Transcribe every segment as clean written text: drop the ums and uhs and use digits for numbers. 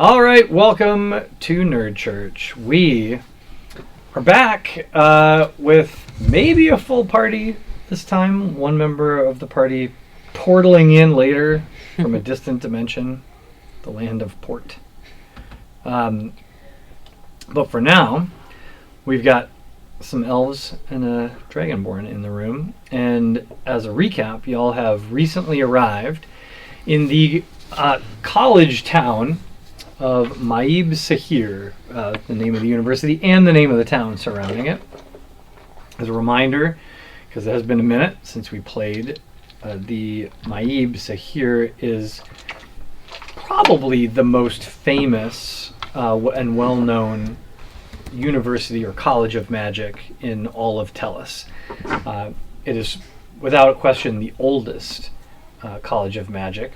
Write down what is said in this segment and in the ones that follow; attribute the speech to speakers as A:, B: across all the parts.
A: All right, welcome to Nerd Church. We are back with maybe a full party this time. One member of the party portaling in later from a distant dimension, the land of Port. But for now, we've got some elves and a dragonborn in the room. And as a recap, y'all have recently arrived in the college town of Maib Sahir, the name of the university and the name of the town surrounding it. As a reminder, because it has been a minute since we played, the Maib Sahir is probably the most famous and well-known university or college of magic in all of Tellus. It is, without question, the oldest college of magic.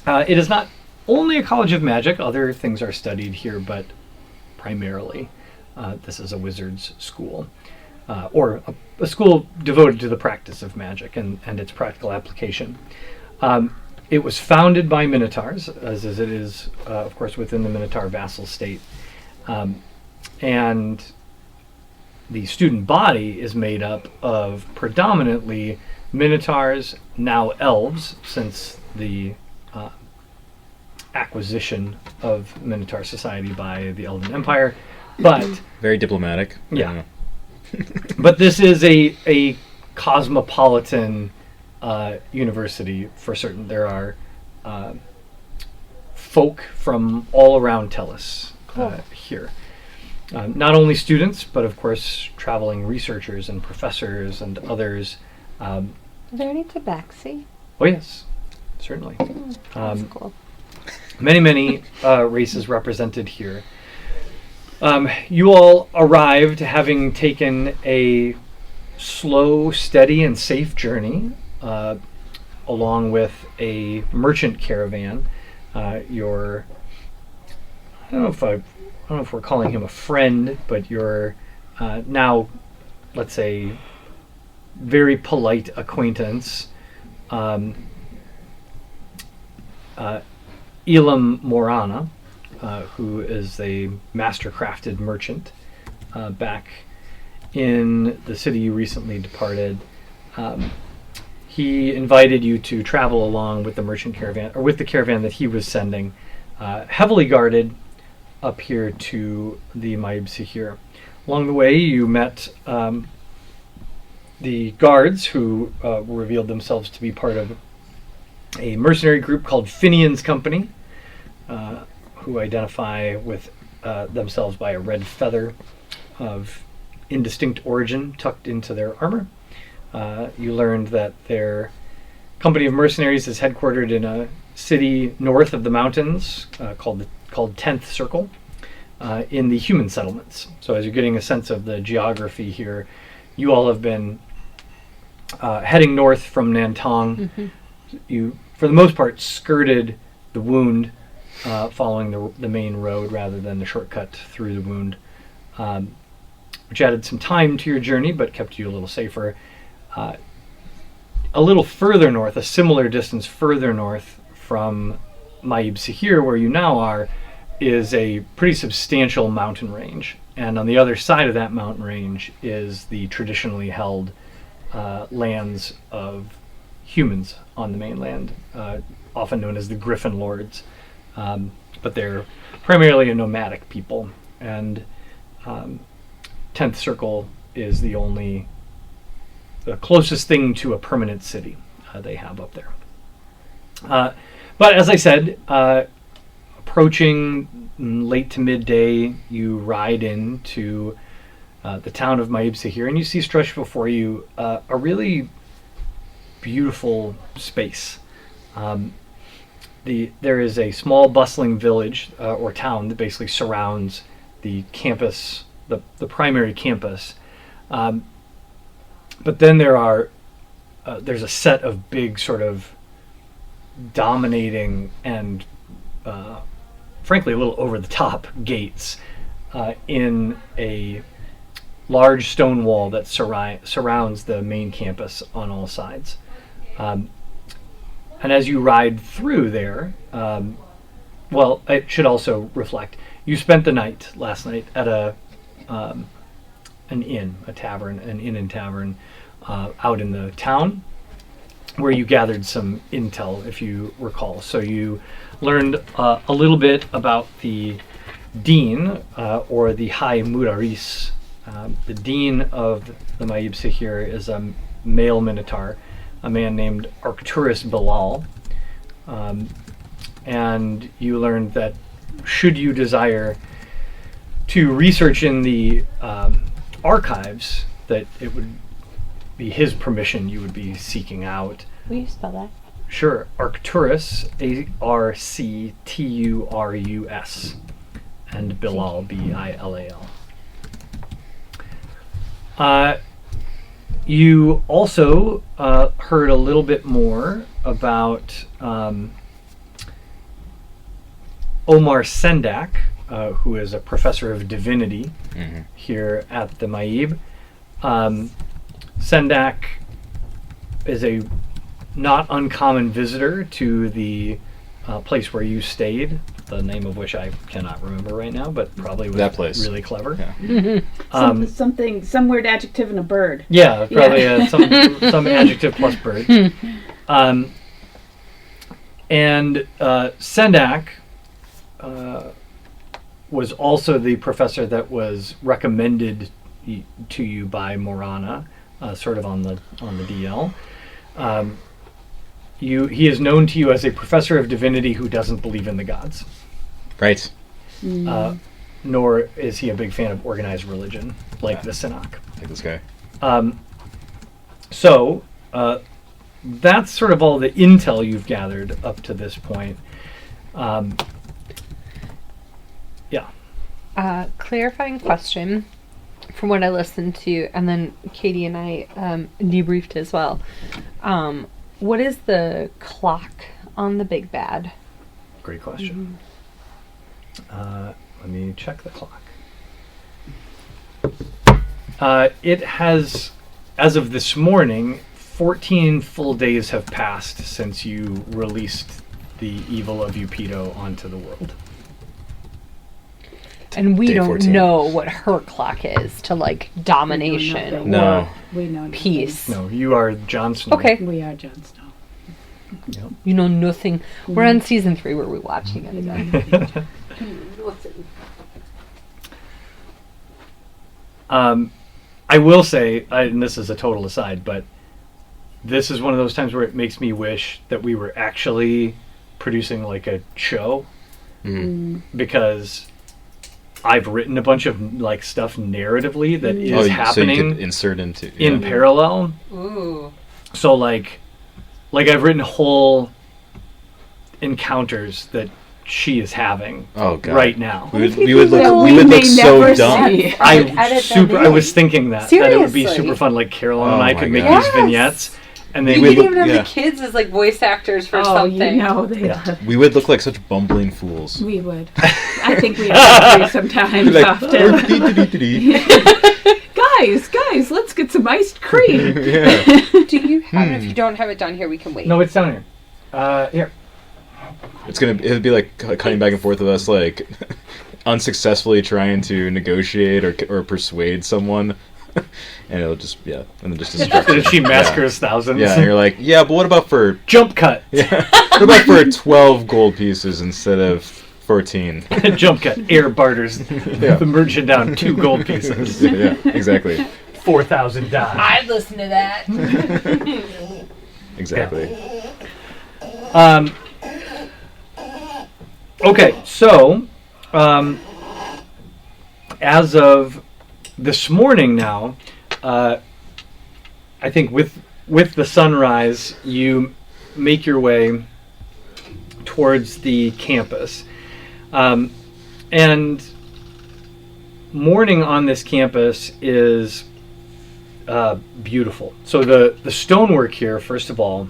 A: It is not only a college of magic. Other things are studied here, but primarily this is a wizard's school, or a school devoted to the practice of magic and its practical application. It was founded by Minotaurs, as it is, of course, within the Minotaur vassal state. And the student body is made up of predominantly Minotaurs, now elves, since the acquisition of Minotaur society by the Elven Empire, but
B: very diplomatic.
A: Yeah. But this is a cosmopolitan university for certain. There are folk from all around Tellus here. Not only students, but of course traveling researchers and professors and others.
C: Are there any tabaxi?
A: Oh yes, certainly.
C: That's cool.
A: Many races represented here. You all arrived having taken a slow, steady, and safe journey along with a merchant caravan. I don't know if we're calling him a friend, but your now, let's say, very polite acquaintance, Elam Morana, who is a master-crafted merchant back in the city you recently departed. He invited you to travel along with the merchant caravan, or with the caravan that he was sending, heavily guarded up here to the Maib Sahir. Along the way, you met the guards who revealed themselves to be part of a mercenary group called Finian's Company, who identify with themselves by a red feather of indistinct origin tucked into their armor. You learned that their company of mercenaries is headquartered in a city north of the mountains called 10th Circle in the human settlements. So as you're getting a sense of the geography here, you all have been heading north from Nantong. Mm-hmm. You, for the most part, skirted the wound following the main road rather than the shortcut through the wound, which added some time to your journey but kept you a little safer. A little further north, a similar distance further north from Maib Sahir, where you now are, is a pretty substantial mountain range. And on the other side of that mountain range is the traditionally held lands of humans on the mainland, often known as the Griffin Lords. But they're primarily a nomadic people. And 10th Circle is the closest thing to a permanent city they have up there. But as I said, approaching late to midday, you ride into the town of Maib Sahir, and you see stretched before you a really beautiful space. There is a small bustling village or town that basically surrounds the campus, the primary campus. But then there's a set of big sort of dominating and frankly a little over the top gates in a large stone wall that surrounds the main campus on all sides. And as you ride through there, well, I should also reflect. You spent the night last night at an inn, a tavern, an inn and tavern out in the town, where you gathered some intel, if you recall. So you learned a little bit about the dean, or the High Mudaris. The dean of the Ma'ib Sihir is a male minotaur, a man named Arcturus Bilal. And you learned that should you desire to research in the archives, that it would be his permission you would be seeking out.
C: Will you spell that?
A: Sure. Arcturus, Arcturus, and Bilal, Bilal. You also heard a little bit more about Omar Sendak, who is a professor of divinity here at the Ma'ib. Sendak is a not uncommon visitor to the place where you stayed, the name of which I cannot remember right now, but probably was
B: that place.
A: Really clever.
B: Yeah.
D: Some weird adjective and a bird.
A: Yeah, probably some adjective plus bird. And Sendak was also the professor that was recommended to you by Morana, sort of on the DL. He is known to you as a professor of divinity who doesn't believe in the gods.
B: Right.
A: Nor is he a big fan of organized religion, like the Sinak.
B: Like this guy.
A: So, that's sort of all the intel you've gathered up to this point. Yeah.
C: Clarifying question from what I listened to, and then Katie and I debriefed as well. What is the clock on the Big Bad?
A: Great question. Let me check the clock. It has, as of this morning, 14 full days have passed since you released the evil of Upido onto the world.
C: And we
B: Day
C: don't
B: 14.
C: know what her clock is to, like, domination
B: No.
C: or
D: We know
C: peace.
A: No, you are Jon Snow.
C: Okay.
D: nothing. We are Jon Snow.
A: Yep.
C: You know nothing. We're on season 3 where we're watching it again.
A: I will say, and this is a total aside, but this is one of those times where it makes me wish that we were actually producing like a show, because I've written a bunch of like stuff narratively that is happening
B: so you could insert into
A: in parallel.
C: Ooh.
A: So like I've written whole encounters that she is having right now.
B: We would look so dumb.
A: I was thinking that it would be
C: Seriously.
A: super fun. Like Carolyn and I
B: my
A: could make
B: God.
A: these vignettes, and then
C: We
A: we
C: could even have
B: yeah.
C: the kids as like voice actors for
D: Oh,
C: something.
D: you know they
A: Yeah.
D: love.
B: We would look like such bumbling fools.
D: We would. I think we have to sometimes
B: Like,
D: often. Guys, let's get some iced cream.
B: yeah.
C: Do you have it? If you don't have it down here, we can wait.
A: No, it's down here. Here.
B: It'd be like cutting back and forth with us, like unsuccessfully trying to negotiate or persuade someone, and it'll just and then just distract.
A: Did she massacres thousands?
B: Yeah, and you're like, yeah, but what about for
A: Jump cut.
B: what about for 12 gold pieces instead of 14?
A: Jump cut. Air barters the merchant down 2 gold pieces.
B: Yeah, exactly,
A: 4,000 die.
C: I'd listen to that.
B: exactly.
A: Okay, so as of this morning now, I think with the sunrise, you make your way towards the campus. And morning on this campus is beautiful. So the stonework here, first of all,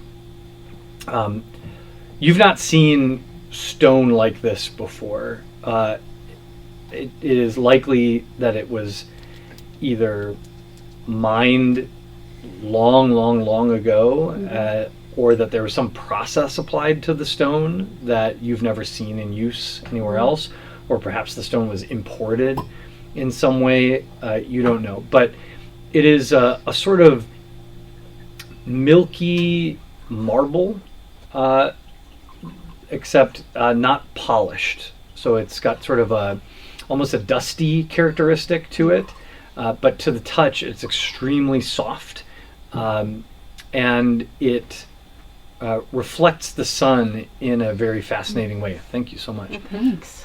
A: you've not seen stone like this before. It is likely that it was either mined long ago, or that there was some process applied to the stone that you've never seen in use anywhere else, or perhaps the stone was imported in some way. You don't know, but it is a sort of milky marble, except not polished. So it's got sort of almost a dusty characteristic to it, but to the touch, it's extremely soft, and it reflects the sun in a very fascinating way. Thank you so much.
D: Thanks.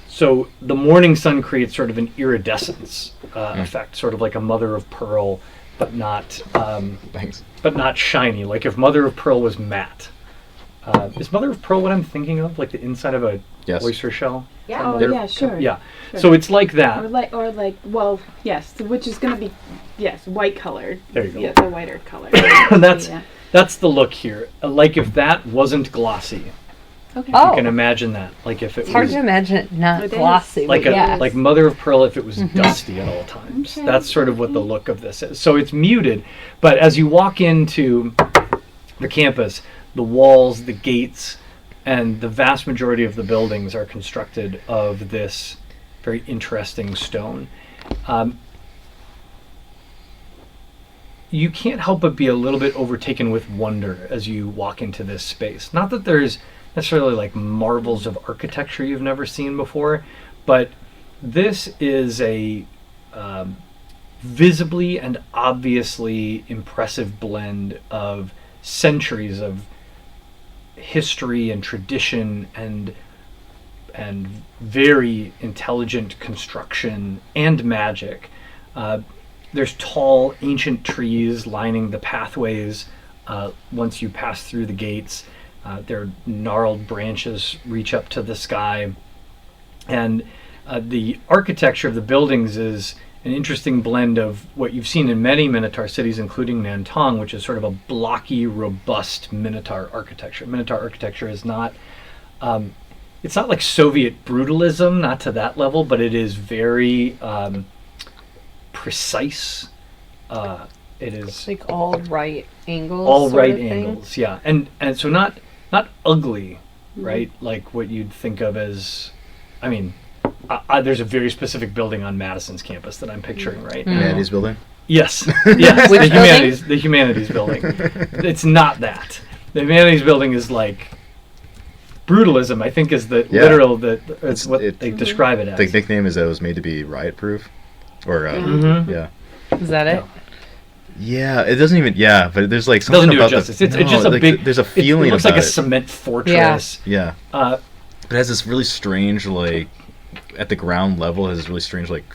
A: So the morning sun creates sort of an iridescence effect, sort of like a mother of pearl, but not
B: Thanks.
A: but not shiny. Like if mother of pearl was matte. Is mother of pearl what I'm thinking of? Like the inside of a
B: Yes.
A: oyster shell?
D: Yeah. Oh,
A: They're-
D: yeah, sure.
A: Yeah.
D: Sure.
A: So it's like that.
D: Or like, well, yes, which is going to be, yes, white colored.
A: There you go.
D: Yeah, the whiter color.
A: That's
D: Yeah.
A: that's the look here. Like if that wasn't glossy,
D: Okay.
C: Oh.
A: you can imagine that. Like if it
C: It's hard
A: was
C: to imagine it not
D: It is.
C: glossy.
A: like
C: but
A: a
C: yes.
A: like mother of pearl if it was dusty at all times.
D: Okay.
A: That's sort of what the look of this is. So it's muted, but as you walk into the campus, the walls, the gates, and the vast majority of the buildings are constructed of this very interesting stone. You can't help but be a little bit overtaken with wonder as you walk into this space. Not that there's necessarily like marvels of architecture you've never seen before, but this is a visibly and obviously impressive blend of centuries of history and tradition and very intelligent construction and magic. There's tall, ancient trees lining the pathways once you pass through the gates. Their gnarled branches reach up to the sky. And the architecture of the buildings is an interesting blend of what you've seen in many Minotaur cities, including Nantong, which is sort of a blocky, robust Minotaur architecture. Minotaur architecture is not, it's not like Soviet brutalism, not to that level, but it is very precise. It is
C: like all right angles.
A: all
C: sort
A: right
C: of thing.
A: angles, yeah, and so not ugly, right? Like what you'd think of as, I mean, there's a very specific building on Madison's campus that I'm picturing right now.
B: Humanities building.
A: Yes, yes,
C: Which
A: the humanities building. It's not that. The humanities building is like brutalism. I think is the
B: Yeah.
A: literal that's what
B: it-
A: they describe it as.
B: The nickname is that it was made to be riot proof, or
A: Mhm.
B: yeah.
C: Is that it?
B: Yeah, it doesn't even. Yeah, but there's like
A: It
B: something
A: doesn't do it
B: about
A: justice.
B: the.
A: It's just a
B: like,
A: big.
B: There's a feeling
A: It looks
B: about
A: like a
B: it.
A: cement fortress.
B: Yeah,
A: Uh,
B: but it has this really strange, like, at the ground level, has this really strange, like,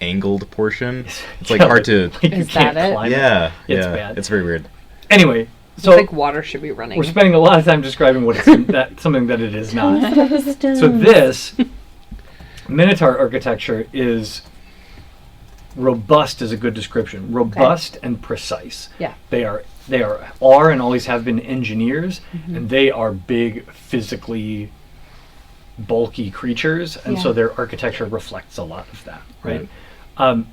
B: angled portion. It's like
A: yeah,
B: hard to.
A: Like you
C: Is
A: can't
C: that it?
A: climb
B: Yeah,
A: It's
B: yeah,
A: bad.
B: it's very weird.
A: Anyway,
C: It's
A: so
C: like water should be running.
A: we're spending a lot of time describing what it's something that it is not. So this Minotaur architecture is robust is a good description. Robust and precise.
C: Yeah.
A: They are and always have been engineers, and they are big, physically bulky creatures, and so
C: Yeah.
A: their architecture reflects a lot of that, right?
B: Right.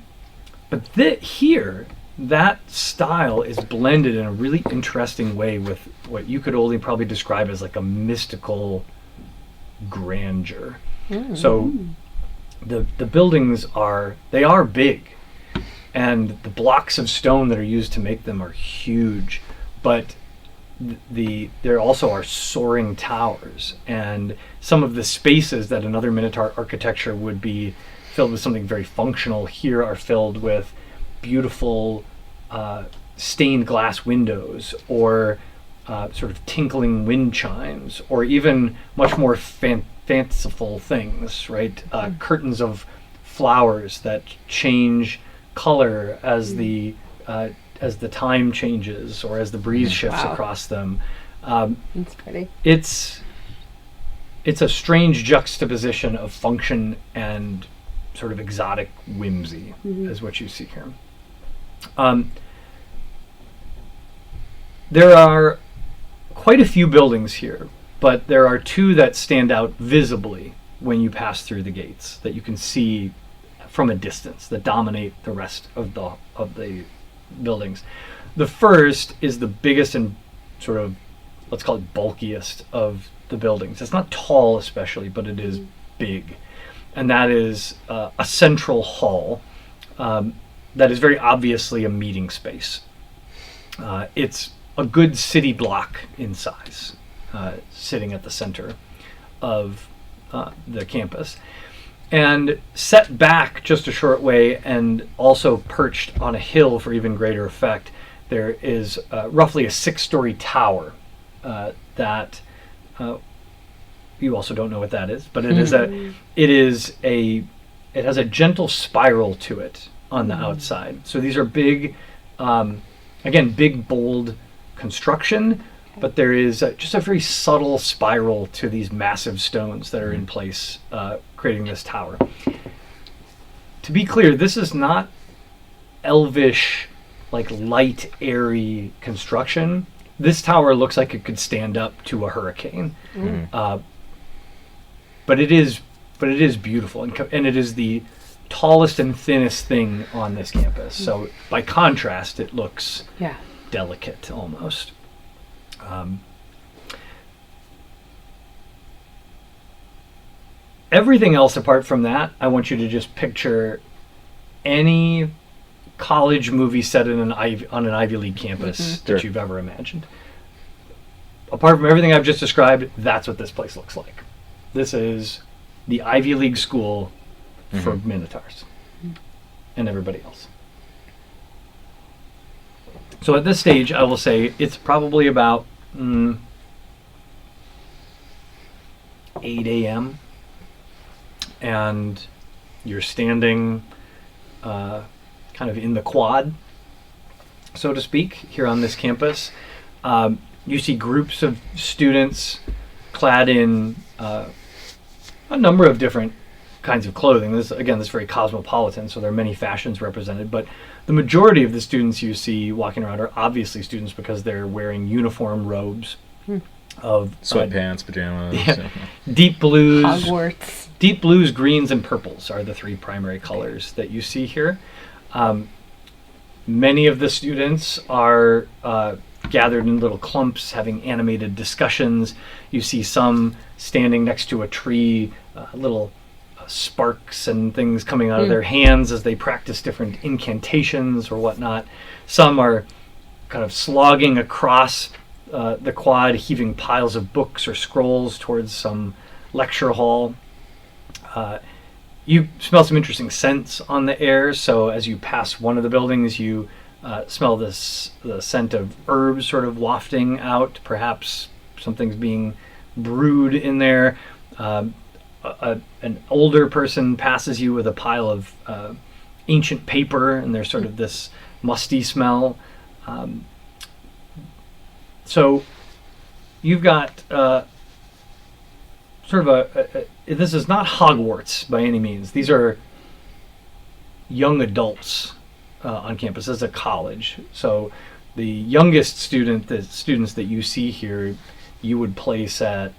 A: But here, that style is blended in a really interesting way with what you could only probably describe as like a mystical grandeur. So the buildings are big, and the blocks of stone that are used to make them are huge, but there also are soaring towers, and some of the spaces that another Minotaur architecture would be filled with something very functional here are filled with beautiful stained glass windows, or sort of tinkling wind chimes, or even much more fanciful things, right? Curtains of flowers that change color as the time changes, or as the breeze shifts
C: Wow.
A: across them.
C: It's pretty.
A: It's a strange juxtaposition of function and sort of exotic whimsy, is what you see here. There are quite a few buildings here, but there are two that stand out visibly when you pass through the gates, that you can see from a distance, that dominate the rest of the buildings. The first is the biggest and sort of, let's call it bulkiest of the buildings. It's not tall especially, but it is big. And that is a central hall that is very obviously a meeting space. It's a good city block in size, sitting at the center of the campus. And set back just a short way and also perched on a hill for even greater effect, there is roughly a 6-story tower that you also don't know what that is, but it has a gentle spiral to it on the outside. So these are big, again, big, bold construction, but there is just a very subtle spiral to these massive stones that are in place, creating this tower. To be clear, this is not elvish, like light, airy construction. This tower looks like it could stand up to a hurricane. But it is beautiful, and it is the tallest and thinnest thing on this campus. So by contrast, it looks delicate almost. Everything else apart from that, I want you to just picture any college movie set in on an Ivy League campus that you've ever imagined. Apart from everything I've just described, that's what this place looks like. This is the Ivy League school for Minotaurs and everybody else. So at this stage, I will say it's probably about 8 a.m. and you're standing kind of in the quad, so to speak, here on this campus. You see groups of students clad in a number of different kinds of clothing. This is very cosmopolitan, so there are many fashions represented, but the majority of the students you see walking around are obviously students because they're wearing uniform robes of
B: sweatpants, pajamas.
A: Deep blues.
C: Hogwarts.
A: Deep blues, greens, and purples are the 3 primary colors that you see here. Many of the students are gathered in little clumps, having animated discussions. You see some standing next to a tree, little sparks and things coming out of their hands as they practice different incantations or whatnot. Some are kind of slogging across the quad, heaving piles of books or scrolls towards some lecture hall. You smell some interesting scents on the air, so as you pass one of the buildings, you smell the scent of herbs sort of wafting out. Perhaps something's being brewed in there. An older person passes you with a pile of ancient paper, and there's sort of this musty smell. So you've got sort of this is not Hogwarts by any means. These are young adults on campus. This is a college. So the youngest students that you see here, you would place at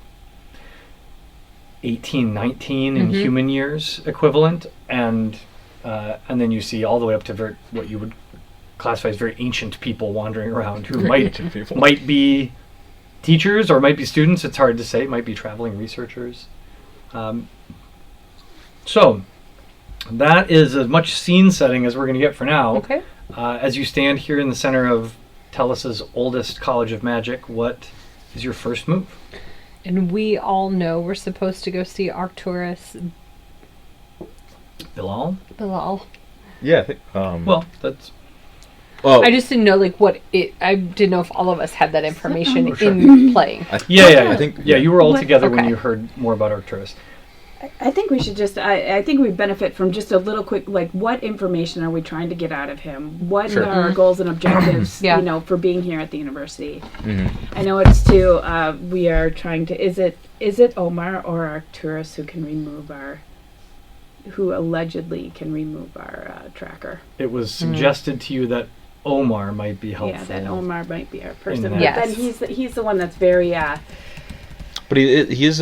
A: 18, 19 in human years equivalent, and then you see all the way up to what you would classify as very ancient people wandering around who might be teachers or might be students. It's hard to say. Might be traveling researchers. So that is as much scene setting as we're going to get for now.
C: Okay.
A: As you stand here in the center of Tellus's oldest college of magic, what is your first move?
C: And we all know we're supposed to go see Arcturus
A: Bilal?
C: Bilal.
B: Yeah, I think,
A: Well, that's...
B: well,
C: I just didn't know I didn't know if all of us had that information
A: sure.
C: in playing.
A: Yeah.
B: I think
A: you were all together when
C: Okay.
A: you heard more about Arcturus.
D: I think we should just, I think we benefit from just a little quick, like, what information are we trying to get out of him? What
B: Sure.
D: are our goals and objectives,
C: Yeah.
D: for being here at the university?
B: Mm-hmm.
D: I know it's we are trying to, is it Omar or Arcturus who allegedly can remove our tracker?
A: It was suggested to you that Omar might be helpful.
D: Yeah, that Omar might be our person.
A: that.
D: But
C: Yes.
D: then he's the one that's very,
B: but he is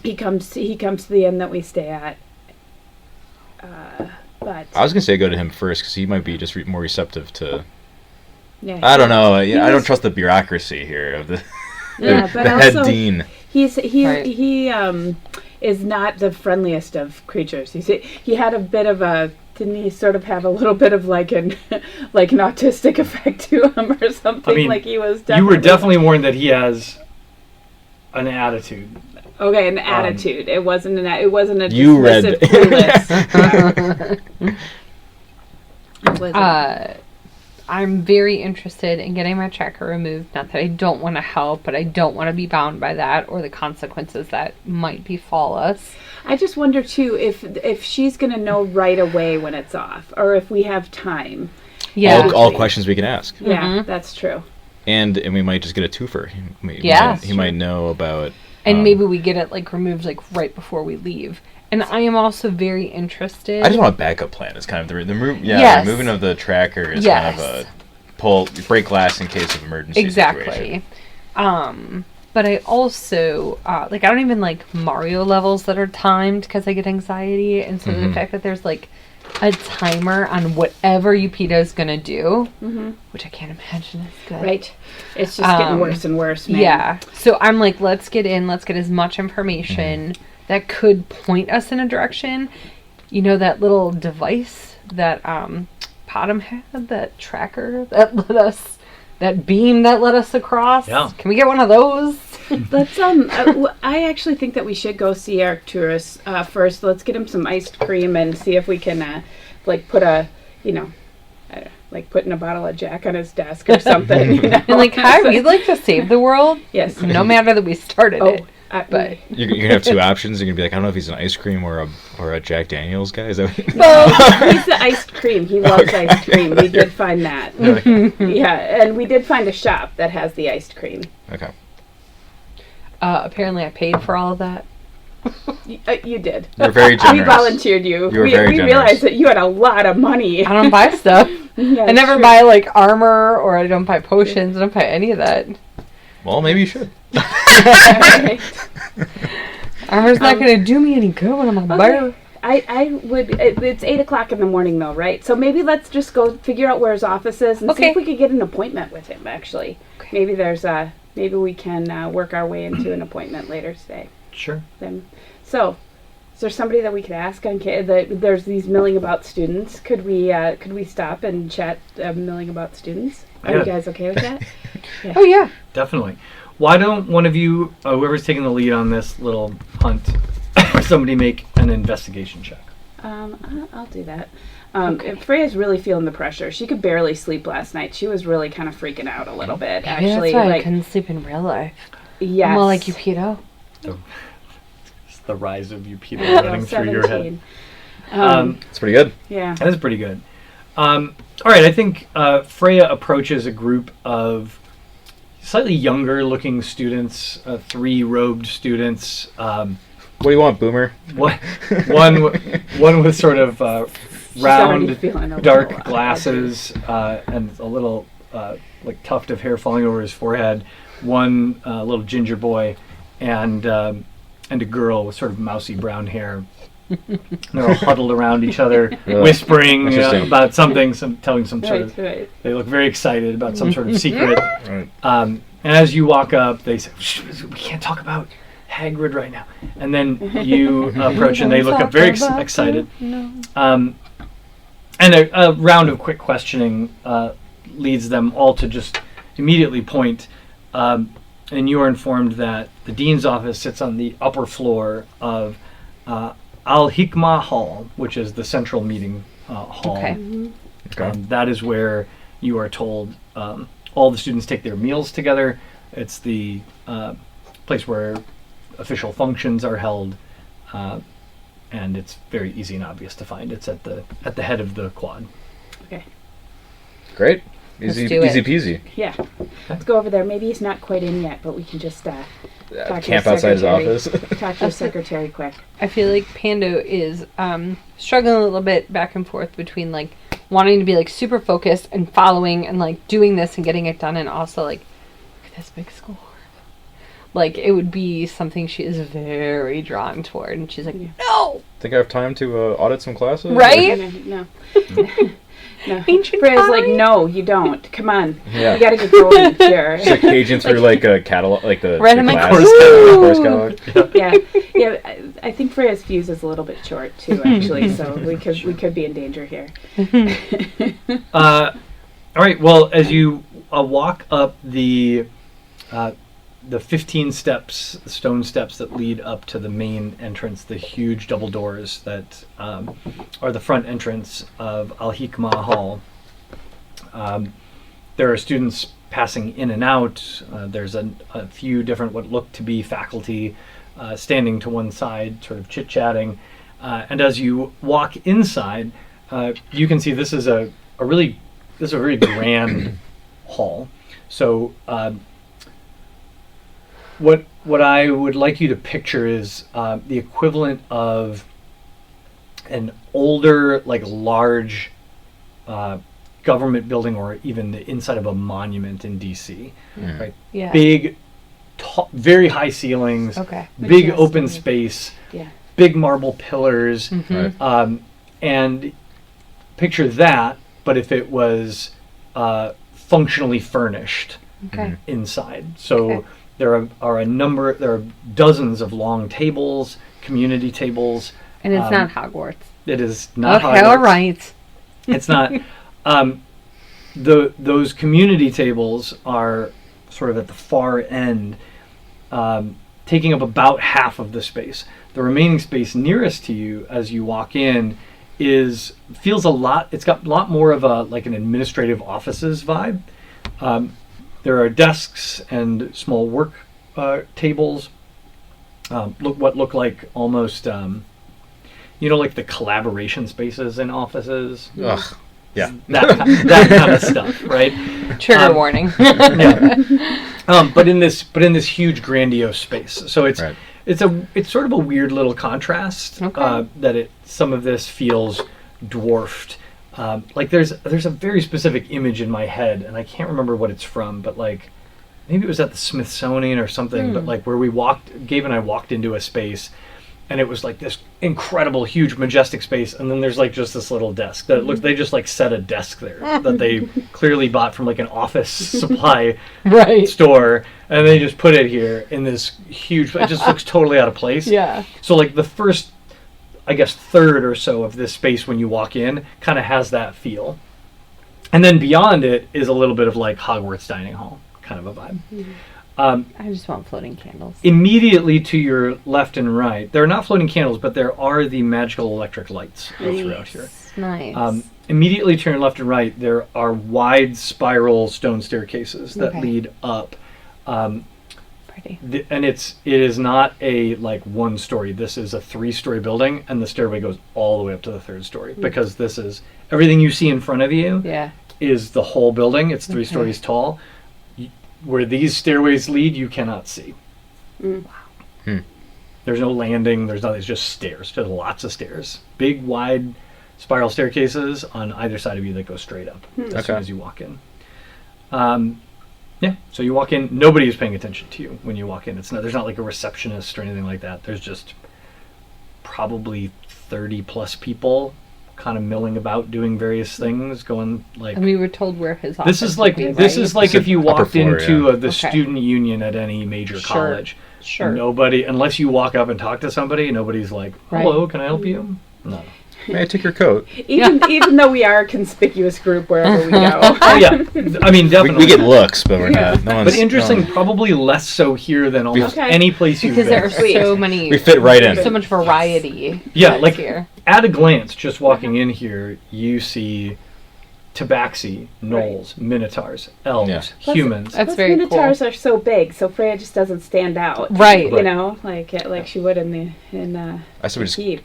D: he comes to the inn that we stay at. But
B: I was gonna say go to him first because he might be just more receptive to
D: Yeah,
B: I don't know.
D: he
B: I
D: was-
B: don't trust the bureaucracy here of the
D: Yeah, but
B: the head
D: also
B: dean.
C: Right.
D: He is not the friendliest of creatures. He had a bit of a, didn't he sort of have a little bit of like an like an autistic effect to him or something?
A: I mean,
D: like he was.
A: You were definitely warned that he has an attitude.
D: okay. An attitude. It wasn't an. It wasn't a
B: You read-
D: dismissive, clueless. It wasn't.
C: I'm very interested in getting my tracker removed. Not that I don't want to help, but I don't want to be bound by that or the consequences that might befall us.
D: I just wonder too if she's going to know right away when it's off, or if we have time.
C: Yeah.
B: All questions we can ask,
D: Yeah,
C: Mhm.
D: that's true.
B: and we might just get a twofer.
C: Yeah.
B: He might know about.
C: And maybe we get it like removed like right before we leave. And I am also very interested.
B: I just want a backup plan. It's kind of the
C: Yes.
B: removing of the tracker is
C: Yes.
B: kind of a break glass in case of emergency.
C: Exactly.
B: Situation.
C: But I also like I don't even like Mario levels that are timed because I get anxiety, and so the fact that there's like a timer on whatever Yuppie's gonna do, which I can't imagine is good.
D: Right. It's just getting worse and worse, man.
C: Yeah. So I'm like, let's get as much information that could point us in a direction. You know, that little device that Potom had, that tracker that beam that led us across.
A: Yeah.
C: Can we get one of those?
D: Let's I actually think that we should go see Arcturus first. Let's get him some iced cream and see if we can like put a, I don't know, like putting a bottle of Jack on his desk or something. You know?
C: And like, hi, we'd like to save the world.
D: Yes.
C: No matter that we started it. But
B: You're gonna have two options. You're gonna be like, I don't know if he's an ice cream or a Jack Daniels guy. Is that what
D: well, he's the iced cream. He loves iced cream. We did find that. Yeah, and we did find a shop that has the iced cream.
B: Okay.
C: apparently I paid for all of that.
D: You did.
B: You're very generous.
D: We volunteered you.
B: You were
D: we
B: very
D: we
B: generous.
D: realized that you had a lot of money.
C: I don't buy stuff.
D: Yeah,
C: I never
D: sure.
C: buy like armor, or I don't buy potions. I don't buy any of that.
B: Well, maybe you should.
D: Okay.
C: Armor's not going to do me any good when I'm a bear.
D: I would. It's 8:00 in the morning though, right? So maybe let's just go figure out where his office is and see
C: Okay.
D: if we could get an appointment with him. Actually, maybe maybe we can work our way into an appointment later today.
A: Sure.
D: Then, so is there somebody that we could ask on? There's these milling about students. Could we stop and chat milling about students? Are
A: Yeah.
D: you guys okay with that?
C: Oh yeah.
A: Definitely. Why don't one of you, whoever's taking the lead on this little hunt, or somebody make an investigation check?
D: I'll do that. Freya's really feeling the pressure. She could barely sleep last night. She was really kind of freaking out a little bit.
C: Maybe
D: Actually,
C: that's why I
D: like
C: couldn't sleep in real life.
D: yes,
C: I'm all like you, pedo.
A: It's the rise of you people running through your head.
D: 17.
B: It's pretty good.
D: Yeah.
A: That is pretty good. All right, I think Freya approaches a group of slightly younger looking students, 3 robed students.
B: What do you want, Boomer?
A: One with sort of
D: She's already
A: round,
D: feeling a
A: dark
D: little,
A: glasses and a little like tuft of hair falling over his forehead. One little ginger boy, and a girl with sort of mousy brown hair. They're all huddled around each other, whispering
B: Interesting.
A: about something, telling some sort of.
D: Right.
A: They look very excited about some sort of secret.
B: Right.
A: And as you walk up, they say, "Shh, we can't talk about Hagrid right now." And then you approach, and they look up very excited. And a round of quick questioning leads them all to just immediately point. And you are informed that the dean's office sits on the upper floor of Al-Hikmah Hall, which is the central meeting hall.
C: Okay.
B: Okay.
A: That is where you are told all the students take their meals together. It's the place where official functions are held, and it's very easy and obvious to find. It's at the head of the quad.
D: Okay.
B: Great.
C: Let's
B: Easy
C: do it.
B: peasy.
D: Yeah. Let's go over there. Maybe he's not quite in yet, but we can just talk to
B: Camp
D: your
B: outside his
D: secretary.
B: office.
D: Talk to your secretary quick.
C: I feel like Pando is struggling a little bit back and forth between like wanting to be like super focused and following and like doing this and getting it done, and also like, look at this big score. Like it would be something she is very drawn toward, and she's like, no,
B: Think I have time to audit some classes?
C: right?
D: No. No.
C: Ancient
D: Freya's like,
C: pottery?
D: no, you don't. Come on.
B: Yeah.
D: You gotta get going here.
B: She's like paging through like a catalog, like the
C: Right,
B: the
C: I'm like,
B: class,
C: "Ooh."
B: course catalog.
D: Yeah. I think Freya's fuse is a little bit short too, actually. So we could be in danger here.
A: All right. Well, as you walk up the 15 steps, stone steps that lead up to the main entrance, the huge double doors that are the front entrance of Al Hikmah Hall. There are students passing in and out. There's a few different what look to be faculty standing to one side, sort of chit-chatting. And as you walk inside, you can see this is a very grand hall. So what I would like you to picture is the equivalent of an older, like large government building, or even the inside of a monument in DC. Right?
C: Yeah.
A: Big, very high ceilings.
C: Okay.
A: Big
D: Majestic.
A: open space.
D: Yeah.
A: Big marble pillars.
C: Mhm.
B: Right.
A: And picture that, but if it was functionally furnished
C: Okay.
A: inside. So
C: Okay.
A: there are dozens of long tables, community tables.
C: And it's not Hogwarts.
A: It is not
C: Okay,
A: Hogwarts.
C: all right.
A: It's not. Those community tables are sort of at the far end, taking up about half of the space. The remaining space nearest to you as you walk in feels a lot. It's got a lot more of an administrative offices vibe. There are desks and small work tables. Look like almost like the collaboration spaces in offices.
B: Ugh. Yeah.
A: That kind of stuff, right?
C: Trigger warning.
A: Yeah. But in this huge grandiose space. So it's
B: Right.
A: it's sort of a weird little contrast
C: Okay.
A: that some of this feels dwarfed. Like there's a very specific image in my head, and I can't remember what it's from, but like maybe it was at the Smithsonian or something. But like where Gabe and I walked into a space, and it was like this incredible, huge, majestic space, and then there's like just this little desk that looks. They just like set a desk there that they clearly bought from like an office supply
C: Right.
A: store, and they just put it here in this huge. It just looks totally out of place.
C: Yeah.
A: So like the first, I guess, third or so of this space when you walk in kind of has that feel, and then beyond it is a little bit of like Hogwarts dining hall kind of a vibe.
C: I just want floating candles.
A: Immediately to your left and right, there are not floating candles, but there are the magical electric lights throughout here.
C: Nice.
A: Immediately to your left and right, there are wide spiral stone staircases that
C: Okay.
A: lead up.
C: Pretty.
A: And it is not a like one story. This is a 3-story building, and the stairway goes all the way up to the 3rd story because this is everything you see in front of you
C: Yeah.
A: is the whole building. It's 3
C: Okay.
A: stories tall. Where these stairways lead, you cannot see. There's no landing. There's nothing. It's just stairs. Just lots of stairs. Big, wide, spiral staircases on either side of you that go straight up as soon as you walk in. Yeah. So you walk in. Nobody is paying attention to you when you walk in. There's not like a receptionist or anything like that. There's just probably 30 plus people kind of milling about doing various things, going like.
C: And we were told where his office
A: This is like
C: would be,
A: this
C: right?
A: is like if you
B: Upper
A: walked
B: floor,
A: into
B: yeah.
A: the
C: Okay.
A: student union at any major
C: Sure.
A: college.
C: Sure.
A: Nobody, unless you walk up and talk to somebody, nobody's like, "Hello, can I help you?" No.
B: May I take your coat?
D: Even though we are a conspicuous group wherever we go.
A: Oh yeah, I mean
B: We,
A: definitely.
B: we get looks, but we're not. No one's,
A: but interesting,
B: no one-
A: probably less so here than almost
D: Okay.
A: any place you've
C: Because
A: been.
C: there are so many.
B: we fit right in.
C: So much variety.
A: Yeah,
C: that's
A: like
C: here.
A: at a glance, just walking in here, you see tabaxi, gnolls, minotaurs, elves,
B: Yeah.
A: humans.
C: That's
D: Those
C: very
D: minotaurs
C: cool.
D: are so big, so Freya just doesn't stand out.
C: Right.
D: You know, like she would in
B: I said we just
D: keep.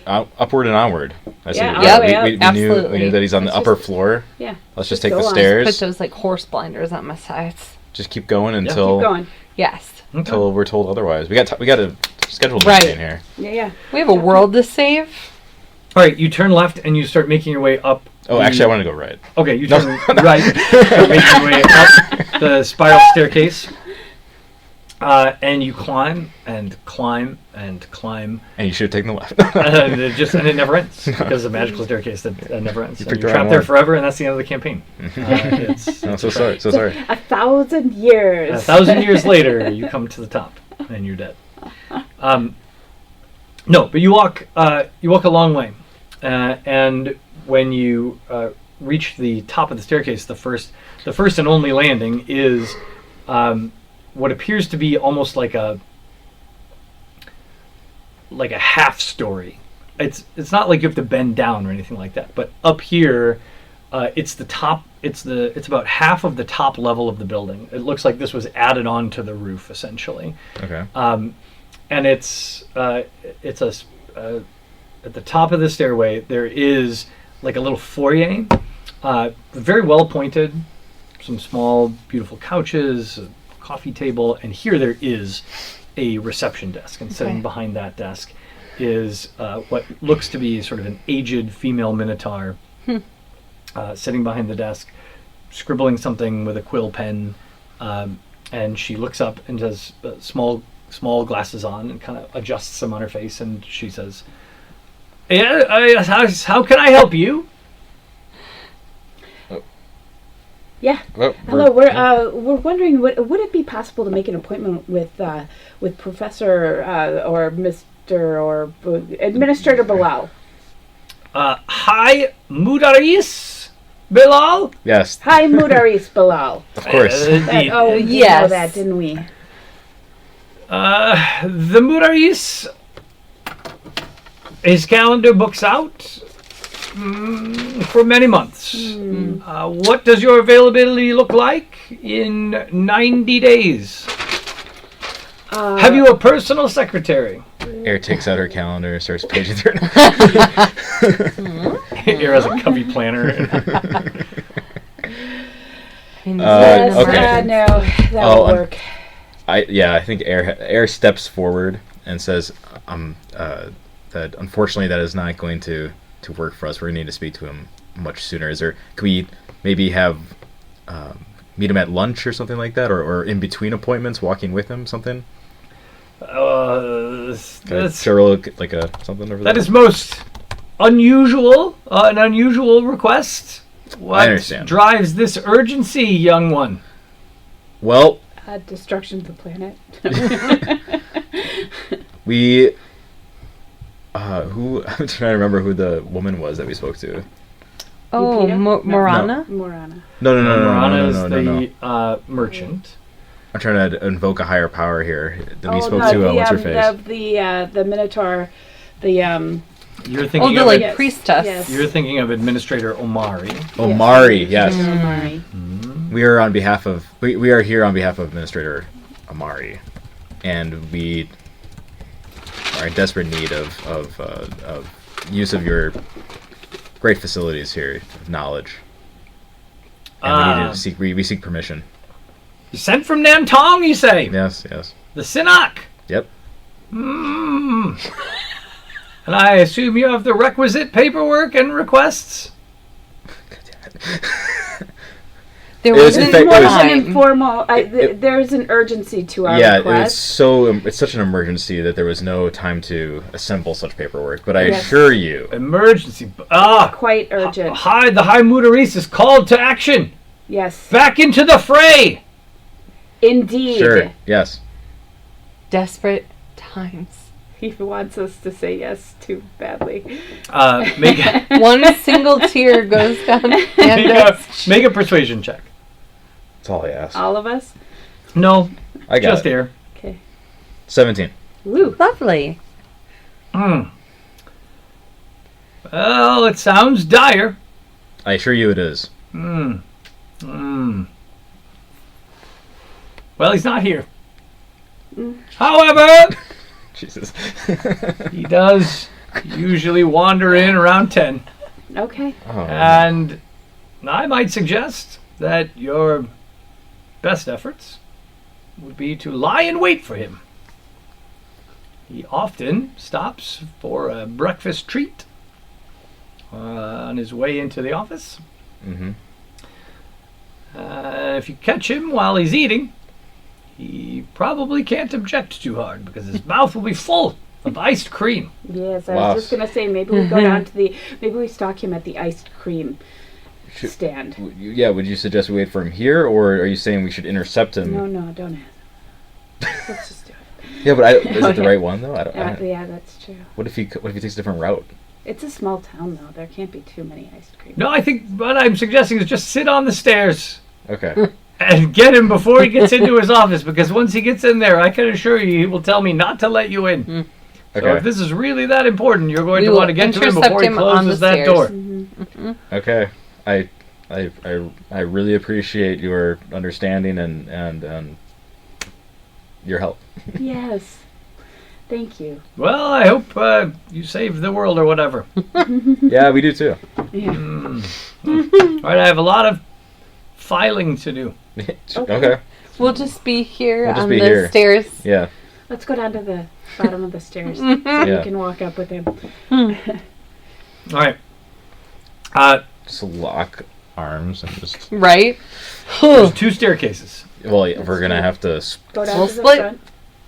B: upward and onward. I said
D: Yeah,
B: we,
C: all the
B: we,
C: way
B: we,
C: up.
B: we knew
C: Absolutely.
B: that he's on the
D: Let's
B: upper
D: just-
B: floor.
D: Yeah.
B: Let's just
D: Just
B: take
D: go
B: the
D: on.
B: stairs.
C: Put those like horse blinders on my sides.
B: Just keep going
A: Yeah.
B: until
D: Keep going.
C: Yes.
B: until we're told otherwise. We got a schedule to
C: Right.
B: maintain here.
D: Yeah.
C: We have a world to save.
A: All right, you turn left and you start making your way up.
B: Oh, actually, I want to go right.
A: Okay, you turn right, start making your way up the spiral staircase. And you climb and climb and climb,
B: And you should have taken the left.
A: and it never ends because the magical staircase that never ends.
B: You
A: And
B: picked
A: you're
B: the right
A: trapped there
B: one.
A: forever, and that's the end of the campaign.
B: I'm so sorry. So sorry.
D: 1,000 years.
A: 1,000 years later, you come to the top, and you're dead. No, but you walk a long way, and when you reach the top of the staircase, the first and only landing is what appears to be almost like a half story. It's not like you have to bend down or anything like that, but up here, it's the top. It's about half of the top level of the building. It looks like this was added on to the roof essentially.
B: Okay.
A: And it's at the top of the stairway. There is like a little foyer, very well appointed. Some small, beautiful couches, a coffee table, and here there is a reception desk. And sitting behind that desk is what looks to be sort of an aged female minotaur, sitting behind the desk, scribbling something with a quill pen, and she looks up and does small glasses on and kind of adjusts them on her face, and she says, "Yeah, how can I help you?"
D: Yeah.
B: Well,
D: Hello. We're wondering, would it be possible to make an appointment with Professor or Mr. or Administrator Bilal?
A: Hi, Mudaris Bilal.
B: Yes,
D: Hi, Mudaris Bilal.
B: of course.
D: We know
C: Yes.
D: that, didn't we?
A: The Mudaris, his calendar books out for many months. What does your availability look like in 90 days? Have you a personal secretary?
B: Air takes out her calendar, starts paging through it.
A: Air has a cubby planner.
D: Yes,
B: okay.
D: no, that'll work.
B: I think Air steps forward and says, that unfortunately that is not going to work for us. We're going to need to speak to him much sooner. Can we maybe have meet him at lunch or something like that, or in between appointments, walking with him, something? Something over there.
A: That is most unusual, an unusual request. What
B: I understand.
A: drives this urgency, young one?
B: Well,
D: Destruction of the planet.
B: we who I'm trying to remember who the woman was that we spoke to.
C: Oh,
D: Lupita?
C: Morana?
D: Morana.
B: No.
A: Morana is the merchant.
B: I'm trying to invoke a higher power here. That we spoke
D: no,
B: to. What's her face?
D: The Minotaur,
A: You're
C: Oh,
A: thinking
C: the
A: of
C: like
D: Yes.
C: priestess.
D: Yes.
A: You're thinking of Administrator Omari.
B: Omari, yes.
D: Omari.
B: We are on behalf of we are here on behalf of Administrator Omari, and we are in desperate need of use of your great facilities here, of knowledge. And we seek permission.
A: You sent from Nantong, you say?
B: Yes.
A: The Sinnock.
B: Yep.
A: And I assume you have the requisite paperwork and requests?
C: There
B: It was,
C: was
B: in
C: an
B: fact,
D: More
B: it was-
D: than informal. There's an urgency to our request.
B: It's such an emergency that there was no time to assemble such paperwork. But I
D: Yes.
B: assure you,
A: Emergency.
D: Quite urgent.
A: The High Mudaris is called to action.
D: Yes.
A: Back into the fray.
D: Indeed.
B: sure, yes.
C: desperate times.
D: He wants us to say yes too badly.
A: Make
C: One single tear goes down Candace's
A: make a persuasion check.
B: That's all I asked.
D: All of us?
A: No,
B: I got
A: just
B: it.
A: Air.
D: Okay.
B: 17.
D: Woo.
C: Lovely.
A: Well, it sounds dire.
B: I assure you it is.
A: Well, he's not here. However,
B: Jesus.
A: he does usually wander in around 10.
D: Okay.
B: Oh,
A: And I might suggest that your best efforts would be to lie in wait for him. He often stops for a breakfast treat on his way into the office.
B: mm-hmm.
A: If you catch him while he's eating, he probably can't object too hard because his mouth will be full of iced cream.
D: Yes, I
B: Wow.
D: was just gonna say maybe we go down to maybe we stalk him at the ice cream stand.
B: Yeah, would you suggest we wait for him here, or are you saying we should intercept him?
D: No, don't ask. Let's just do it.
B: Yeah, but is it the right one though? I don't.
D: Yeah, that's true.
B: What if he takes a different route?
D: It's a small town though. There can't be too many ice cream.
A: No, I think what I'm suggesting is just sit on the stairs
B: Okay.
A: and get him before he gets into his office, because once he gets in there, I can assure you he will tell me not to let you in. So
B: Okay.
A: if this is really that important, you're going
C: We
A: to
C: will
A: want to get to him
C: intercept
A: before he
C: him on
A: closes
C: the
A: that
C: stairs.
A: door.
B: Okay. I really appreciate your understanding and your help.
D: Yes. Thank you.
A: Well, I hope you saved the world or whatever.
B: Yeah, we do too.
D: Yeah.
A: All right, I have a lot of filing to do.
B: Okay.
C: We'll just be here
B: We'll just
C: on
B: be
C: the
B: here.
C: stairs.
B: Yeah.
D: Let's go down to the bottom of the stairs so
B: Yeah.
D: you can walk up with him.
A: All right.
B: Just lock arms and just.
C: Right?
A: There's 2 staircases.
B: Well, yeah, we're gonna have to.
D: Go down
C: We'll
D: to the
C: split.
D: front.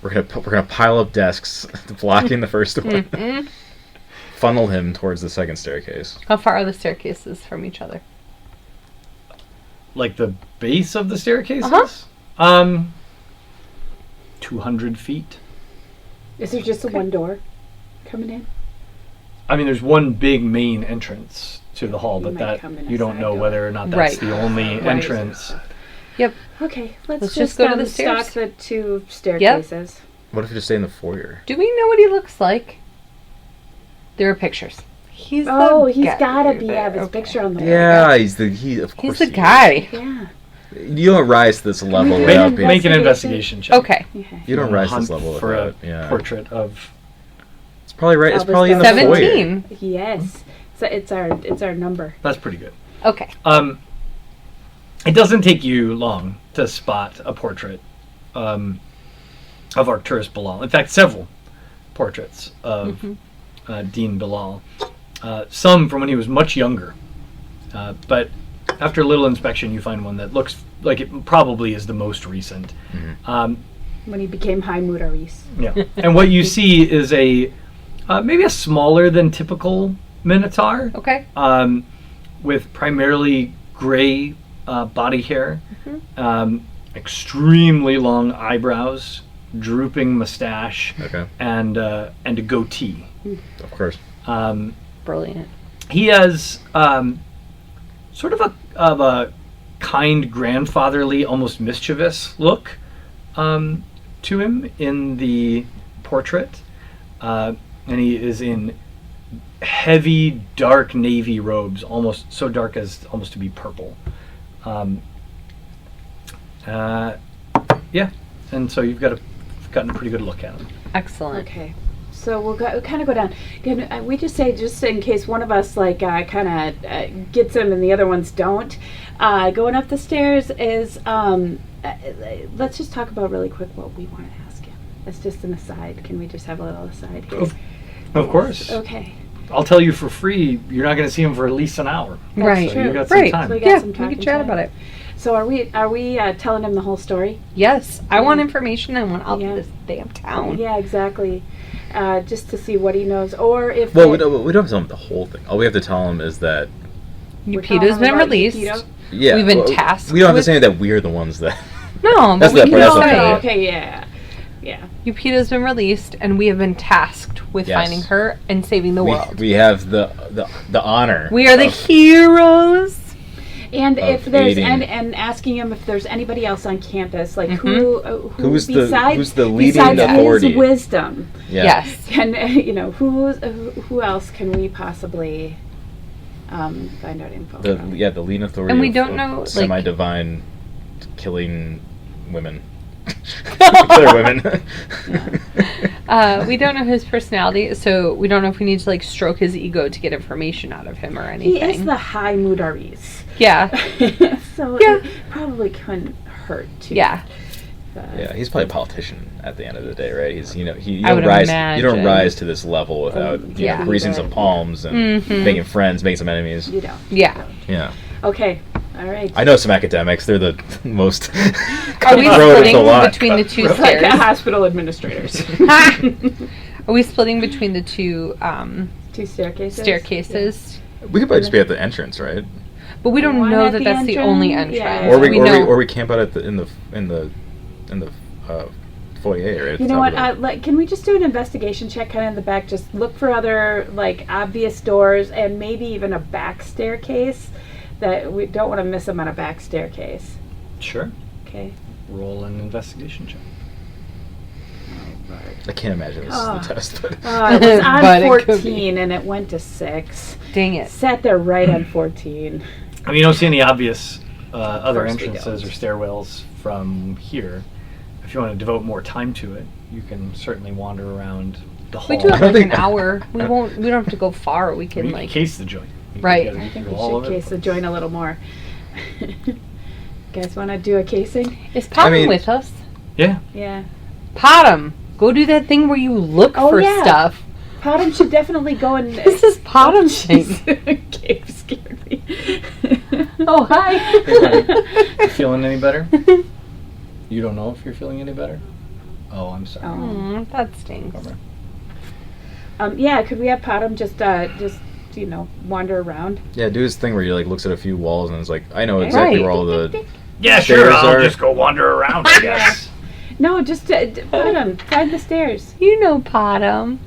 B: We're gonna pile up desks, blocking the first one. Funnel him towards the second staircase.
C: How far are the staircases from each other?
A: Like the base of the staircases?
C: Uh-huh.
A: 200 feet.
D: Is there just the one door coming in?
A: I mean, there's one big main entrance to the hall,
D: You
A: but
D: might
A: that
D: come in a
A: you don't
D: side
A: know
D: door.
A: whether or not that's
C: Right.
A: the only
D: Right.
A: entrance.
C: Yep.
D: Okay,
C: Let's
D: let's
C: just go to the
D: stalk
C: stairs.
D: the 2 staircases.
B: What if we just stay in the foyer?
C: Do we know what he looks like? There are pictures. He's
D: Oh,
C: the
D: he's
C: guy
D: gotta be
C: there.
D: have his
C: Okay.
D: picture on the wall.
B: Yeah, of
C: He's
B: course.
C: the
B: he is.
C: guy.
D: Yeah.
B: You don't rise to this level
D: Make-
B: without
A: Make,
B: being.
A: make an investigation check.
C: Okay.
D: Okay.
B: You don't rise to
A: Hunt
B: this level
A: for a
B: without. Yeah.
A: portrait of.
B: It's probably right. It's
D: Elvis
B: probably in the
D: Presley.
B: foyer.
C: 17.
D: Yes. So it's our number.
A: That's pretty good.
C: Okay.
A: It doesn't take you long to spot a portrait of Arcturus Bilal. In fact, several portraits of Dean Bilal. Some from when he was much younger. But after a little inspection, you find one that looks like it probably is the most recent.
D: When he became High Mudaris.
A: Yeah. And what you see is a maybe a smaller than typical Minotaur.
C: Okay.
A: With primarily gray body hair, extremely long eyebrows, drooping mustache,
B: Okay.
A: and a goatee.
B: Of course.
C: Brilliant.
A: He has sort of a kind, grandfatherly, almost mischievous look to him in the portrait, and he is in heavy, dark navy robes, almost so dark as almost to be purple. Yeah, and so you've gotten a pretty good look at him.
C: Excellent.
D: Okay. So we'll kind of go down. Can we just say, just in case one of us kind of gets him and the other ones don't, going up the stairs is let's just talk about really quick what we want to ask him. It's just an aside. Can we just have a little aside here?
A: Of course.
D: Okay.
A: I'll tell you for free, you're not going to see him for at least an hour.
C: Right.
A: So you've got some
C: Right.
A: time.
D: So we got
C: Yeah,
D: some
C: we
D: talking
C: can chat
D: time.
C: about it.
D: So are we telling him the whole story?
C: Yes. I want information. I want out
D: Yeah.
C: of this damn town.
D: Yeah, exactly. Just to see what he knows, or if
B: Well, we don't have to tell him the whole thing. All we have to tell him is that.
D: we're
C: Yupito's
D: telling him
C: been
D: about
C: released.
D: Yupito.
B: Yeah.
C: We've been
B: well,
C: tasked
B: We don't have to
C: with-
B: say that we're the ones that.
C: No,
B: That's
C: but we
B: the
C: can
B: part,
C: just
B: that's the
C: say
B: part.
D: Okay, yeah. Yeah.
C: Yupito's been released, and we have been tasked with
B: Yes.
C: finding her and saving the world.
B: We have the honor.
C: We are the
B: of-
C: heroes.
D: And
B: Of
D: if there's
B: aiding.
D: and asking him if there's anybody else on campus, like who
B: Who's the-
D: besides
B: who's the leading
D: besides
B: authority?
D: his wisdom,
B: Yeah.
C: Yes.
D: can who else can we possibly find out info from?
B: The lean authority.
C: And we
B: of-
C: don't
B: of
C: know, like-
B: semi-divine killing women. Killer women.
C: We don't know his personality, so we don't know if we need to like stroke his ego to get information out of him or
D: He
C: anything.
D: is the High Mudaris.
C: Yeah.
D: So
C: Yeah.
D: it probably couldn't hurt to
C: Yeah.
B: Yeah, he's probably a politician at the end of the day, right? He's you
C: I
B: don't
C: would
B: rise you don't
C: imagine.
B: rise to this level without you
C: Yeah.
B: know, greasing some palms and
C: Mhm.
B: making friends, making some enemies.
D: You don't.
C: Yeah.
B: Yeah.
D: Okay. All right.
B: I know some academics. They're the most
C: Are we
B: cutthroat of the
C: splitting
B: lot.
C: between the two
D: Like
C: stairs?
D: hospital administrators.
C: Are we splitting between the two
D: Two staircases.
C: staircases?
B: We could probably just be at the entrance, right?
C: But we don't
D: One
C: know
D: at
C: that
D: the
C: that's the only
D: entrance?
C: entrance.
D: Yeah.
B: Or we camp out at in the foyer, right?
D: You know what? Can we just do an investigation check, kind of in the back? Just look for other obvious doors, and maybe even a back staircase. That we don't want to miss them on a back staircase.
A: Sure.
D: Okay.
A: Roll an investigation check.
B: I can't imagine this is the test. But
D: It was on
C: But it could
D: 14, and it went to 6.
C: Dang it.
D: Sat there right on 14.
A: I mean, you don't see any obvious other
D: course we
A: entrances or
D: don't.
A: stairwells from here. If you want to devote more time to it, you can certainly wander around the hall.
C: We do have
B: don't
C: like an
B: think-
C: hour. We don't have to go far. We
A: You
C: can
A: can
C: like
A: case the joint. You can
C: Right.
A: get it
D: I think
A: through
D: we
A: all
D: should
A: of it.
D: case the joint a little more. Guys want to do a casing?
C: Is Potham
B: mean-
C: with us?
A: Yeah.
D: Yeah.
C: Potham, go do that thing where you look
D: Oh,
C: for
D: yeah.
C: stuff.
D: Potham should definitely go and.
C: This is Potham's thing.
D: Cave scared me.
C: Oh, hi.
A: You feeling any better? You don't know if you're feeling any better? Oh, I'm sorry.
C: Mm, that stinks.
A: Bummer.
D: Yeah, could we have Potham just wander around?
B: yeah, do his thing where he looks at a few walls and is like, I know exactly
C: Right.
B: where all the.
A: Yeah,
B: Stairs
A: sure. I'll
B: are-
A: just go wander around, I guess.
D: No, just Potham, find the stairs.
C: You know Potham.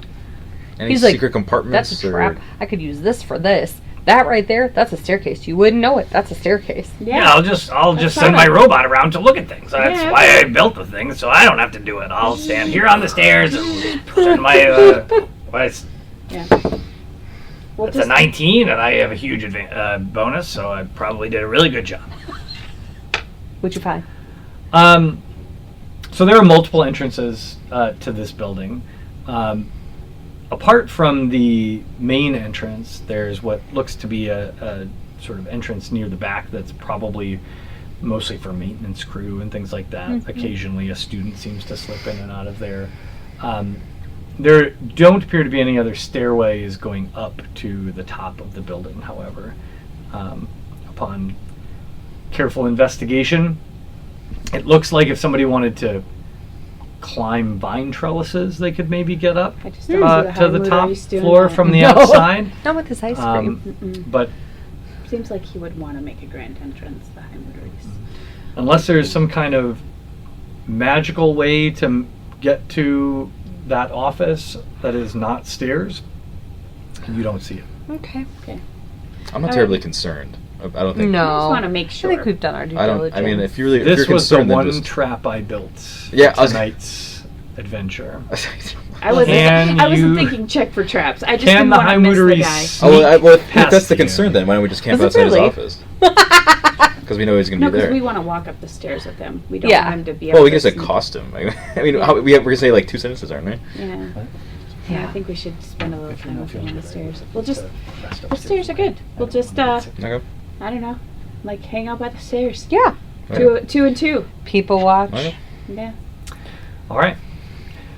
B: Any
C: He's like,
B: secret compartments?
C: That's a trap. I could use this for this. That right there, that's a staircase. You wouldn't know it. That's a staircase.
A: Yeah, I'll just
D: That's
A: send my
D: fine.
A: robot around to look at things. That's
D: Yeah,
A: why I built the thing, so I don't have to do it. I'll stand here on the stairs and send my
D: Yeah. We'll
A: It's a 19, and I have a huge bonus, so I probably did a really good job.
C: What'd you find?
A: So there are multiple entrances to this building. Apart from the main entrance, there's what looks to be a sort of entrance near the back that's probably mostly for maintenance crew and things like that.
C: Mm-hmm.
A: Occasionally a student seems to slip in and out of there. There don't appear to be any other stairways going up to the top of the building, however. Upon careful investigation, it looks like if somebody wanted to climb vine trellises, they could maybe get up
D: I just
A: to
D: don't see
A: the
D: the
A: top
D: Heimler's doing
A: floor
D: that.
A: from the
C: No.
A: outside.
C: Not with this ice cream.
A: But
D: Seems like he would want to make a grand entrance, the Heimler's.
A: unless there's some kind of magical way to get to that office that is not stairs, you don't see it.
C: Okay.
B: I'm not terribly concerned. I don't think.
C: No.
D: I just want to make
C: I
D: sure.
C: think we've done our due
B: I don't.
C: diligence.
B: I mean, if you're really, if
A: This
B: you're
A: was the
B: concerned, then
A: one
B: just.
A: trap I built
B: Yeah, I was-
A: tonight's adventure.
D: I wasn't.
A: Can
D: I wasn't
A: you-
D: thinking check for traps. I just
A: Can
D: didn't
A: the
D: want to miss the guy.
A: Heimuteries
B: Oh, well, if
A: past
B: that's the
A: you?
B: concern, then why don't we just camp
C: Was it
B: outside
C: really?
B: his office? Because we know he's going to
D: No,
B: be
D: because
B: there.
D: we want to walk up the stairs with him. We don't
C: Yeah.
D: want him to be.
B: Well, we
D: able
B: can just
D: to
B: accost him. I mean, we're going to say like 2 sentences, aren't we?
D: Yeah.
C: Yeah.
D: I think we should spend a little
A: If you're
D: time
A: not
D: with him on
A: feeling
D: the
A: very
D: stairs.
A: good,
D: We'll just.
A: rest
D: The
A: upstairs.
D: stairs are good. We'll just.
B: Okay.
D: I don't know. Like hang out by the stairs.
C: Yeah.
D: Two and two.
C: People watch.
B: Okay.
D: Yeah.
A: All right.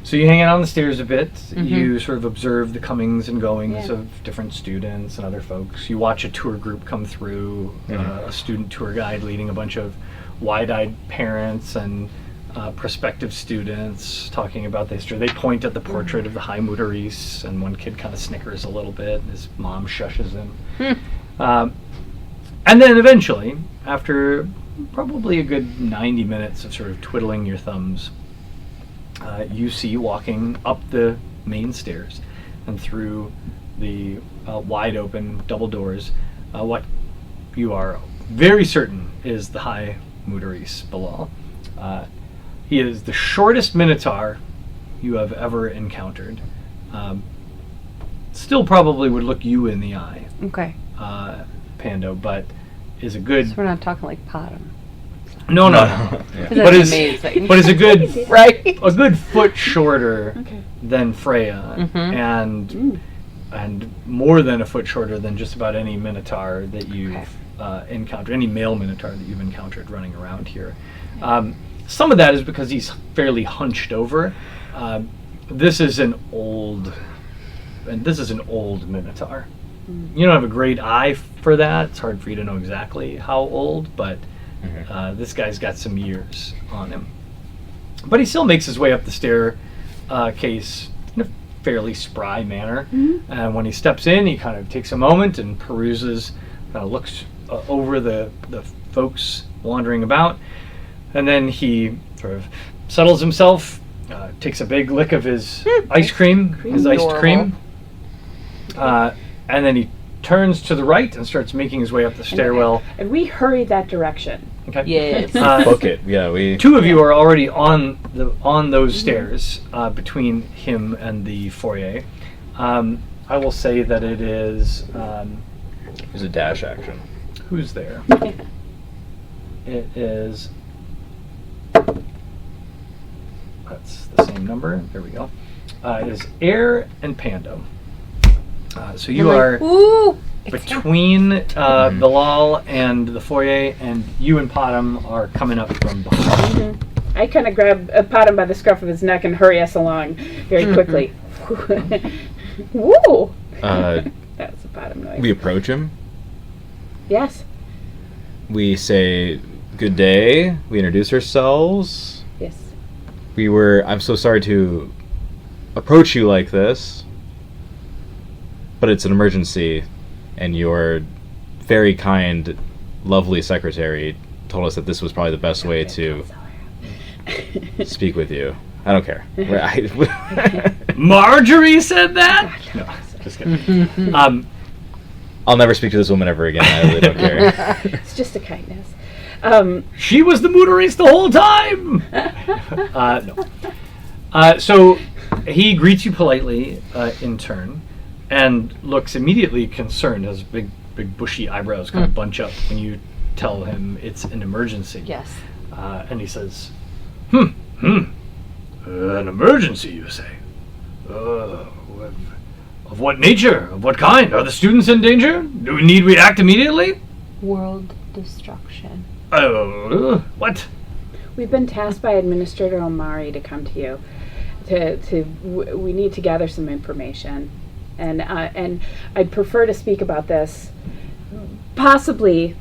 A: So you hang out on the stairs a bit.
C: Mhm.
A: You sort of observe the comings and goings
D: Yeah.
A: of different students and other folks. You watch a tour group come through,
B: Mhm.
A: a student tour guide leading a bunch of wide-eyed parents and prospective students talking about the history. They point at the portrait of the Heimuteries, and one kid kind of snickers a little bit, and his mom shushes him. And then eventually, after probably a good 90 minutes of sort of twiddling your thumbs, you see walking up the main stairs and through the wide open double doors what you are very certain is the High Muteris Bilal. He is the shortest Minotaur you have ever encountered. Still probably would look you in the eye,
C: Okay.
A: Pando, but is a good...
C: So we're not talking like Potham.
A: No.
B: Yeah.
C: That's
A: But is
C: amazing.
A: But is a good
C: Right?
A: a good foot shorter
D: Okay.
A: than Freya,
C: Mhm.
A: and more than a foot shorter than just about any Minotaur that you've encountered, any male Minotaur that you've encountered running around here. Some of that is because he's fairly hunched over. This is an old Minotaur. you don't have a great eye for that. It's hard for you to know exactly how old, but this guy's got some years on him. But he still makes his way up the staircase in a fairly spry manner. And when he steps in, he kind of takes a moment and peruses, looks over the folks wandering about, and then he sort of settles himself, takes a big lick of his ice cream, his iced cream, and then he turns to the right and starts making his way up the stairwell.
D: And we hurry that direction.
A: Okay.
C: Yes.
B: Book it. Yeah, we.
A: Two of you are already on those stairs between him and the foyer. I will say that it is.
B: There's a dash action.
A: Who's there? It is. That's the same number. There we go. It is Air and Pando. So you are between Bilal and the foyer, and you and Potom are coming up from behind.
D: I kind of grab Potom by the scruff of his neck and hurry us along very quickly. Woo! That was a Potom noise.
B: We approach him.
D: Yes.
B: We say good day. We introduce ourselves.
D: Yes.
B: I'm so sorry to approach you like this, but it's an emergency, and your very kind, lovely secretary told us that this was probably the best way to speak with you. I don't care.
A: Marjorie said that? No, just kidding.
B: I'll never speak to this woman ever again. I really don't care.
D: It's just a kindness.
A: She was the motorist the whole time! No. So he greets you politely in turn and looks immediately concerned. Has big bushy eyebrows kind of bunch up when you tell him it's an emergency.
C: Yes.
A: And he says, an emergency, you say? Of what nature? Of what kind? Are the students in danger? Need we act immediately?
C: World destruction.
A: What?
D: We've been tasked by Administrator Omari to come to you. We need to gather some information, and I'd prefer to speak about this, possibly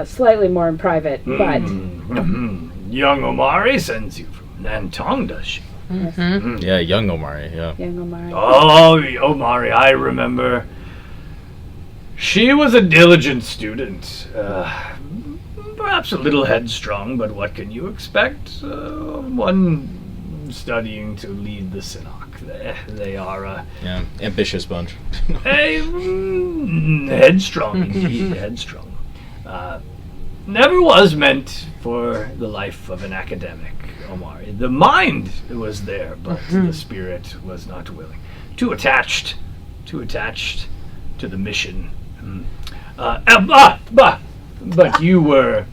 D: slightly more in private. But
A: young Omari sends you from Nantong, does she?
B: Yeah, young Omari. Yeah.
D: Young Omari.
A: Oh, Omari, I remember. She was a diligent student. Perhaps a little headstrong, but what can you expect? One studying to lead the Synok. They are
B: Ambitious bunch.
A: Headstrong, indeed, headstrong. Never was meant for the life of an academic, Omari. The mind was there, but the spirit was not willing. Too attached to the mission. But you were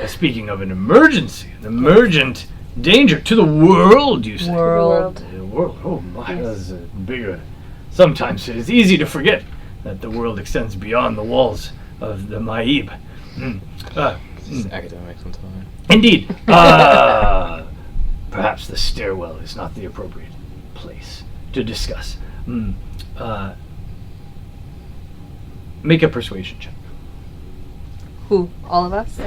A: speaking of an emergency, an emergent danger to the world, you say?
C: World.
A: The world. Oh my, that's bigger. Sometimes it is easy to forget that the world extends beyond the walls of the Maib.
B: It's academic sometimes.
A: Indeed. Perhaps the stairwell is not the appropriate place to discuss. Make a persuasion check.
C: Who? All of us?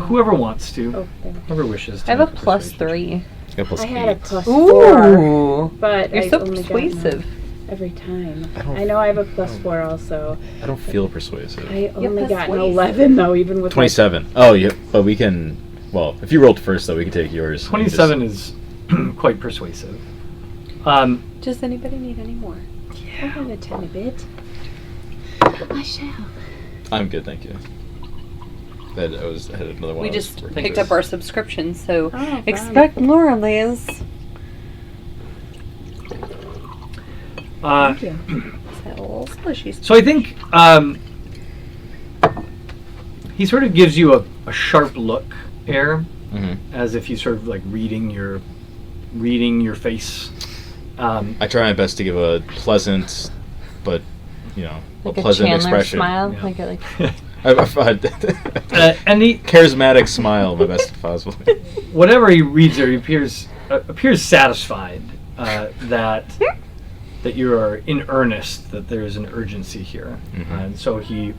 A: Whoever wants to.
D: Oh, there.
A: Whoever wishes to.
C: I have a
A: make
C: +3.
B: Plus
D: I had a
B: eight.
D: +4, but
C: You're
D: I
C: so
D: only got
C: persuasive.
D: every time.
B: I don't-
D: I know I have a +4 also.
B: I don't feel persuasive.
D: I only got an
C: persuasive.
D: 11 though, even with
B: 27. Oh, yeah, but we can. Well, if you rolled first, though, we can take yours.
A: 27 is quite persuasive.
C: Does anybody need any more?
D: I have a tiny bit. I shall.
B: I'm good, thank you. I had another one.
C: We
B: I was
C: just
B: working
C: picked
B: with.
C: up our subscription, so
D: Oh,
C: expect more of these.
D: Thank you.
C: Is that a little slushy?
A: So I think he sort of gives you a sharp look, Air, as if he's sort of like reading your face.
B: I try my best to give a pleasant, but
C: Like
B: a pleasant
C: Chandler
B: expression.
C: smile?
A: Yeah.
C: Like
A: And he,
B: charismatic smile, my best possible.
A: whatever he reads there, he appears satisfied that that you are in earnest, that there is an urgency here.
B: Mhm.
A: And so he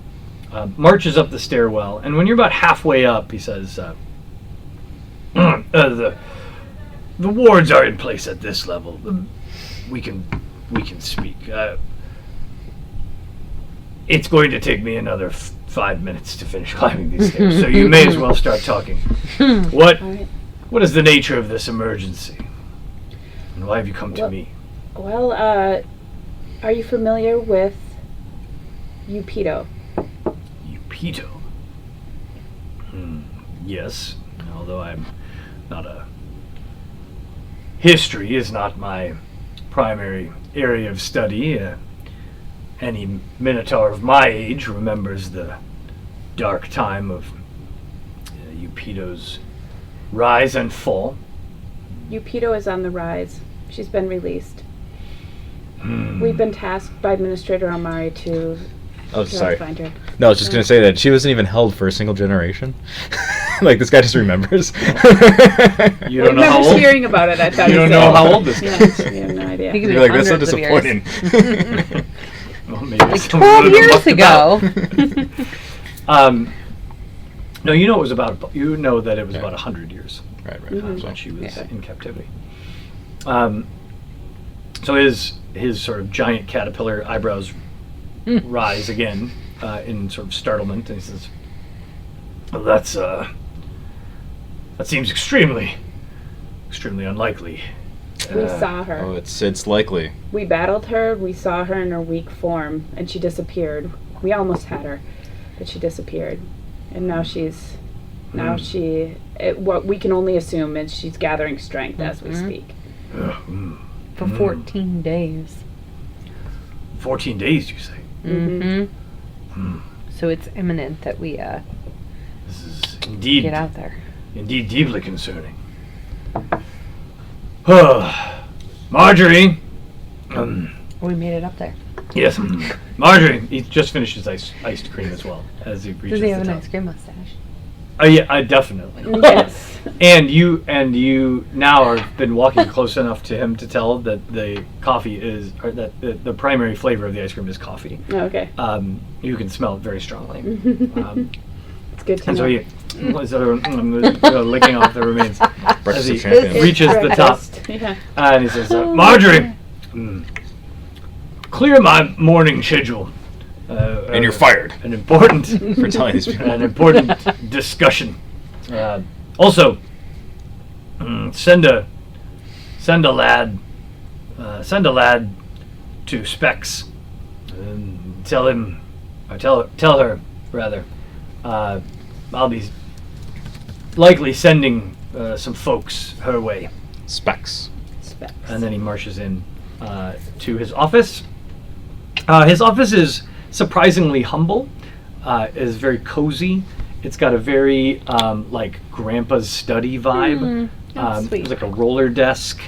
A: marches up the stairwell, and when you're about halfway up, he says, the wards are in place at this level. We can speak. It's going to take me another 5 minutes to finish climbing these stairs, so you may as well start talking. What
D: All right.
A: What is the nature of this emergency? And why have you come to
D: Well-
A: me?
D: Well, are you familiar with Upito?
A: Upito. Yes, although I'm not a... History is not my primary area of study. Any Minotaur of my age remembers the dark time of Upito's rise and fall.
D: Upito is on the rise. She's been released.
A: Hmm.
D: We've been tasked by Administrator Amari to
B: Oh,
D: try
B: sorry.
D: to find her.
B: No, I was just going to say that she wasn't even held for a single generation. Like, this guy just remembers.
A: You don't know
D: I
A: how
D: was
A: old?
D: hearing about it. I thought
A: You don't know how old this guy
D: Yeah,
A: is.
D: you have no idea.
C: He could be
B: You're like, that's so
C: hundreds of years.
B: disappointing.
A: Well, maybe
C: Like
A: some
C: 12
A: would have
C: years
A: mucked
C: ago.
A: about. No, you know it was about. You know that it was
B: Yeah.
A: about 100 years
B: Right.
D: Mhm.
A: when she was
C: Yeah.
A: in captivity. So his sort of giant caterpillar eyebrows rise again in sort of startlement, and he says, well, that seems extremely unlikely.
D: We saw her.
B: Oh, it's likely.
D: We battled her. We saw her in her weak form, and she disappeared. We almost had her, but she disappeared. And now what we can only assume is she's gathering strength as we
C: Mhm.
D: speak.
C: For 14 days.
A: 14 days, you say?
C: Mm-hmm. So it's imminent that we
A: This is indeed
C: get out there.
A: indeed deeply concerning. Marjorie.
C: We made it up there.
A: Yes, Marjorie. He just finished his iced cream as well as he reaches
C: Does he have
A: the
C: an
A: top.
C: ice cream mustache?
A: Yeah, definitely.
D: Yes.
A: And you now have been walking close enough to him to tell that the coffee is, or that the primary flavor of the ice cream is coffee.
D: Okay.
A: You can smell it very strongly.
D: It's good to
A: And
D: know.
A: so he licking off the remains as
B: Breakfast
A: he
B: of champions.
A: reaches the top.
D: Breakfast. Yeah.
A: And he says, Marjorie, clear my morning schedule.
B: And you're fired
A: An important
B: for telling these people.
A: an important discussion. Also, send a lad to Specs and tell him, or tell her rather. I'll be likely sending some folks her way.
B: Specs.
D: Specs.
A: And then he marches in to his office. His office is surprisingly humble. Is very cozy. It's got a very like grandpa's study vibe.
C: That's sweet.
A: There's like a roller desk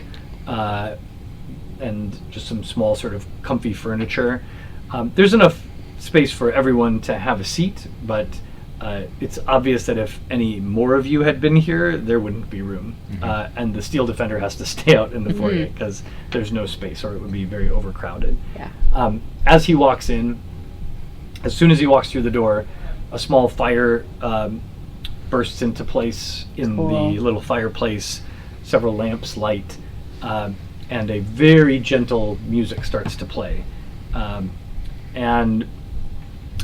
A: and just some small sort of comfy furniture. There's enough space for everyone to have a seat, but it's obvious that if any more of you had been here, there wouldn't be room. And the Steel Defender has to stay out in the foyer because there's no space, or it would be very overcrowded.
C: Yeah.
A: As he walks in, as soon as he walks through the door, a small fire bursts into place in
C: Cool.
A: the little fireplace. Several lamps light, and a very gentle music starts to play. And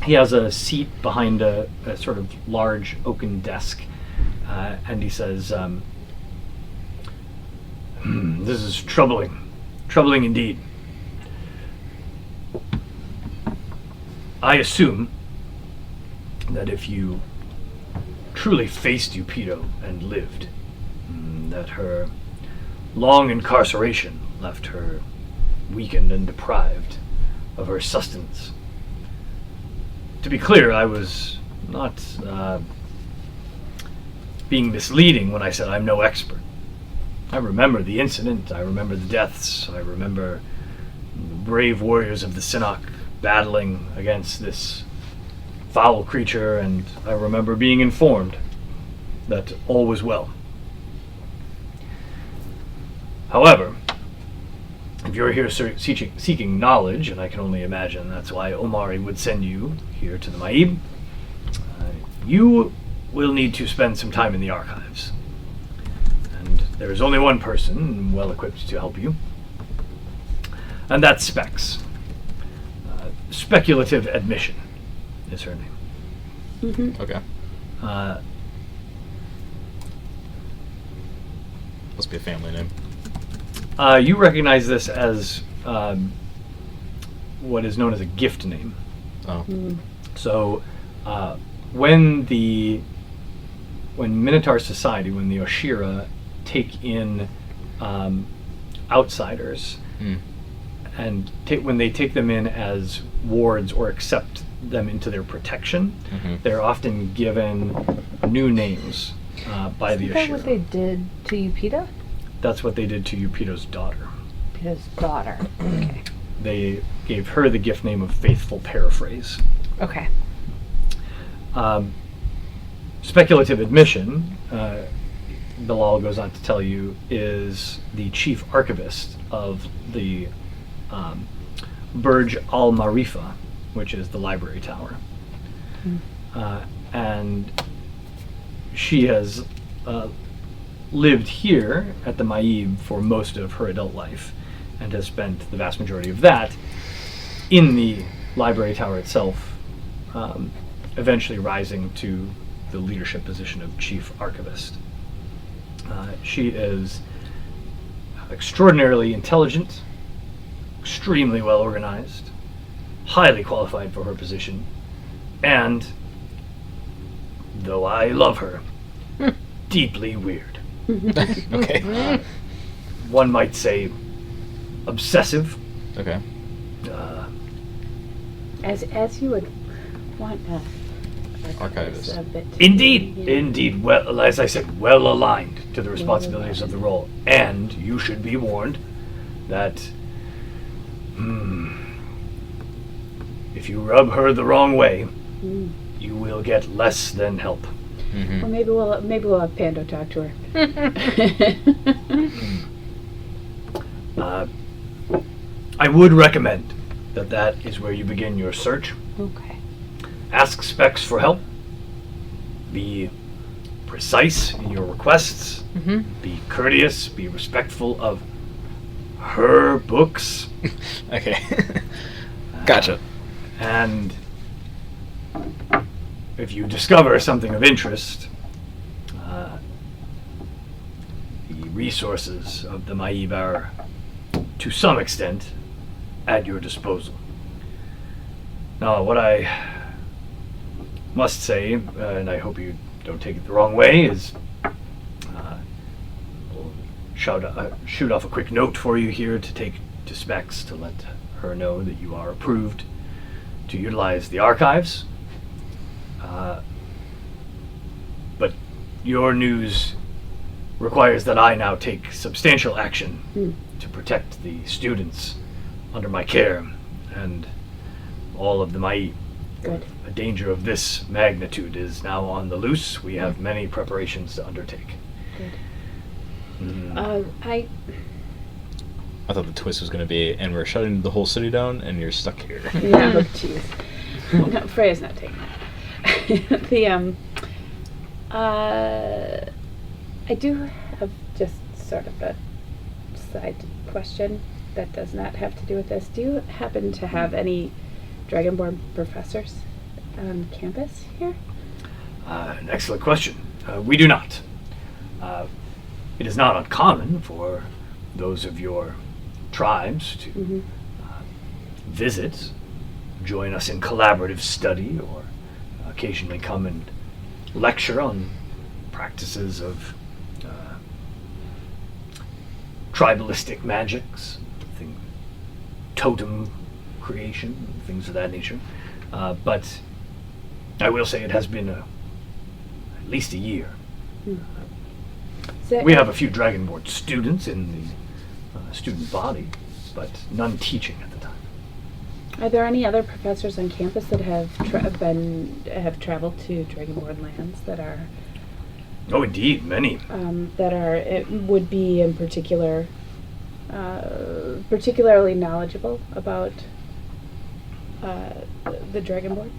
A: he has a seat behind a sort of large oaken desk, and he says, this is troubling indeed. I assume that if you truly faced Upito and lived, that her long incarceration left her weakened and deprived of her sustenance. To be clear, I was not being misleading when I said I'm no expert. I remember the incident, I remember the deaths, I remember the brave warriors of the Sinnock battling against this foul creature, and I remember being informed that all was well. However, if you're here seeking knowledge, and I can only imagine that's why Omari would send you here to the Maib, you will need to spend some time in the archives. And there is only one person well equipped to help you, and that's Specs. Speculative Admission is her name.
D: Mm-hmm.
B: Okay.
A: Uh,
B: Must be a family name.
A: you recognize this as what is known as a gift name.
B: Oh.
A: So, when Minotaur Society, when the Oshira take in outsiders, and when they take them in as wards or accept them into their protection, they're often given new names by the
C: Is that
A: Oshira.
C: what they did to Upita?
A: That's what they did to Upito's daughter.
C: Upita's daughter. Okay.
A: They gave her the gift name of Faithful Paraphrase.
C: Okay.
A: Speculative Admission, Bilal goes on to tell you, is the chief archivist of the Burj Al Marifa, which is the library tower. And she has lived here at the Maib for most of her adult life, and has spent the vast majority of that in the library tower itself, eventually rising to the leadership position of chief archivist. She is extraordinarily intelligent, extremely well organized, highly qualified for her position, and, though I love her, deeply weird.
B: Okay.
A: One might say obsessive.
B: Okay.
D: As you would want
B: Archivist.
D: a bit.
A: Indeed. Well, as I said, well aligned to the responsibilities of the role. And you should be warned that if you rub her the wrong way, you will get less than help.
D: Well, maybe we'll have Pando talk to her.
A: I would recommend that is where you begin your search.
C: Okay.
A: Ask Specs for help. Be precise in your requests. Be courteous. Be respectful of her books.
B: Okay. Gotcha.
A: And if you discover something of interest, the resources of the Maib are, to some extent, at your disposal. Now, what I must say, and I hope you don't take it the wrong way, is we'll shoot off a quick note for you here to take to Specs to let her know that you are approved to utilize the archives. But your news requires that I now take substantial action to protect the students under my care and all of the Maib.
D: Good.
A: A danger of this magnitude is now on the loose. We have many preparations to undertake.
D: Good.
B: I thought the twist was going to be, and we're shutting the whole city down, and you're stuck here.
D: Yeah, oh, jeez. No, Freya's not taking that. I do have just sort of a side question that does not have to do with this. Do you happen to have any Dragonborn professors on campus here?
A: An excellent question. We do not. It is not uncommon for those of your tribes to visit, join us in collaborative study, or occasionally come and lecture on practices of tribalistic magics, totem creation, things of that nature. But I will say it has been at least a year.
D: So,
A: We have a few Dragonborn students in the student body, but none teaching at the time.
D: are there any other professors on campus that have traveled to Dragonborn lands that are
A: Oh, indeed, many.
D: it would be in particular particularly knowledgeable about the Dragonborn?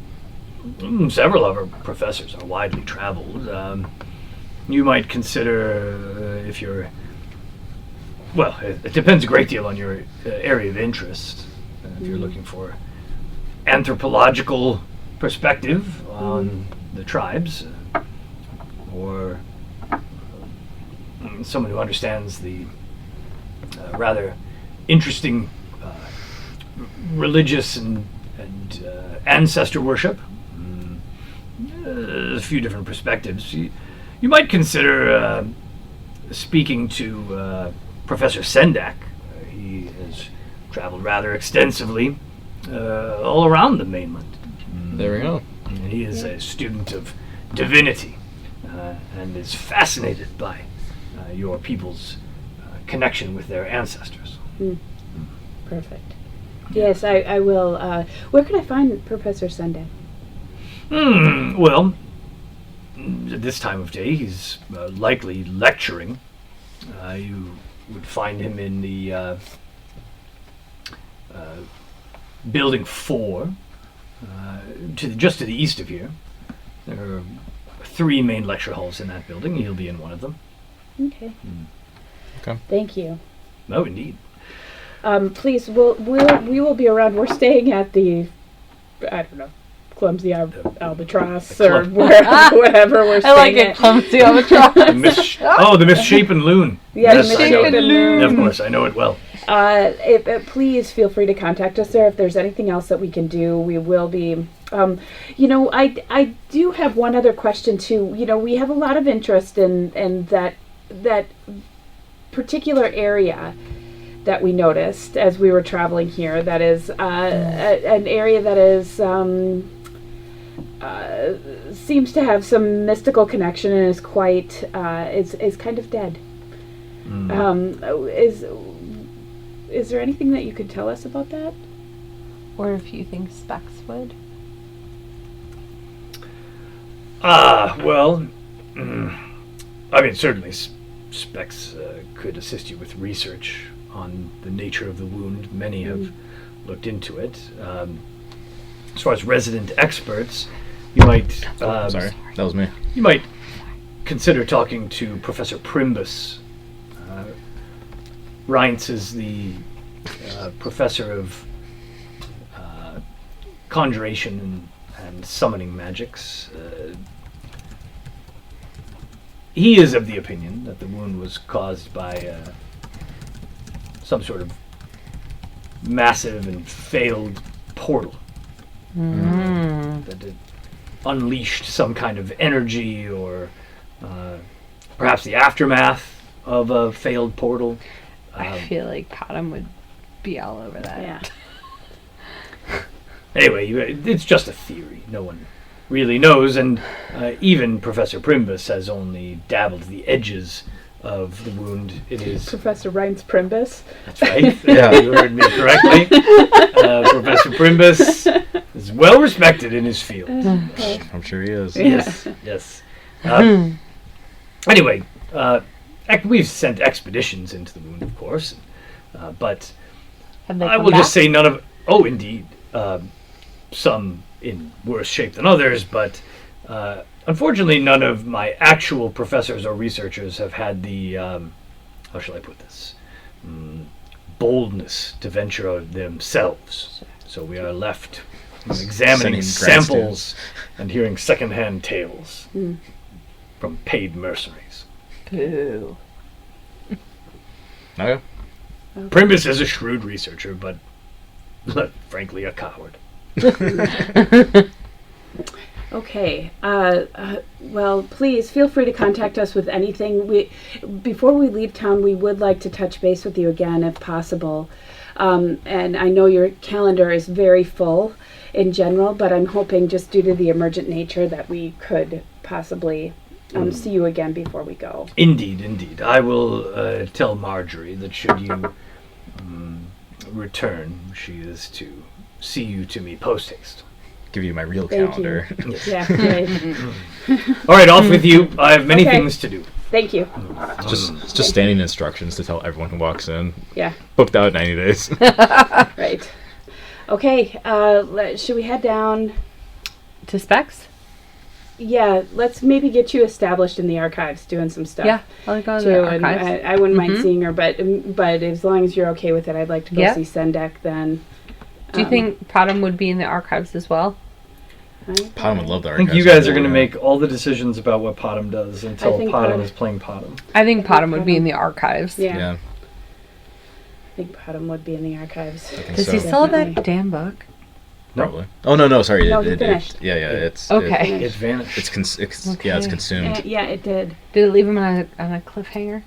A: Several of our professors are widely traveled. You might consider if you're... Well, it depends a great deal on your area of interest. If you're looking for anthropological perspective on the tribes, or someone who understands the rather interesting religious and ancestor worship. A few different perspectives. You might consider speaking to Professor Sendak. He has traveled rather extensively all around the mainland.
B: There we go.
A: And he is a student of divinity and is fascinated by your people's connection with their ancestors.
D: Perfect. Yes, I will. Where can I find Professor Sendak?
A: Well, at this time of day, he's likely lecturing. You would find him in the Building 4, just to the east of here. There are 3 main lecture halls in that building. He'll be in one of them.
D: Okay.
B: Okay.
D: Thank you.
A: Oh, indeed.
D: Please, we will be around. We're staying at the, I don't know, Clumsy Albatross or whatever we're staying
C: I like it,
D: at.
C: Clumsy Albatross.
A: The Misshapen Loon.
D: Yeah,
A: Yes,
D: the
A: I know it.
D: Misshapen Loon.
A: Of course, I know it well.
D: Please feel free to contact us there if there's anything else that we can do. We will be. I do have one other question too. We have a lot of interest in that particular area that we noticed as we were traveling here. That is an area that is seems to have some mystical connection and is quite is kind of dead. Is there anything that you could tell us about that?
C: Or if you think Specs would.
A: Well, I mean, certainly Specs could assist you with research on the nature of the wound. Many have looked into it. As far as resident experts, you might...
B: Sorry, that was me.
A: You might consider talking to Professor Primbus. Reince is the professor of conjuration and summoning magics. He is of the opinion that the wound was caused by some sort of massive and failed portal. That it unleashed some kind of energy, or perhaps the aftermath of a failed portal.
C: I feel like Potham would be all over that.
D: Yeah.
A: Anyway, it's just a theory. No one really knows, and even Professor Primbus has only dabbled the edges of the wound. It is
D: Professor Reince Primbus.
A: That's right. Yeah, you heard me correctly. Professor Primbus is well respected in his field.
B: I'm sure he is.
A: Yes. Anyway, we've sent expeditions into the moon, of course, but
C: Have they
A: I
C: come
A: will
C: back?
A: just say none of... Oh, indeed. Some in worse shape than others, but unfortunately none of my actual professors or researchers have had the, how shall I put this, boldness to venture out themselves. So we are left examining
B: Sending
A: samples and hearing second-hand tales from paid mercenaries.
C: Boo.
B: Okay.
A: Primbus is a shrewd researcher, but frankly a coward.
D: Okay. Well, please feel free to contact us with anything. Before we leave town, we would like to touch base with you again, if possible. And I know your calendar is very full in general, but I'm hoping, just due to the emergent nature, that we could possibly see you again before we go.
A: Indeed. I will tell Marjorie that should you return, she is to see you to me post-haste.
B: Give you my real
D: Thank
B: calendar.
D: you. Yeah, great.
A: All right, off with you. I have many
D: Okay.
A: things to do.
D: Thank you.
B: It's just standing instructions to tell everyone who walks in.
D: Yeah.
B: Booked out 90 days.
D: Right. Okay. Should we head down?
C: To specs?
D: Yeah. Let's maybe get you established in the archives, doing some stuff.
C: Yeah, I'll go to
D: Too,
C: the
D: and
C: archives.
D: I wouldn't mind seeing her, but as long as you're okay with it, I'd like to go
C: Yeah.
D: see Sendek then.
C: Do you think Potom would be in the archives as well?
B: Potom would love the
A: I think
B: archives.
A: you guys are going to make all the decisions about what Potom does until
D: think
A: Potom
D: Potom-
A: is playing Potom.
C: I think Potom would be in the archives.
D: Yeah.
B: Yeah.
D: I think Potom would be in the archives.
B: I think
C: Does
B: so.
C: he still have that
D: Definitely.
C: damn book?
B: Probably. Oh no, sorry.
D: No, he finished.
B: Yeah, it's
C: Okay.
A: It vanished.
B: yeah, it's consumed.
D: Yeah, it did.
C: Did it leave him on a cliffhanger?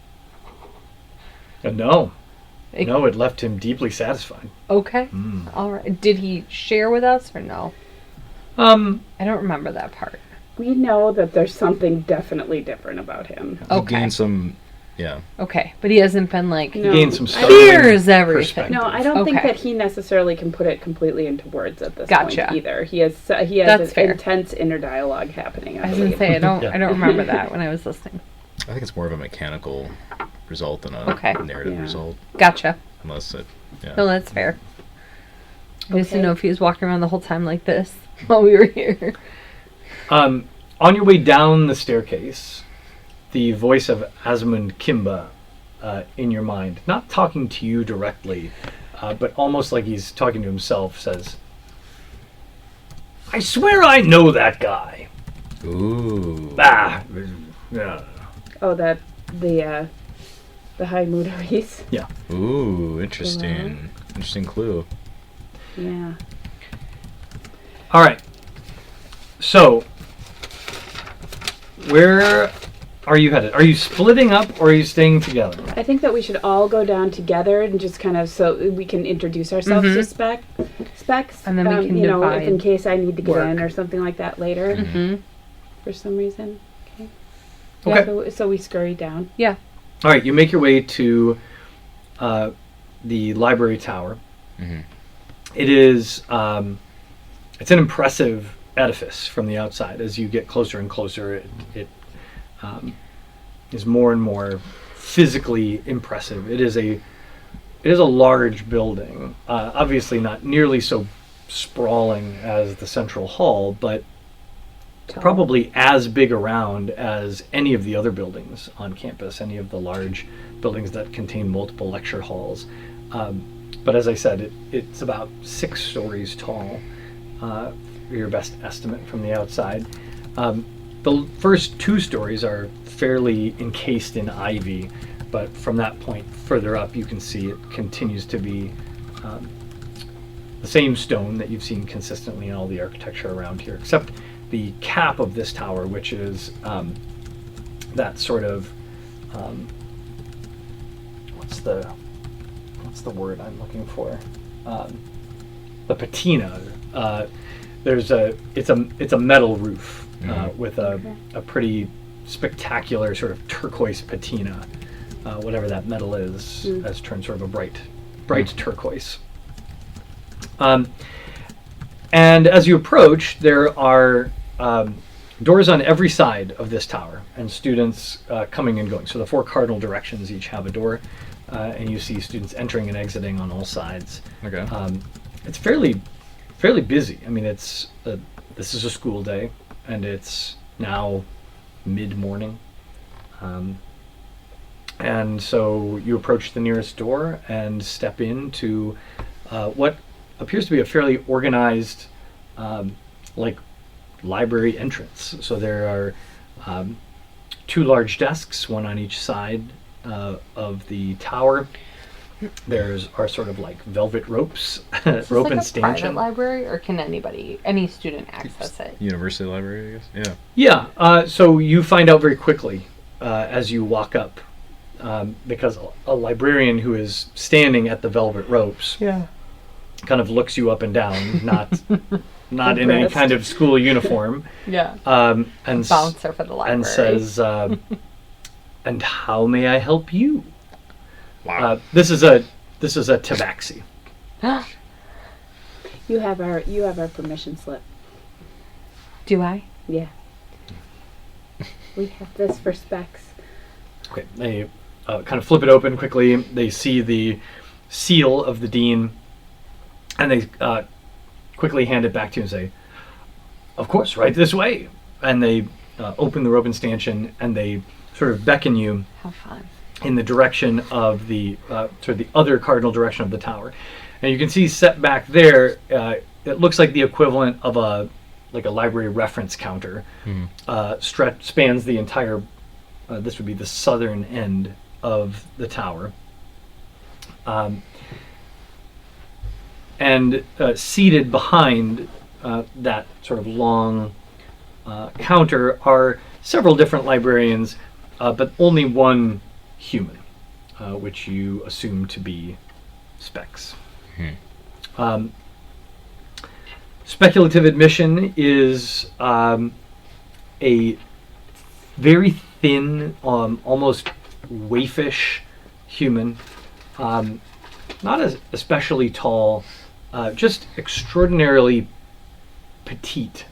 A: No.
C: It-
A: No, it left him deeply satisfied.
C: Okay.
A: Mm.
C: All right. Did he share with us or no? I don't remember that part.
D: We know that there's something definitely different about him.
B: He
C: Okay.
B: gained some. Yeah.
C: Okay, but he hasn't been like
D: No.
A: Gained some
D: I-
A: startling
C: here's everything.
A: perspective.
D: No, I don't think
C: Okay.
D: that he necessarily can put it completely into words at this
C: Gotcha.
D: point either. He has
C: That's
D: an
C: fair.
D: intense inner dialogue happening.
C: I was gonna
D: believe.
C: say I don't
A: Yeah.
C: remember that when I was listening.
B: I think it's more of a mechanical result than a
C: Okay.
B: narrative
D: Yeah.
B: result,
C: Gotcha.
B: unless it. Yeah.
C: No, that's fair. I just didn't
D: Okay.
C: know if he was walking around the whole time like this while we were here.
A: On your way down the staircase, the voice of Asmund Kimba in your mind, not talking to you directly, but almost like he's talking to himself, says, "I swear I know that guy."
B: Ooh.
A: Ah, yeah.
D: Oh, that the high Mudaris.
B: Ooh, interesting. Interesting clue.
D: Yeah.
A: All right. So, where are you headed? Are you splitting up or are you staying together?
D: I think that we should all go down together and just kind of so we can introduce ourselves to specs,
C: And then we can
D: you know, if
C: divide
D: in case I need to get
A: work.
D: in or something like that later
C: Mm-hmm.
D: for some reason. Okay.
A: Okay.
D: So we scurry down.
A: All right. You make your way to the library tower.
B: Mm-hmm.
A: It is it's an impressive edifice from the outside. As you get closer and closer, it is more and more physically impressive. It is a large building, obviously not nearly so sprawling as the central hall, but probably as big around as any of the other buildings on campus, any of the large buildings that contain multiple lecture halls. But as I said, it's about 6 stories tall, your best estimate from the outside. The first 2 stories are fairly encased in ivy, but from that point further up, you can see it continues to be the same stone that you've seen consistently in all the architecture around here, except the cap of this tower, which is that sort of what's the word I'm looking for? The patina. It's a metal roof with a pretty spectacular sort of turquoise patina. Whatever that metal is, has turned sort of a bright turquoise. And as you approach, there are doors on every side of this tower, and students coming and going. So the 4 cardinal directions each have a door, and you see students entering and exiting on all sides.
B: Okay.
A: It's fairly busy. I mean, this is a school day, and it's now mid-morning. And so you approach the nearest door and step into what appears to be a fairly organized, library entrance. So there are 2 large desks, one on each side of the tower. Are sort of like velvet ropes,
C: Is this
A: rope
C: like
A: and
C: a
A: stanchion.
C: private library, or can any student access it?
B: University library, I guess. Yeah.
A: Yeah, so you find out very quickly as you walk up, because a librarian who is standing at the velvet ropes kind of looks you up and down, not in any
D: Impressed.
A: kind of school uniform,
C: Yeah.
A: and
C: Bouncer for the library.
A: and says, "And how may I help you?"
B: Wow.
A: This is a tabaxi.
D: You have our permission slip.
C: Do I?
D: Yeah. We have this for specs.
A: Okay, they kind of flip it open quickly. They see the seal of the dean, and they quickly hand it back to you and say, "Of course, right this way." And they open the rope stanchion, and they sort of beckon you
C: How fun.
A: in the direction of the sort of the other cardinal direction of the tower. And you can see set back there, it looks like the equivalent of a library reference counter. Spans the entire. This would be the southern end of the tower. And seated behind that sort of long counter are several different librarians, but only one human, which you assume to be Specs. Speculative admission is a very thin, almost waifish human, not as especially tall, just extraordinarily petite.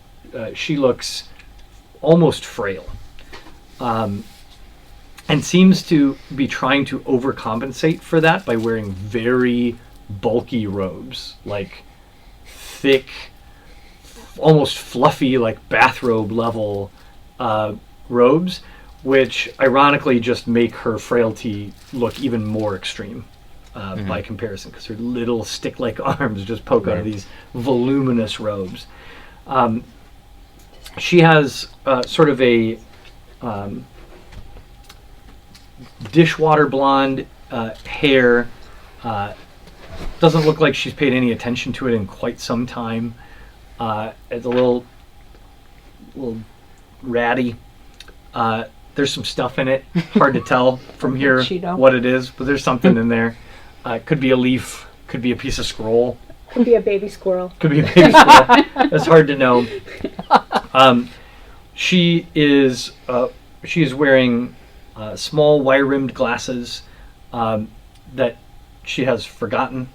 A: She looks almost frail, and seems to be trying to overcompensate for that by wearing very bulky robes, like thick, almost fluffy, like bathrobe level robes, which ironically just make her frailty look even more extreme by comparison, because her little stick-like arms just poke out of these voluminous robes. She has sort of a dishwater blonde hair. Doesn't look like she's paid any attention to it in quite some time. It's a little ratty. There's some stuff in it. Hard to tell from here
C: Cheeto.
A: what it is, but there's something in there. It could be a leaf. Could be a piece of scroll.
D: Could be a baby squirrel.
A: Could be a baby squirrel. It's hard to know. She is wearing small wire-rimmed glasses that she has forgotten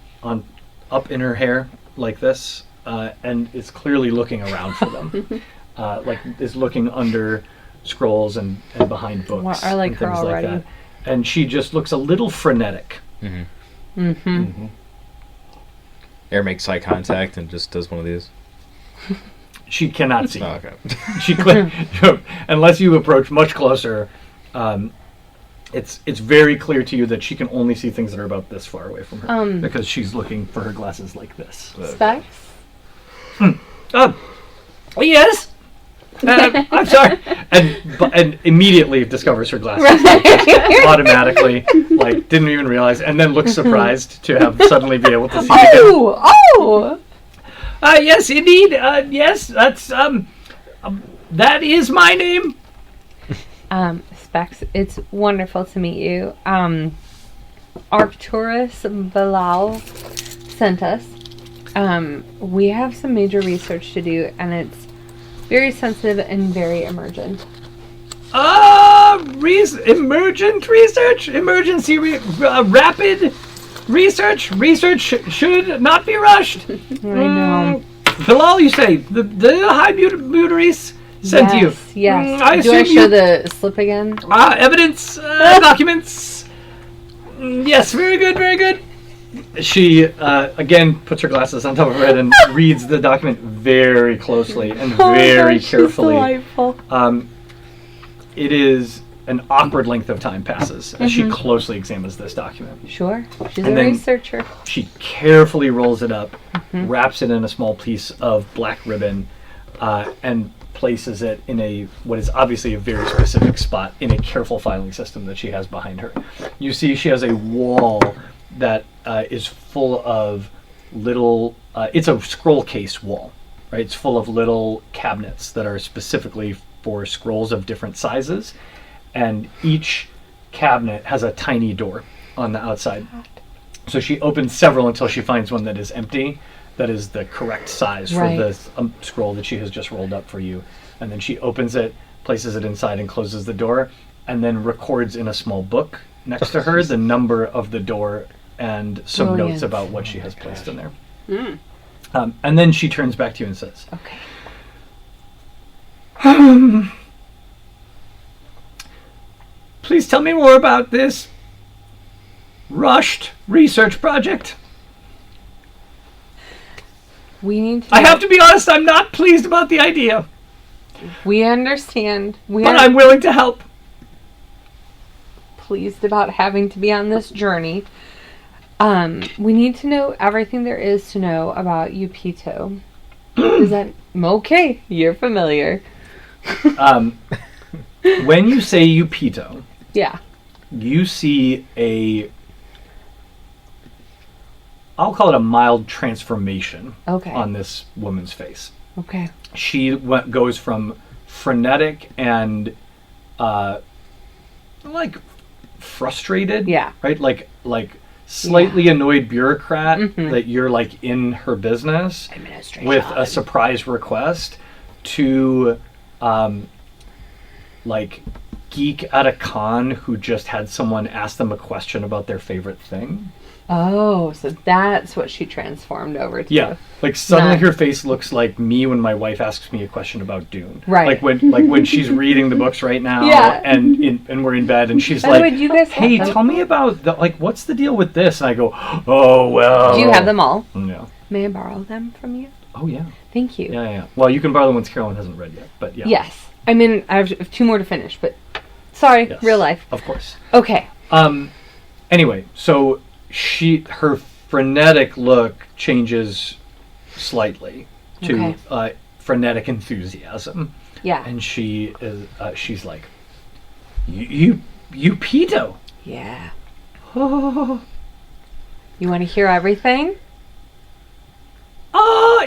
A: up in her hair like this, and is clearly looking around for them, like is looking under scrolls and behind books.
C: Well, I like
A: and
C: her
A: things
C: already.
A: Like that. And she just looks a little frenetic.
B: Air makes eye contact and just does one of these.
A: She cannot see.
B: Oh, okay.
A: She unless you approach much closer, it's very clear to you that she can only see things that are about this far away from her, because she's looking for her glasses like this.
C: Specs?
A: Yes. I'm sorry. And immediately discovers her glasses automatically, like didn't even realize, and then looks surprised to have suddenly be able to see again.
C: Oh!
A: Yes, indeed. Yes, that's that is my name.
C: Specs, it's wonderful to meet you. Arcturus Bilal sent us. We have some major research to do, and it's very sensitive and very emergent.
A: Emergent research? Emergency rapid research? Research should not be rushed.
C: I know.
A: Bilal, you say? The High Muteries sent you?
C: Yes.
A: I
C: Do I
A: assume
C: show the slip again?
A: Evidence, documents. Yes, very good, very good. She, again, puts her glasses on top of her head and reads the document very closely and very carefully.
C: Delightful.
A: It is an awkward length of time passes as she closely examines this document.
C: Sure. She's
A: And
C: a
A: then-
C: researcher.
A: She carefully rolls it up, wraps it in a small piece of black ribbon, and places it in what is obviously a very specific spot in a careful filing system that she has behind her. You see she has a wall that is full of little, it's a scroll case wall, right? It's full of little cabinets that are specifically for scrolls of different sizes, and each cabinet has a tiny door on the outside. So she opens several until she finds one that is empty, that is the correct size for the scroll that she has just rolled up for you. And then she opens it, places it inside, and closes the door, and then records in a small book next to her the number of the door and some
C: Brilliant.
A: notes about what she has placed in there. And then she turns back to you and says,
C: Okay.
A: Please tell me more about this rushed research project.
C: We need to
A: I have to be honest, I'm not pleased about the idea,
C: We understand.
A: but I'm willing to help.
C: Pleased about having to be on this journey. We need to know everything there is to know about Yupito. Is that okay? You're familiar.
A: When you say Yupito,
C: Yeah.
A: you see I'll call it a mild transformation
C: Okay.
A: on this woman's face.
C: Okay.
A: She goes from frenetic and like frustrated,
C: Yeah.
A: right? Like slightly annoyed bureaucrat
C: Mhm.
A: that you're like in her business
C: Administration.
A: with a surprise request to like geek at a con who just had someone ask them a question about their favorite thing.
C: Oh, so that's what she transformed over to.
A: Yeah, like suddenly
C: Nice.
A: her face looks like me when my wife asks me a question about Dune.
C: Right.
A: Like when she's reading the books right now,
C: Yeah.
A: and we're in bed, and she's
C: By the
A: like,
C: way, do you guys have
A: "Hey,
C: them?
A: tell me about what's the deal with this?" And I go, "Oh well."
C: Do you have them all?
A: Yeah.
C: May I borrow them from you?
A: Oh yeah.
C: Thank you.
A: Yeah. Well, you can borrow the ones Carolyn hasn't read yet, but yeah.
C: Yes. I mean, I have 2 more to finish, but sorry,
A: Yes.
C: real life.
A: Of course.
C: Okay.
A: Anyway, so her frenetic look changes slightly to
C: Okay.
A: frenetic enthusiasm,
C: Yeah.
A: and she's like, you pedo.
C: Yeah.
A: Oh,
C: You want to hear everything?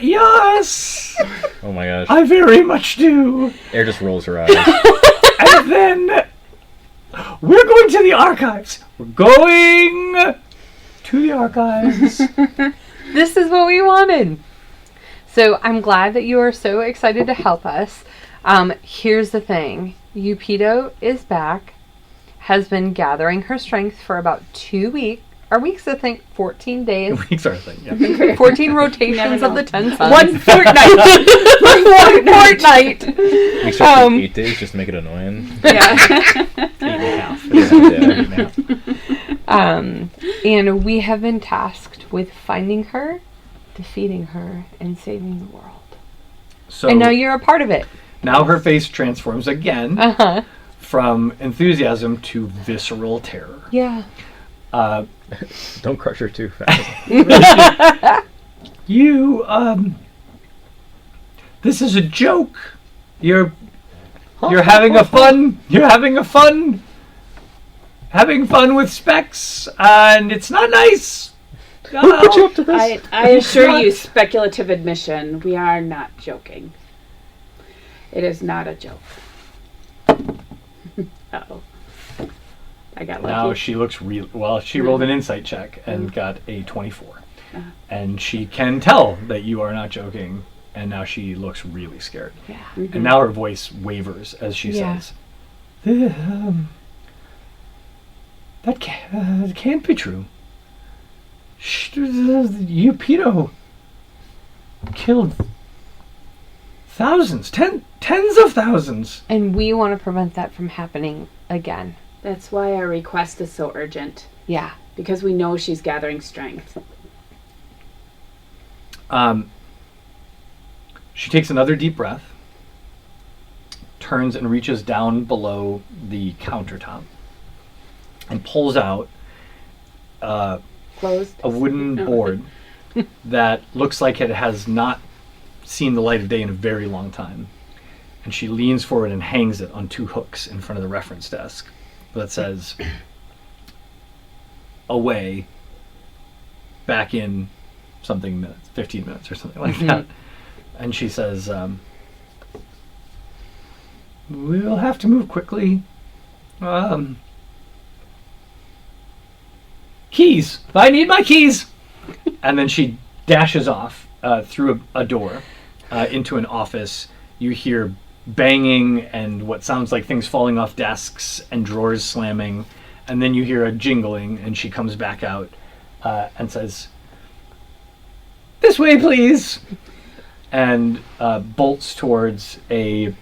A: yes,
B: Oh my gosh.
A: I very much do.
B: Air just rolls her eyes.
A: And then we're going to the archives. We're going to the archives.
C: This is what we wanted. So I'm glad that you are so excited to help us. Here's the thing. Yupito is back, has been gathering her strength for about 2 weeks. Are weeks, I think, 14 days.
A: Weeks are a thing, yeah.
C: 14 rotations of the 10 suns.
D: One fortnight.
C: One fortnight.
B: We start with 8 days just to make it annoying.
D: Yeah.
A: 8.5.
B: Yeah.
A: 8.5.
C: And we have been tasked with finding her, defeating her, and saving the world.
A: So
C: And now you're a part of it.
A: now her face transforms again
C: Uh-huh.
A: from enthusiasm to visceral terror.
C: Yeah.
B: Don't crush her too fast.
A: This is a joke. You're having fun with specs, and it's not nice.
B: Who put you up to this?
D: I assure you, speculative admission, we are not joking. It is not a joke. Uh-oh. I got lucky.
A: Now she looks real well. She rolled an insight check and got a 24, and she can tell that you are not joking. And now she looks really scared.
C: Yeah.
A: And now her voice wavers as she
C: Yeah.
A: says, "That can't be true. Yupito killed thousands, tens of thousands."
C: And we want to prevent that from happening again.
D: That's why our request is so urgent.
C: Yeah.
D: Because we know she's gathering strength.
A: She takes another deep breath, turns and reaches down below the countertop, and pulls out
D: Closed.
A: a wooden board that looks like it has not seen the light of day in a very long time. And she leans forward and hangs it on 2 hooks in front of the reference desk that says, "Away, back in something minutes, 15 minutes or something like that." And she says, "We'll have to move quickly. Keys! I need my keys!" And then she dashes off through a door into an office. You hear banging and what sounds like things falling off desks and drawers slamming. And then you hear a jingling, and she comes back out and says, "This way, please!" And bolts towards a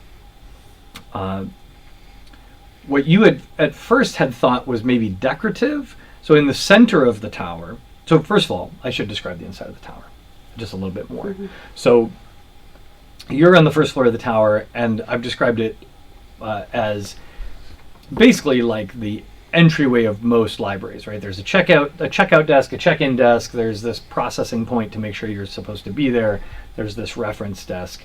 A: what you had at first had thought was maybe decorative. So in the center of the tower. So first of all, I should describe the inside of the tower just a little bit more.
D: Mm-hmm.
A: So you're on the first floor of the tower, and I've described it as basically like the entryway of most libraries, right? There's a checkout desk, a check-in desk. There's this processing point to make sure you're supposed to be there. There's this reference desk.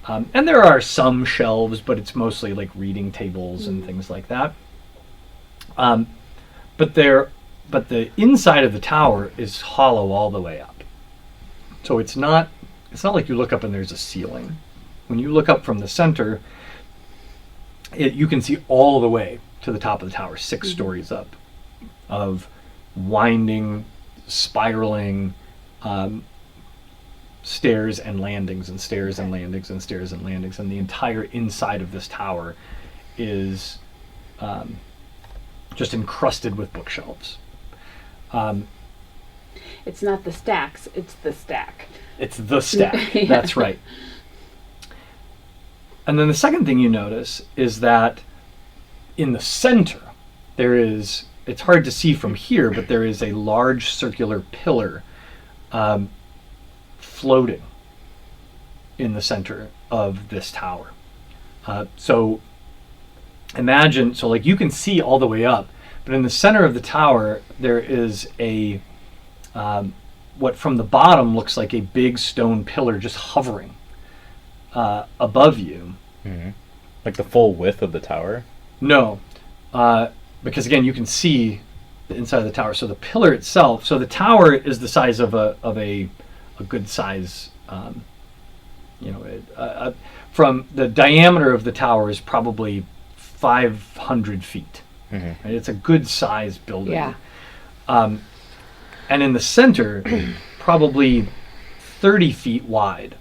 A: And there are some shelves, but it's mostly like reading tables and things like that. But the inside of the tower is hollow all the way up. So it's not like you look up and there's a ceiling. When you look up from the center, you can see all the way to the top of the tower, 6 stories up, of winding, spiraling stairs and landings and stairs and landings and stairs and landings. And the entire inside of this tower is just encrusted with bookshelves.
D: It's not the stacks, it's the stack.
A: It's the stack.
D: Yeah.
A: That's right. And then the second thing you notice is that in the center, it's hard to see from here, but there is a large circular pillar floating in the center of this tower. So imagine, like you can see all the way up, but in the center of the tower, there is what from the bottom looks like a big stone pillar just hovering above you.
B: Mm-hmm. Like the full width of the tower?
A: No, because again, you can see the inside of the tower. So the pillar itself, so the tower is the size of a good size, from the diameter of the tower is probably 500 feet.
B: Mm-hmm.
A: Right? It's a good size building.
C: Yeah.
A: And in the center, probably 30 feet wide,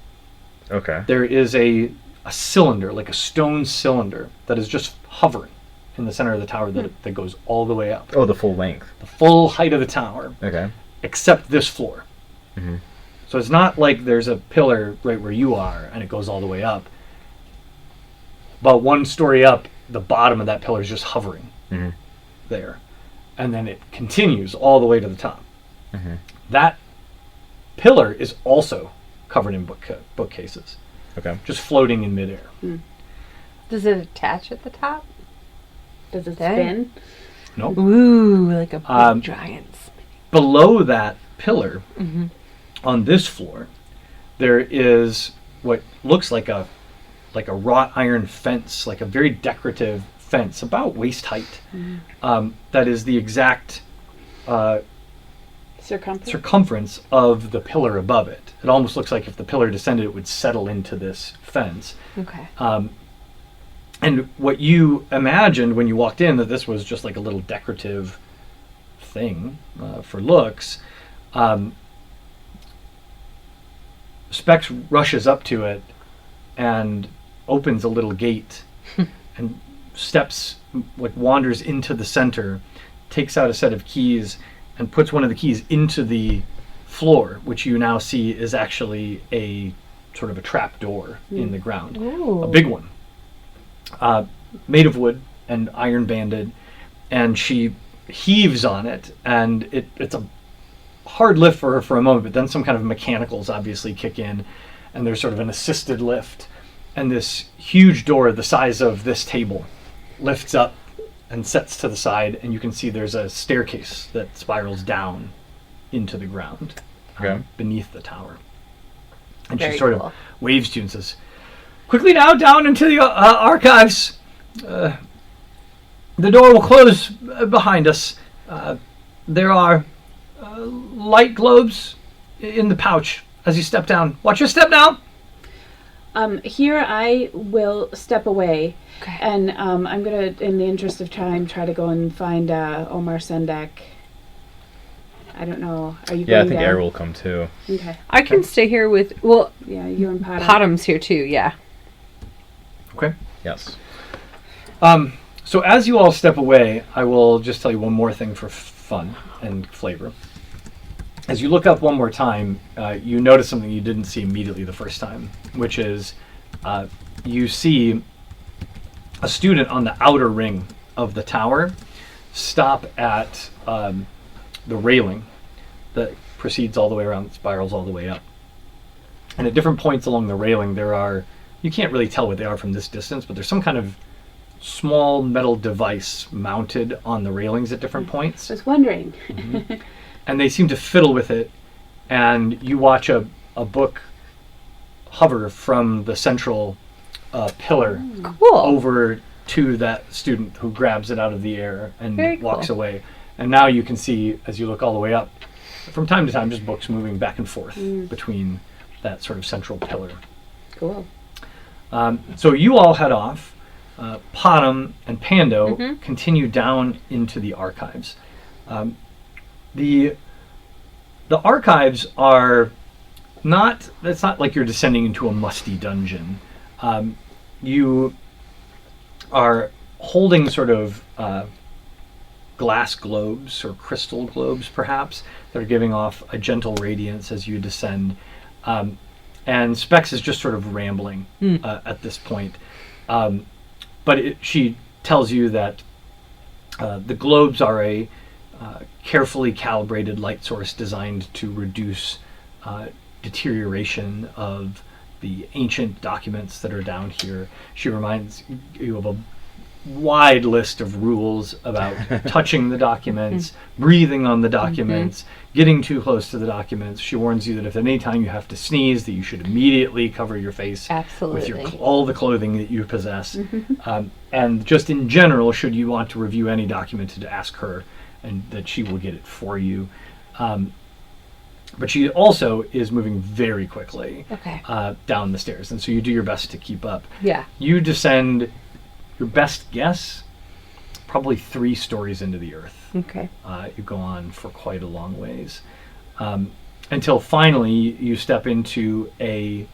B: Okay.
A: there is a cylinder, like a stone cylinder, that is just hovering in the center of the tower that goes all the way up.
B: Oh, the full length.
A: The full height of the tower,
B: Okay.
A: except this floor.
B: Mm-hmm.
A: So it's not like there's a pillar right where you are and it goes all the way up. But 1 story up, the bottom of that pillar is just hovering there. And then it continues all the way to the top.
B: Mm-hmm.
A: That pillar is also covered in bookcases,
B: Okay.
A: just floating in midair.
C: Does it attach at the top?
D: Does it
C: Dang.
D: spin?
A: Nope.
C: Ooh, like a big giant.
A: Below that pillar, on this floor, there is what looks like a wrought iron fence, like a very decorative fence, about waist height. That is the exact circumference of the pillar above it. It almost looks like if the pillar descended, it would settle into this fence.
C: Okay.
A: And what you imagined when you walked in, that this was just like a little decorative thing for looks, Specs rushes up to it and opens a little gate and steps, like wanders into the center, takes out a set of keys and puts one of the keys into the floor, which you now see is actually a sort of a trap door in the ground.
C: Ooh.
A: A big one. Made of wood and iron banded, and she heaves on it, and it's a hard lift for her for a moment, but then some kind of mechanicals obviously kick in, and there's sort of an assisted lift, and this huge door the size of this table lifts up and sets to the side, and you can see there's a staircase that spirals down into the ground beneath the tower. And
C: Very
A: she sort
C: cool.
A: of waves to you and says, "Quickly now, down into the archives. The door will close behind us. There are light globes in the pouch as you step down. Watch your step now."
D: Here I will step away,
C: Okay.
D: and I'm going to, in the interest of time, try to go and find Omar Sendak. I don't know. Are you
B: Yeah, I
D: going
B: think
D: down?
B: Air will come too.
D: Okay.
C: I can stay here with, well,
D: Yeah, you and Potter.
C: Pottom's here too, yeah.
A: Okay.
B: Yes.
A: So as you all step away, I will just tell you one more thing for fun and flavor. As you look up one more time, you notice something you didn't see immediately the first time, which is you see a student on the outer ring of the tower stop at the railing that proceeds all the way around, spirals all the way up. And at different points along the railing, there are, you can't really tell what they are from this distance, but there's some kind of small metal device mounted on the railings at different points.
D: I was wondering.
A: And they seem to fiddle with it, and you watch a book hover from the central pillar
C: Cool.
A: over to that student who grabs it out of the air and
C: Very
A: walks
C: cool.
A: away. And now you can see, as you look all the way up, from time to time, just books moving back and forth between that sort of central pillar.
D: Cool.
A: So you all head off. Potom and Pando
C: Mhm.
A: continue down into the archives. The archives are not, it's not like you're descending into a musty dungeon. You are holding sort of glass globes or crystal globes perhaps that are giving off a gentle radiance as you descend. And Specs is just sort of rambling at this point. But she tells you that the globes are a carefully calibrated light source designed to reduce deterioration of the ancient documents that are down here. She reminds you of a wide list of rules about touching the documents, breathing on the documents, getting too close to the documents. She warns you that if at any time you have to sneeze, that you should immediately cover your face with your
C: Absolutely.
A: all the clothing that you possess. And just in general, should you want to review any document, to ask her, and that she will get it for you. But she also is moving very quickly
C: Okay.
A: down the stairs, and so you do your best to keep up.
C: Yeah.
A: You descend, your best guess, probably 3 stories into the earth.
C: Okay.
A: You go on for quite a long ways, until finally you step into a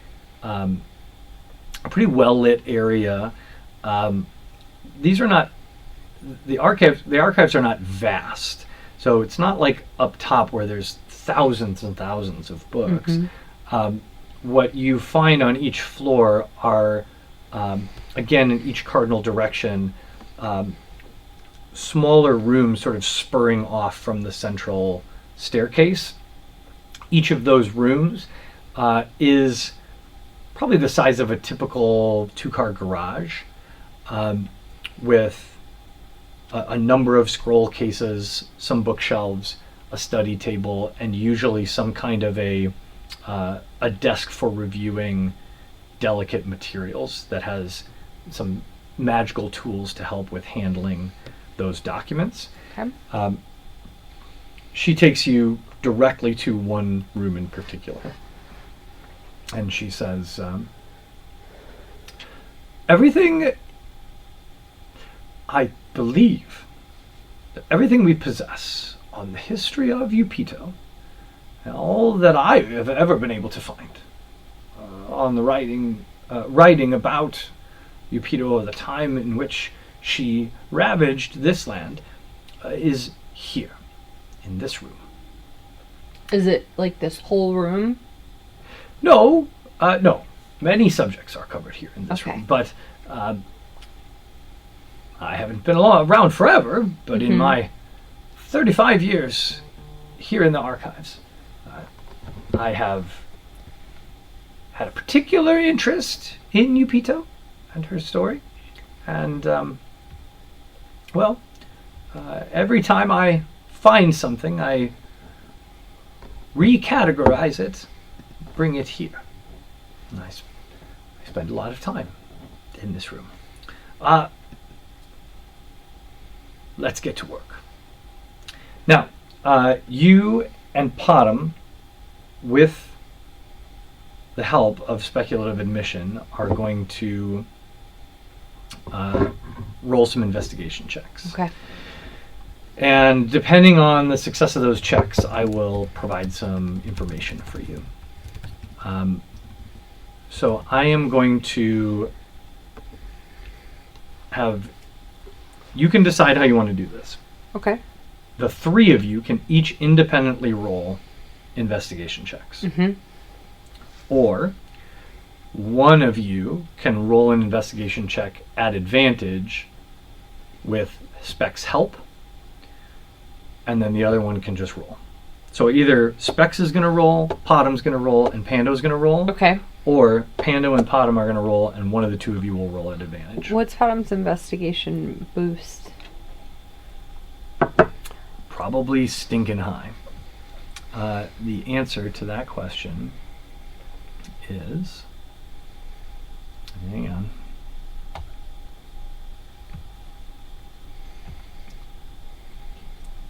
A: pretty well lit area. These are not the archives. The archives are not vast, so it's not like up top where there's thousands and thousands of books. What you find on each floor are, again, in each cardinal direction, smaller rooms sort of spurring off from the central staircase. Each of those rooms is probably the size of a typical 2-car garage, with a number of scroll cases, some bookshelves, a study table, and usually some kind of a desk for reviewing delicate materials that has some magical tools to help with handling those documents.
C: Okay.
A: She takes you directly to one room in particular, and she says, everything, I believe, everything we possess on the history of Upito, and all that I have ever been able to find on the writing about Upito of the time in which she ravaged this land, is here, in this room.
C: Is it like this whole room?
A: No. Many subjects are covered here in this
C: Okay.
A: room, but I haven't been around forever, but in my 35 years here in the archives, I have had a particular interest in Upito and her story. And, every time I find something, I recategorize it, bring it here. And I spend a lot of time in this room. Let's get to work. Now, you and Potom, with the help of speculative admission, are going to roll some investigation checks.
C: Okay.
A: And depending on the success of those checks, I will provide some information for you. So I am going to have... You can decide how you want to do this.
C: Okay.
A: The 3 of you can each independently roll investigation checks. Or one of you can roll an investigation check at advantage with Specs' help, and then the other one can just roll. So either Specs is going to roll, Podham's going to roll, and Pando's going to roll.
C: Okay.
A: Or Pando and Podham are going to roll, and one of the two of you will roll at advantage.
C: What's Podham's investigation boost?
A: Probably stinking high. The answer to that question is... Hang on.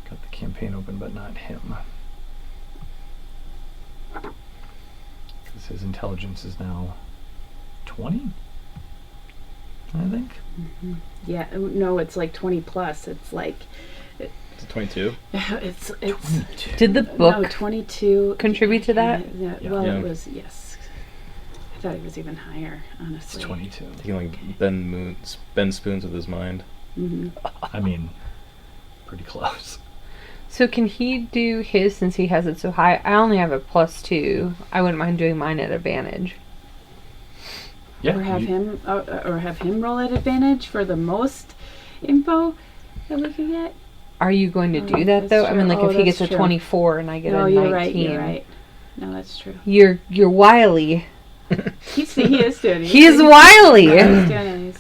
A: Got the campaign open, but not him. Because his intelligence is now 20, I think.
D: Mm-hmm. Yeah, no, it's like 20 plus. It's like...
B: Is it 22?
D: It's
A: 22.
C: Did the book
D: no, 22
C: contribute to that?
D: Yeah,
A: Yeah.
D: well,
B: Yeah.
D: it was, yes. I thought it was even higher,
A: It's
D: honestly.
A: 22.
B: He can like bend spoons with his mind.
D: Mm-hmm.
A: I mean, pretty close.
C: So can he do his since he has it so high? I only have a +2. I wouldn't mind doing mine at advantage.
A: Yeah.
D: Or have him roll at advantage for the most info that we could get.
C: Are you going to
D: Oh,
C: do that
D: that's
C: though? I
D: true.
C: mean, like
D: Oh,
C: if he
D: that's
C: gets a
D: true.
C: 24 and I get
D: No,
C: a 19.
D: you're right. You're right. No, that's true.
C: You're wily.
D: He is doing it.
C: He's
D: No,
C: wily.
D: he's doing it.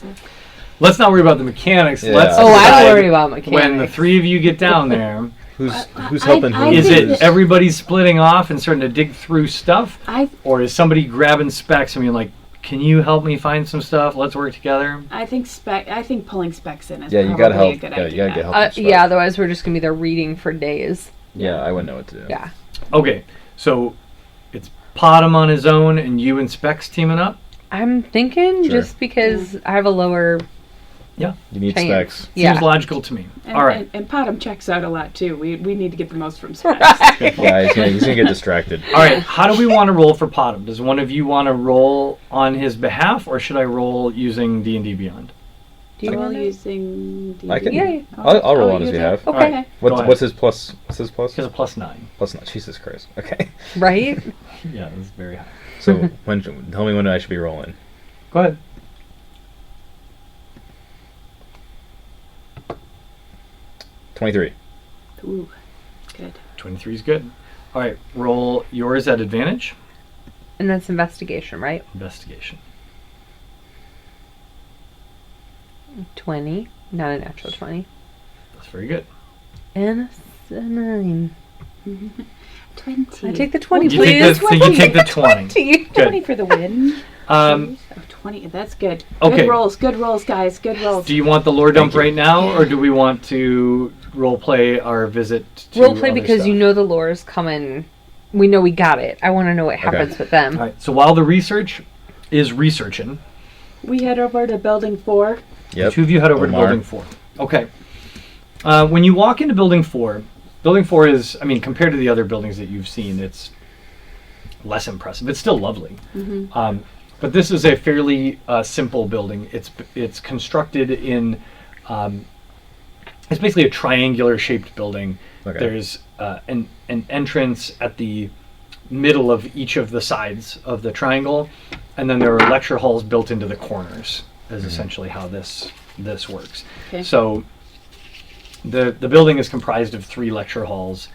A: Let's not worry about the mechanics.
B: Yeah.
A: Let's
C: Oh, I
A: decide
C: worry about mechanics.
A: when the three of you get down there.
B: Who's helping
D: I
B: who?
A: Is
D: think
A: it
D: that-
A: everybody splitting off and starting to dig through stuff?
D: I
A: Or is somebody grabbing Specs and being like, can you help me find some stuff? Let's work together.
D: I think pulling Specs in is
B: Yeah, you
D: probably
B: gotta help.
D: a good
B: Yeah, you
D: idea.
B: gotta get help. from
C: yeah,
B: Spec.
C: otherwise we're just gonna be there reading for days.
B: Yeah, I wouldn't know what to do.
C: Yeah.
A: Okay, so it's Podham on his own and you and Specs teaming up?
C: I'm thinking
B: Sure.
C: just because I have a lower
A: Yeah,
B: You need
C: chance.
B: specs.
C: Yeah.
A: seems logical to me.
D: And,
A: All right.
D: And Podham checks out a lot too. We need to get the most from Specs.
B: Yeah, he's gonna get distracted.
A: All right, how do we want to roll for Podham? Does one of you want to roll on his behalf, or should I roll using D&D Beyond?
C: Do you
D: Roll
C: want to?
D: using
B: I can.
C: Yeah.
B: I'll roll on
D: you
B: his
D: do?
B: behalf.
C: Okay.
A: All right. Go ahead.
B: What's his plus? What's his plus?
A: He has a +9.
B: Plus not. Jesus Christ. Okay.
C: Right?
A: Yeah, that's very high.
B: So tell me when I should be rolling.
A: Go ahead.
B: 23.
D: Ooh, good.
A: 23 is good. All right, roll yours at advantage.
C: And that's investigation, right?
A: Investigation.
C: 20. Not a natural 20.
A: That's very good.
C: And a 9.
D: 20.
C: I take the 20,
A: You take
C: please.
A: the- so you take the 20.
C: 20.
A: Good.
D: 20 for the win.
A: Um,
D: 20. That's good.
A: Okay.
D: Good rolls, guys. Good rolls.
A: do you want the lore dump
B: Thank you.
A: right now, or do we want to role play our visit to
C: Roleplay
A: other
C: because
A: stuff?
C: you know the lore is coming. We know we got it. I want to know what happens with them.
A: All right, so while the research is researching,
D: We head over to building 4.
A: the
B: Yep.
A: two of you head over to
B: Omar.
A: Building 4. Okay. When you walk into Building 4 is, I mean, compared to the other buildings that you've seen, it's less impressive. It's still lovely. But this is a fairly simple building. It's constructed in, it's basically a triangular shaped building.
B: Okay.
A: There's an entrance at the middle of each of the sides of the triangle, and then there are lecture halls built into the corners. Is essentially how this works.
D: Okay.
A: So the building is comprised of 3 lecture halls.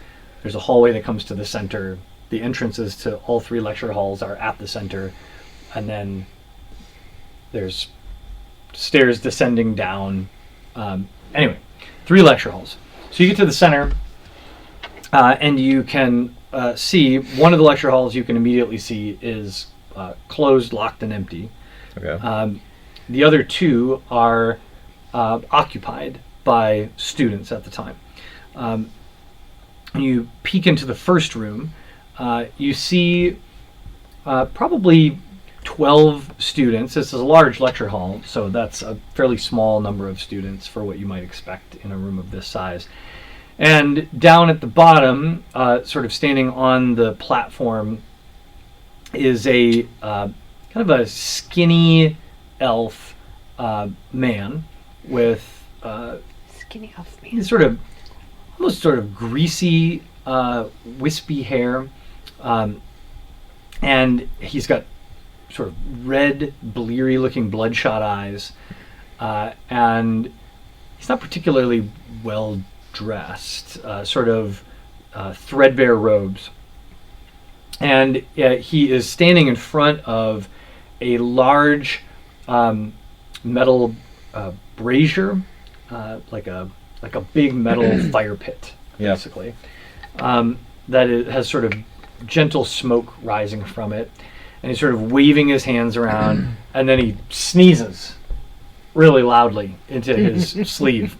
A: There's a hallway that comes to the center. The entrances to all 3 lecture halls are at the center, and then there's stairs descending down. Anyway, 3 lecture halls. So you get to the center, and you can see one of the lecture halls. You can immediately see is closed, locked, and empty.
B: Okay.
A: The other 2 are occupied by students at the time. When you peek into the first room, you see probably 12 students. This is a large lecture hall, so that's a fairly small number of students for what you might expect in a room of this size. And down at the bottom, sort of standing on the platform, is a kind of a skinny elf man with
C: Skinny elf man.
A: he's sort of almost sort of greasy, wispy hair, and he's got sort of red, bleary-looking, bloodshot eyes, and he's not particularly well dressed, sort of threadbare robes. And he is standing in front of a large metal brazier, like a big metal fire pit, basically. That has sort of gentle smoke rising from it, and he's sort of waving his hands around, and then he sneezes really loudly into his sleeve.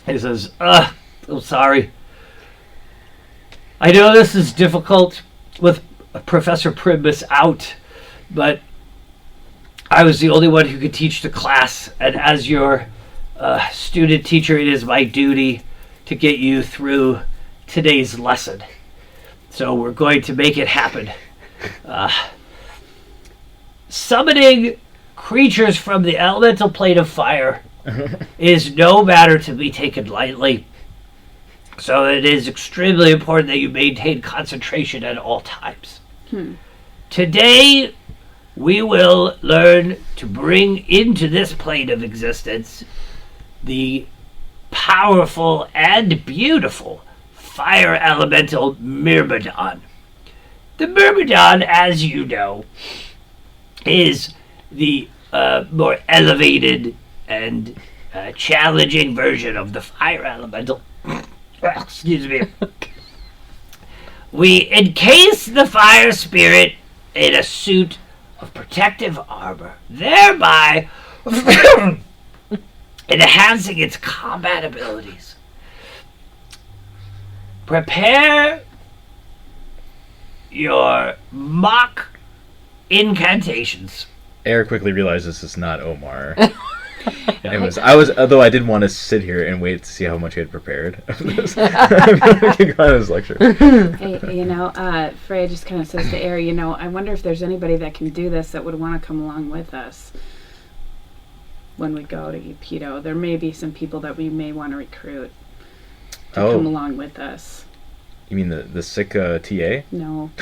A: He says, I'm sorry. I know this is difficult with Professor Primus out, but I was the only one who could teach the class, and as your student teacher, it is my duty to get you through today's lesson. So we're going to make it happen. Summoning creatures from the elemental plane of fire is no matter to be taken lightly. So it is extremely important that you maintain concentration at all times. Today, we will learn to bring into this plane of existence the powerful and beautiful fire elemental Myrmidon. The Myrmidon, as you know, is the more elevated and challenging version of the fire elemental. Excuse me. We encase the fire spirit in a suit of protective armor, thereby enhancing its combat abilities. Prepare your mock incantations.
B: Air quickly realizes this is not Omar. Although I did want to sit here and wait to see how much he had prepared. He got his lecture.
D: Hey, Freya just kind of says to Air, I wonder if there's anybody that can do this that would want to come along with us when we go to Epedo. There may be some people that we may want to recruit to come along with us.
B: You mean the sick TA?
D: No.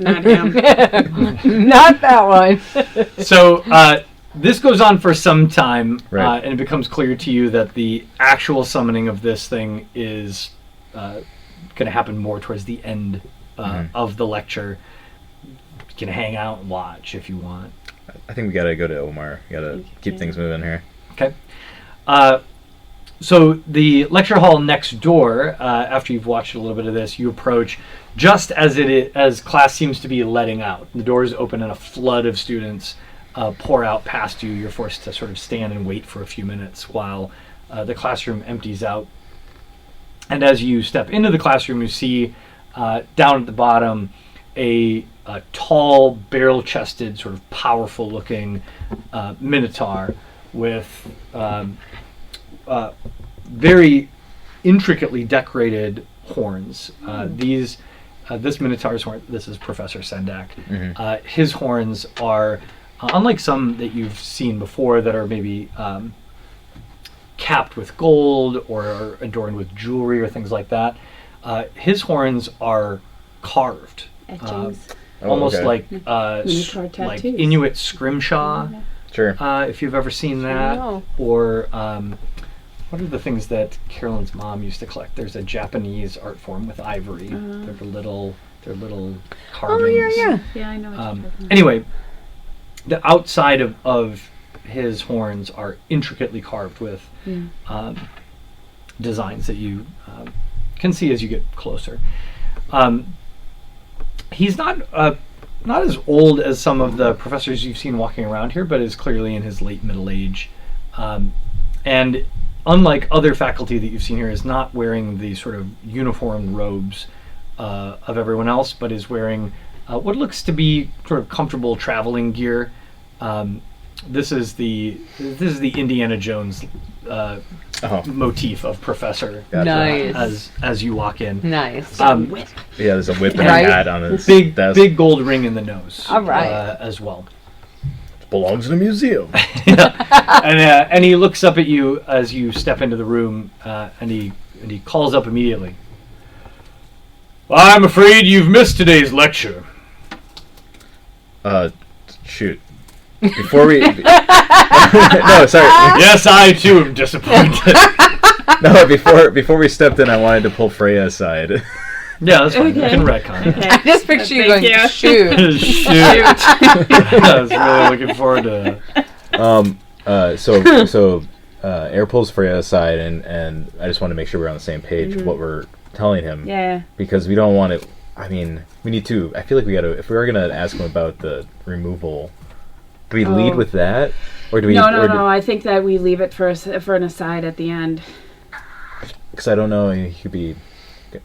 D: Not him.
C: Not that one.
A: So, this goes on for some time,
B: right.
A: And it becomes clear to you that the actual summoning of this thing is going to happen more towards the end of the lecture. You can hang out and watch if you want.
B: I think we got to go to Omar. We got to keep things moving here.
A: Okay. So the lecture hall next door, after you've watched a little bit of this, you approach just as class seems to be letting out. The doors open and a flood of students pour out past you. You're forced to sort of stand and wait for a few minutes while the classroom empties out. And as you step into the classroom, you see down at the bottom a tall, barrel-chested, sort of powerful-looking minotaur with very intricately decorated horns. This minotaur's horn, this is Professor Sendak. His horns are, unlike some that you've seen before that are maybe capped with gold or adorned with jewelry or things like that, his horns are carved.
D: Etchings.
A: Almost like
D: Minotaur tattoos.
A: Inuit scrimshaw.
B: Sure.
A: If you've ever seen that, or what are the things that Carolyn's mom used to collect? There's a Japanese art form with ivory. They're little carvings.
C: Yeah,
D: I know what you're talking about.
A: Anyway, the outside of his horns are intricately carved with designs that you can see as you get closer. He's not as old as some of the professors you've seen walking around here, but is clearly in his late middle age. And unlike other faculty that you've seen here, is not wearing the sort of uniform robes of everyone else, but is wearing what looks to be sort of comfortable traveling gear. This is the Indiana Jones motif of Professor.
B: Gotcha.
C: Nice.
A: As you walk in.
C: Nice.
D: Whip.
B: Yeah, there's a whip and
C: Right.
B: a hat on his
A: Big
B: desk.
A: big gold ring in the nose.
C: All right.
A: As well.
B: Belongs in a museum.
A: And he looks up at you as you step into the room, and he calls up immediately. I'm afraid you've missed today's lecture.
B: Shoot. before we. No, sorry.
A: Yes, I too am disappointed.
B: No, before we stepped in, I wanted to pull Freya aside.
A: Yeah, that's fine.
D: Okay.
A: You can retcon it.
D: Okay.
C: I just picture you
D: Thank
C: going,
D: you.
C: shoot.
A: Shoot. I was really looking forward to
B: So Air pulls Freya aside, and I just want to make sure we're on the same page with what we're telling him.
D: Yeah.
B: Because we don't want it. I mean, we need to. I feel like we got to. If we are going to ask him about the removal, do we lead with that, or do we?
D: No. I think that we leave it for an aside at the end.
B: Because I don't know. He could be.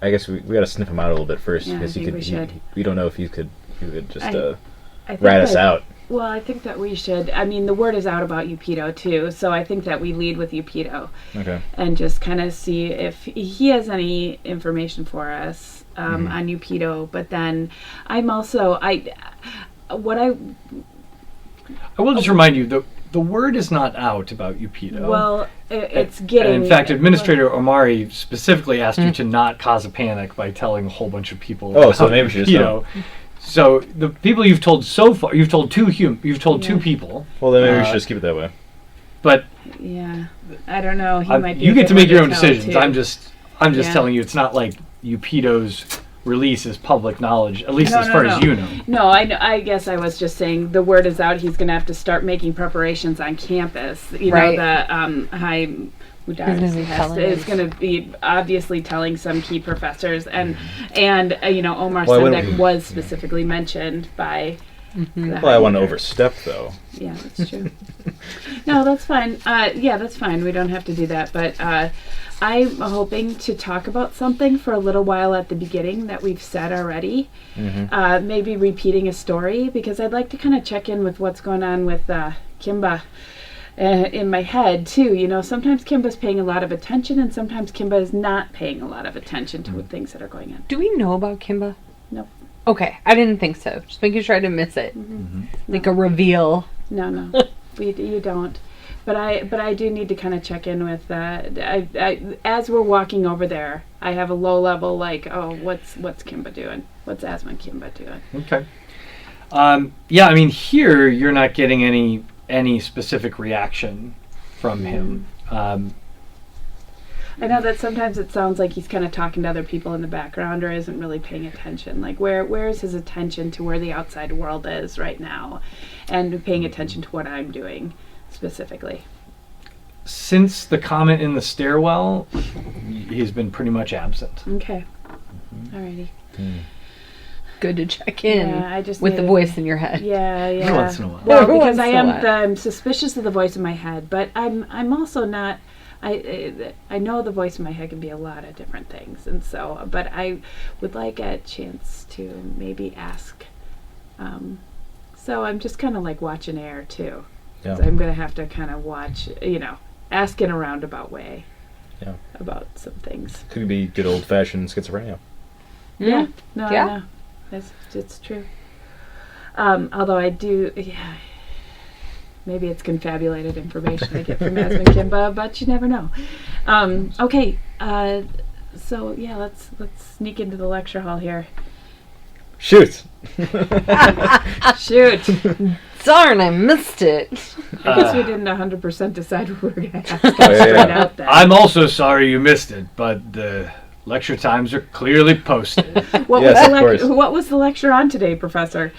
B: I guess we got to sniff him out a little bit first.
D: Yeah, I
B: because
D: think we should.
B: We don't know if he could just
D: I think
B: rat us
D: that-
B: out.
D: Well, I think that we should. I mean, the word is out about Upido too, so I think that we lead with Upido
B: Okay.
D: and just kind of see if he has any information for us on Upido. But then I'm also
A: I will just remind you, the word is not out about Upido.
D: well, it's getting.
A: And in fact, Administrator Omari specifically asked you to not cause a panic by telling a whole bunch of people.
B: Oh, so
A: about
B: maybe we should just
A: Upido. So the people you've told so far, you've told two people,
B: Well, then maybe we should just keep it that way.
A: but
D: Yeah, I don't know. He might be.
A: you
D: a
A: get
D: good
A: to make
D: one
A: your own
D: tell,
A: decisions.
D: too.
A: I'm just
D: Yeah.
A: telling you, it's not like Upido's release is public knowledge, at least
D: No,
A: as
D: no,
A: far
D: no.
A: as you know.
D: No, I guess I was just saying the word is out. He's going to have to start making preparations on campus. You
C: Right.
D: know, the high
C: gonna be telling
D: is
C: us.
D: going to be obviously telling some key professors, and you know, Omar
B: Well, I
D: Sendek
B: wouldn't-
D: was specifically mentioned by. The
B: Well, I want to
D: high-
B: overstep though.
D: Yeah, that's true. No, that's fine. Yeah, that's fine. We don't have to do that. But I'm hoping to talk about something for a little while at the beginning that we've said already. Maybe repeating a story, because I'd like to kind of check in with what's going on with Kimba in my head too. You know, sometimes Kimba's paying a lot of attention, and sometimes Kimba is not paying a lot of attention to things that are going on.
C: Do we know about Kimba?
D: No.
C: Okay, I didn't think so. Just making sure I didn't miss it. Like a reveal.
D: No, you don't. But I do need to kind of check in with as we're walking over there. I have a low level like, oh, what's Kimba doing? What's Asma and Kimba doing?
A: Okay. Yeah, I mean, here you're not getting any specific reaction from him.
D: I know that sometimes it sounds like he's kind of talking to other people in the background or isn't really paying attention. Like where is his attention to where the outside world is right now, and paying attention to what I'm doing specifically.
A: Since the comment in the stairwell, he's been pretty much absent.
D: Okay. Alrighty.
C: Good to check in
D: Yeah, I just
C: with the
D: needed-
C: voice in your head.
D: Yeah.
A: Every once in a while.
D: Well,
C: Every
D: because
C: once
D: I
C: in a
D: am
C: while.
D: I'm suspicious of the voice in my head, but I'm also not. I know the voice in my head can be a lot of different things, and so, but I would like a chance to maybe ask. So I'm just kind of like watching air too.
B: Yeah.
D: So I'm gonna have to kind of watch, ask in a roundabout way.
B: Yeah.
D: About some things.
B: Could be good old fashioned schizophrenia.
D: Yeah. No.
C: Yeah.
D: No. It's true. Although I do, maybe it's confabulated information I get from Asmund Kimba, but you never know. Okay. So yeah, let's sneak into the lecture hall here.
B: Shoot.
D: Shoot.
C: Darn, I missed it.
D: I guess we didn't 100% decide what we were going to ask
B: Oh, yeah,
D: straight
B: yeah.
D: out there.
A: I'm also sorry you missed it, but the lecture times are clearly posted.
D: What,
B: Yes, of
D: was
B: course.
D: what was the lecture on today, Professor?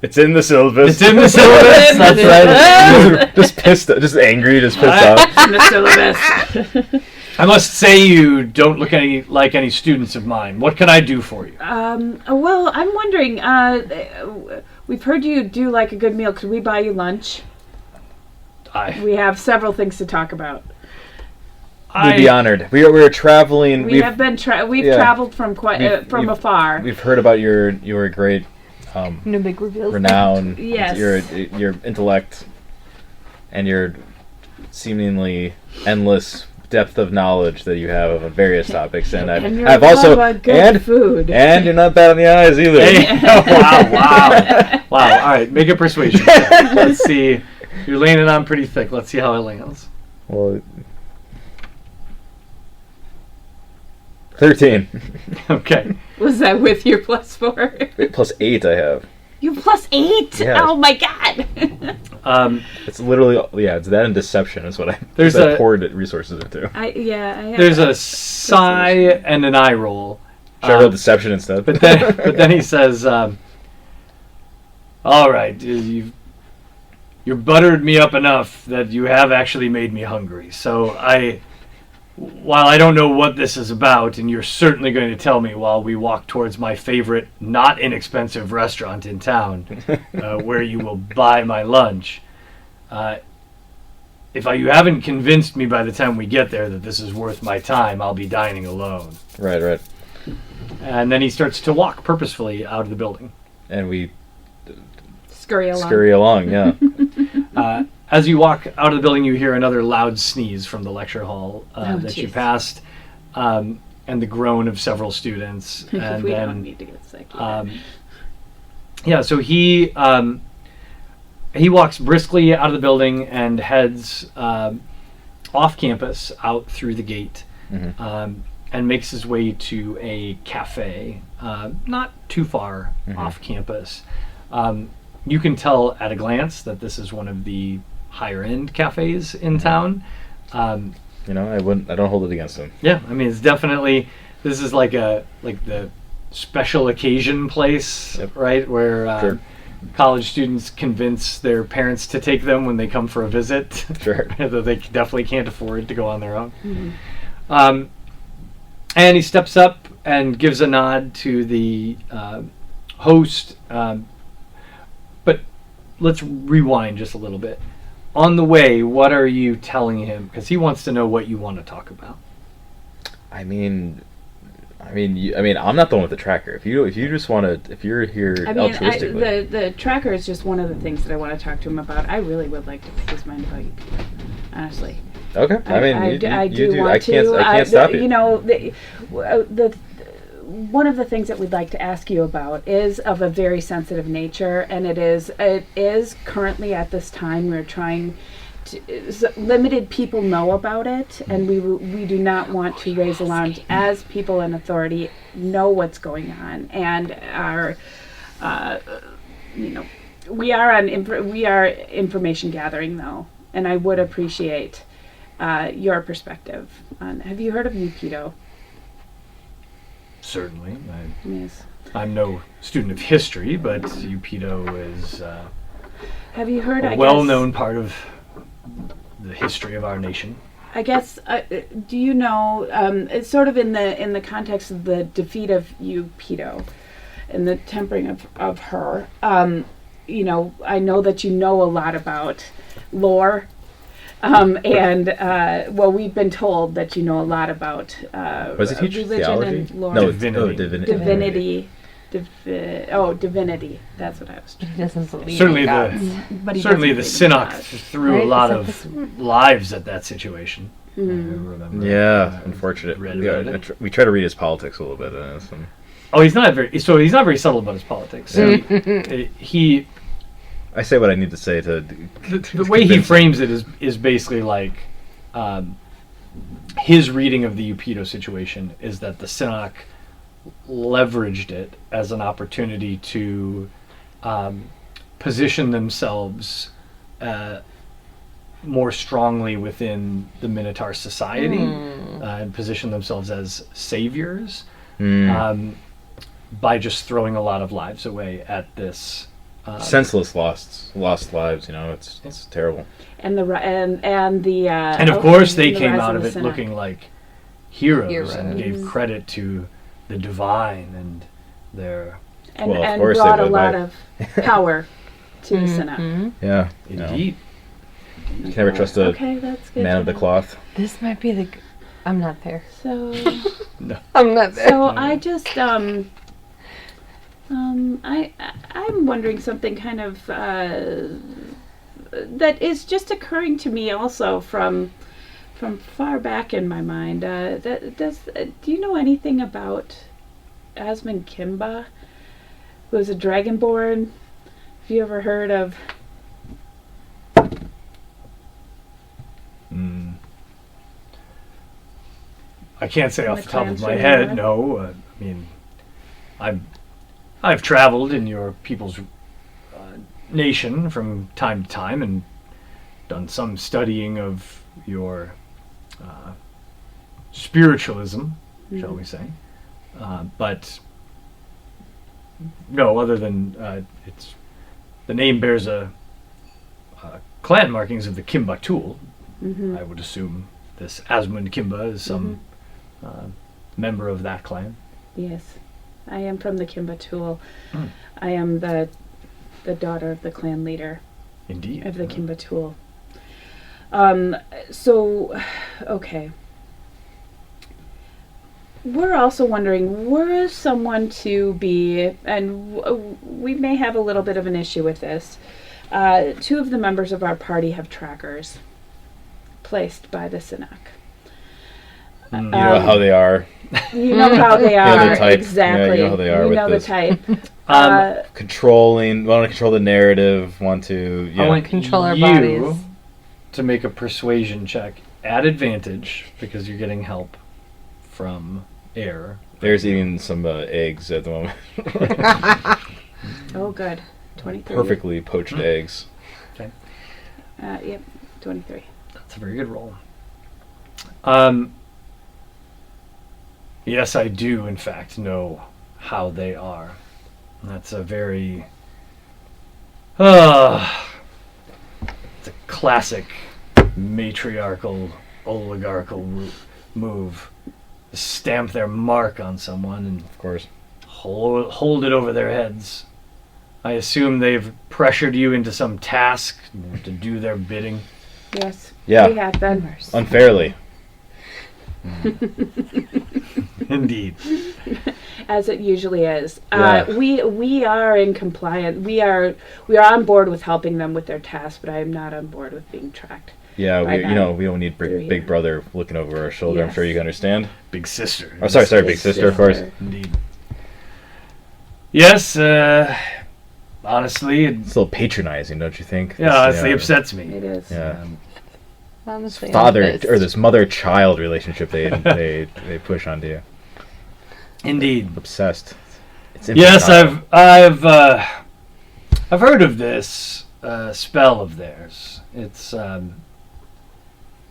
B: It's in the syllabus.
A: It's in the syllabus.
B: That's right. Just pissed, just angry, just pissed off.
D: In the syllabus.
A: I must say you don't look like any students of mine. What can I do for you?
D: Well, I'm wondering, we've heard you do like a good meal. Could we buy you lunch? We have several things to talk about.
B: We'd be honored. We're traveling.
D: We've traveled from from afar.
B: We've heard about your great
C: No big reveals.
B: renown,
D: Yes.
B: your intellect, and your seemingly endless depth of knowledge that you have of various topics. And
D: and
B: I've also
D: love good food.
B: and you're not bad on the eyes either.
A: Hey, wow. All right, make a persuasion check. Let's see. You're laying it on pretty thick. Let's see how it lands.
B: Well, 13
A: Okay.
D: Was that with your +4?
B: plus 8 I have.
D: You +8?
B: Yeah.
D: Oh my god!
B: It's literally, it's that and deception is what
A: There's
B: I
A: a-
B: poured resources into.
D: I have
A: There's a sigh and an eye roll.
B: Should I roll deception instead?
A: But then he says, "All right, you've buttered me up enough that you have actually made me hungry. So while I don't know what this is about, and you're certainly going to tell me while we walk towards my favorite, not inexpensive restaurant in town, where you will buy my lunch, if you haven't convinced me by the time we get there that this is worth my time, I'll be dining alone."
B: Right.
A: And then he starts to walk purposefully out of the building.
B: And we
D: scurry along.
B: scurry along, yeah.
A: As you walk out of the building, you hear another loud sneeze from the lecture hall that you
D: jeez.
A: passed, and the groan of several students. And
D: We
A: then,
D: don't need to get sick. Either.
A: So he walks briskly out of the building and heads off campus out through the gate, and makes his way to a cafe, not too far off campus. You can tell at a glance that this is one of the higher end cafes in town.
B: I don't hold it against him.
A: Yeah, I mean, it's definitely, this is like the special occasion place,
B: Yep.
A: right? Where
B: Sure.
A: college students convince their parents to take them when they come for a visit.
B: Sure.
A: That they definitely can't afford to go on their own. And he steps up and gives a nod to the host. But let's rewind just a little bit. On the way, what are you telling him? Because he wants to know what you want to talk about.
B: I mean, I'm not the one with the tracker. If you just want to, if you're here altruistically,
D: the tracker is just one of the things that I want to talk to him about. I really would like to pick his mind about you, Peter. Honestly.
B: okay.
D: I do want
B: I
D: to.
B: can't stop you.
D: One of the things that we'd like to ask you about is of a very sensitive nature, and it is currently at this time we're trying to, limited people know about it, and we do not want to raise alarms as people in authority know what's going on, and are we are information gathering though, and I would appreciate your perspective on. Have you heard of UPedo?
A: Certainly.
D: Yes.
A: I'm no student of history, but UPedo is
D: Have you heard?
A: a well-known part of the history of our nation.
D: I guess. Do you know? It's sort of in the context of the defeat of UPedo, and the tempering of her. I know that you know a lot about lore. We've been told that you know a lot about
B: Was it teach
D: religion
B: theology?
D: and lore.
B: No,
A: Divinity.
D: Divinity. That's what I was trying.
C: He doesn't believe
A: Certainly
C: in
A: the
C: gods.
D: But he
A: certainly the
D: doesn't believe in
A: Synod
D: God.
A: threw
C: Right?
A: a lot
C: Is
A: of
C: that
A: lives at that situation. I remember.
B: Yeah, unfortunate.
A: Read
B: Yeah,
A: about it.
B: we try to read his politics a little bit.
A: Oh, he's not very subtle about his politics. So he
B: I say what I need to say to.
A: the way he frames it is basically like his reading of the UPedo situation is that the Synod leveraged it as an opportunity to position themselves more strongly within the Minotaur society and position themselves as saviors by just throwing a lot of lives away at this
B: senseless lost lives. It's terrible.
D: And of
A: course they came
D: rise
A: out of
D: the
A: it
D: Synod.
A: looking like heroes and
C: Heroes.
A: gave credit to the divine and their
D: and
B: Well, of course they
D: brought a
B: would,
D: lot
B: by-
D: of power to the Synod.
B: Yeah,
A: indeed.
B: You can never trust a
D: Okay, that's good.
B: man
D: to
B: of the
D: know.
B: cloth.
C: This might be I'm not there.
D: So,
C: I'm not there.
D: so I just I'm wondering something kind of that is just occurring to me also from far back in my mind. Do you know anything about Asmund Kimba, who was a dragonborn? Have you ever heard of?
A: I can't say off
D: My
A: the top of
D: plans
A: my
D: for
A: head.
D: the-
A: No, I mean, I've traveled in your people's nation from time to time and done some studying of your spiritualism, shall we say. But no, other than it's the name bears a clan markings of the Kimba Tool. I would assume this Asmund Kimba is some member of that clan.
D: Yes, I am from the Kimba Tool. I am the daughter of the clan leader
A: Indeed.
D: of the Kimba Tool. So, okay. We're also wondering, were someone to be, and we may have a little bit of an issue with this, 2 of the members of our party have trackers placed by the Sinnock.
B: You know how they are.
D: You know how they
B: You know
D: are,
B: the type.
D: exactly.
B: Yeah, you know how they are
D: You
B: with
D: know
B: this.
D: the type.
B: Controlling, want to control the narrative, want to,
A: I want
C: Control our
A: you
C: bodies.
A: to make a persuasion check at advantage because you're getting help from air.
B: There's eating some eggs at the moment.
D: Oh, good. 23.
B: Perfectly poached eggs.
A: Okay.
D: Yep, 23.
A: That's a very good roll. Yes, I do, in fact, know how they are. That's a very... it's a classic matriarchal, oligarchical move. Stamp their mark on someone and
B: Of course.
A: hold it over their heads. I assume they've pressured you into some task to do their bidding.
D: Yes.
B: Yeah.
D: We have been.
B: Unfairly.
A: Indeed.
D: As it usually is.
B: Yeah.
D: We are in compliance. We are on board with helping them with their task, but I am not on board with being tracked.
B: Yeah,
D: By
B: we
D: them.
B: we don't need
D: Through here.
B: Big Brother looking over our shoulder. I'm
D: Yes.
B: sure you can understand.
A: Big sister.
B: Oh, sorry, Big Sister, of course.
A: Indeed. Yes, honestly,
B: It's a little patronizing, don't you think?
A: yeah, honestly upsets me.
D: It is.
B: Yeah.
C: Honestly,
B: Father
C: I'm pissed.
B: or this mother-child relationship they push onto you.
A: Indeed.
B: Obsessed. It's
A: Yes,
B: infantile.
A: I've heard of this spell of theirs. It's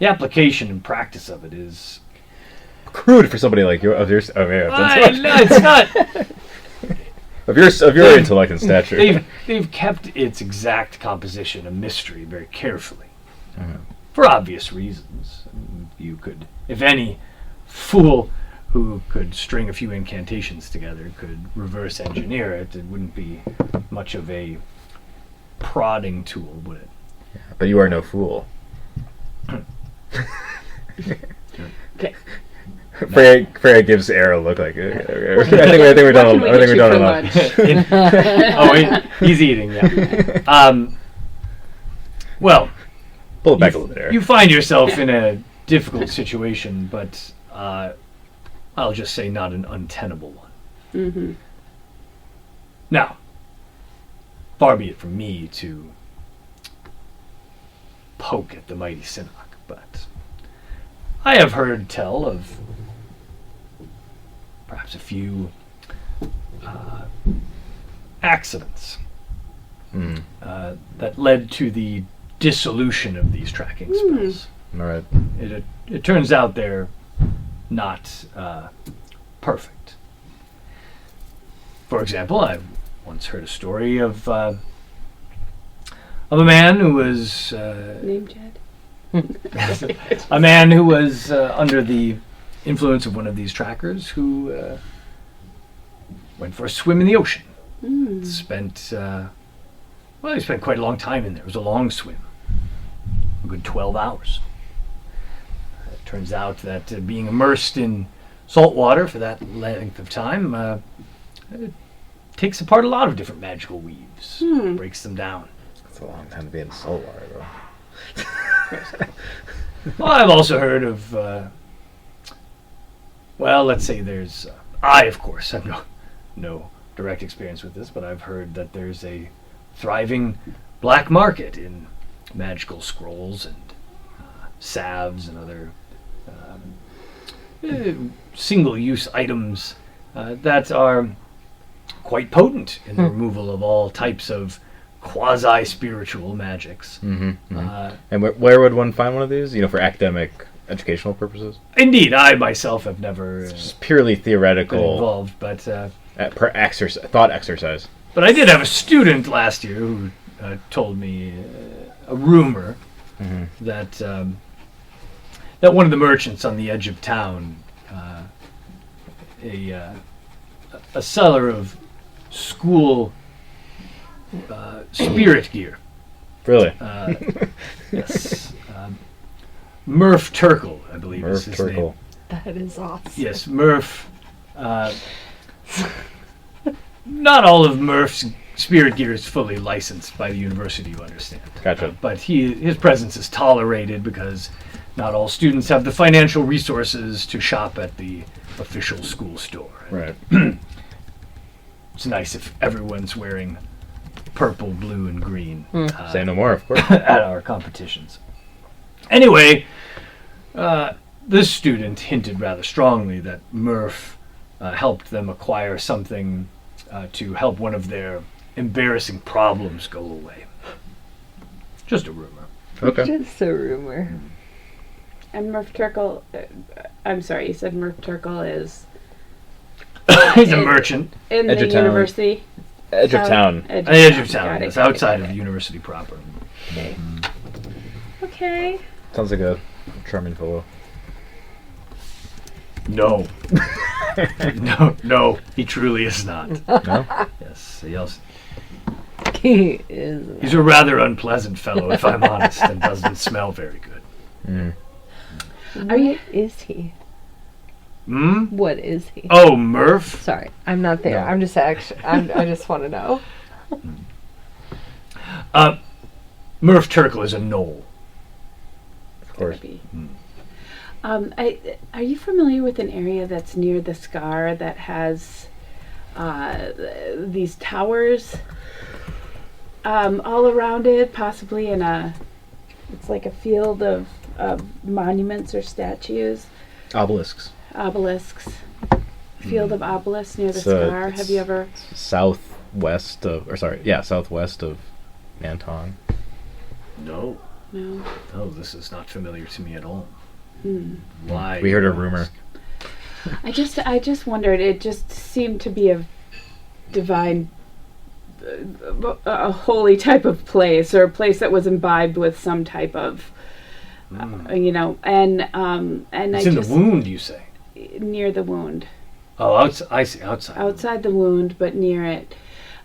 A: the application and practice of it is.
B: Crude for somebody like you of your
A: No, it's not.
B: of your intellect and stature.
A: They've kept its exact composition a mystery very carefully, for obvious reasons. You could, if any fool who could string a few incantations together could reverse engineer it, it wouldn't be much of a prodding tool, would it?
B: But you are no fool.
D: Okay.
B: Freya gives Arrow a look like. I think we're done. I think we're done enough.
A: Oh, he's eating. Yeah. Well,
B: Pull it back a little bit, Arrow.
A: you find yourself in a difficult situation, but I'll just say not an untenable one.
D: Mm-hmm.
A: Now, far be it from me to poke at the mighty Sinnock, but I have heard tell of perhaps a few accidents that led to the dissolution of these tracking spells.
B: All right.
A: It turns out they're not perfect. For example, I once heard a story of a man who was
D: Name Jed.
A: a man who was under the influence of one of these trackers who went for a swim in the ocean. Spent he spent quite a long time in there. It was a long swim, a good 12 hours. It turns out that being immersed in salt water for that length of time it takes apart a lot of different magical weaves, breaks them down.
B: It's a long time to be in salt water, though.
A: Well, I've also heard of, let's say there's, of course, have no direct experience with this, but I've heard that there's a thriving black market in magical scrolls and salves and other single-use items that are quite potent in the removal of all types of quasi-spiritual magics.
B: And where would one find one of these? For academic, educational purposes?
A: Indeed, I myself have never
B: Just purely
A: been
B: theoretical
A: involved, but
B: thought exercise.
A: but I did have a student last year who told me a rumor that that one of the merchants on the edge of town, a seller of school spirit gear.
B: Really?
A: Yes. Murph Turkle, I believe is his name.
B: Turkle.
C: That is awesome.
A: Yes, Murph. Not all of Murph's spirit gear is fully licensed by the university, you understand.
B: Gotcha.
A: But his presence is tolerated because not all students have the financial resources to shop at the official school store.
B: Right.
A: It's nice if everyone's wearing purple, blue, and green
B: Say no more, of course.
A: at our competitions. Anyway, this student hinted rather strongly that Murph helped them acquire something to help one of their embarrassing problems go away. Just a rumor.
B: Okay.
C: Just a rumor.
D: And Murph Turkle, I'm sorry, you said Murph Turkle is
A: He's a merchant.
D: in
B: Edge
D: the
B: of town.
D: university.
B: Edge of town.
D: Edge
A: The edge of
D: Got
A: town.
D: it,
A: It's
D: got it,
A: outside
D: got
A: of
D: it.
A: the university proper.
D: Okay. Okay.
B: Sounds like a charming fellow.
A: No. No, he truly is not.
B: No?
A: Yes,
C: He is.
A: he's a rather unpleasant fellow, if I'm honest, and doesn't smell very good.
B: Mm.
C: What is he?
A: Hmm?
C: What is he?
A: Oh, Murph?
C: Sorry, I'm not there.
B: No.
C: I'm just actually. I just want to know.
A: Murph Turkle is a knoll.
B: Of course.
D: Be. Are you familiar with an area that's near the Scar that has these towers all around it, possibly it's like a field of monuments or statues,
B: Obelisks.
D: obelisks, field of obelisks near the
B: So
D: Scar.
B: it's-
D: Have you ever?
B: Southwest of Nanton.
A: No.
D: No.
A: No, this is not familiar to me at all.
D: Hmm.
A: Why?
B: We heard a
A: you
B: rumor.
A: ask?
D: I just wondered. It just seemed to be a divine, a holy type of place, or a place that was imbibed with some type of, and
A: It's
D: I
A: in
D: just
A: the wound, you say?
D: near the wound,
A: Oh, I see, outside.
D: outside the wound, but near it,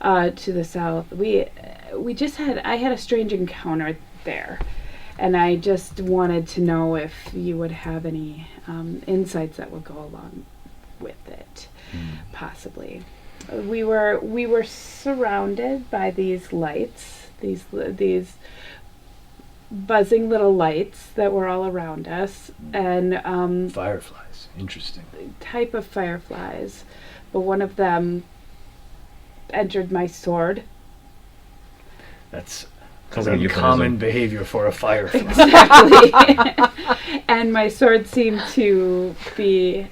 D: to the south. I had a strange encounter there. And I just wanted to know if you would have any insights that would go along with it, possibly. We were surrounded by these lights, these buzzing little lights that were all around us, and
A: Fireflies. Interesting.
D: type of fireflies. But one of them entered my sword.
A: That's
B: Sounds like a
A: uncommon
B: euphemism.
A: behavior for a firefly.
D: Exactly. And my sword seemed to be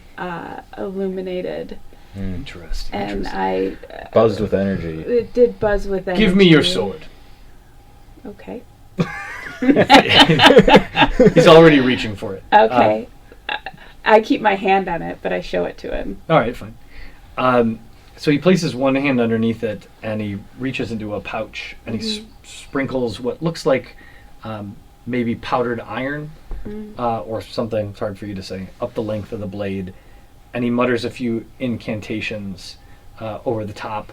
D: illuminated,
A: Interesting.
D: and
A: interesting.
B: Buzzed with energy.
D: it did buzz with energy.
A: Give me your sword.
D: Okay.
A: He's already reaching for it.
D: Okay. I keep my hand on it, but I show it to him.
A: All right, fine. So he places one hand underneath it, and he reaches into a pouch, and he sprinkles what looks like maybe powdered iron or something. It's hard for you to say. Up the length of the blade, and he mutters a few incantations over the top.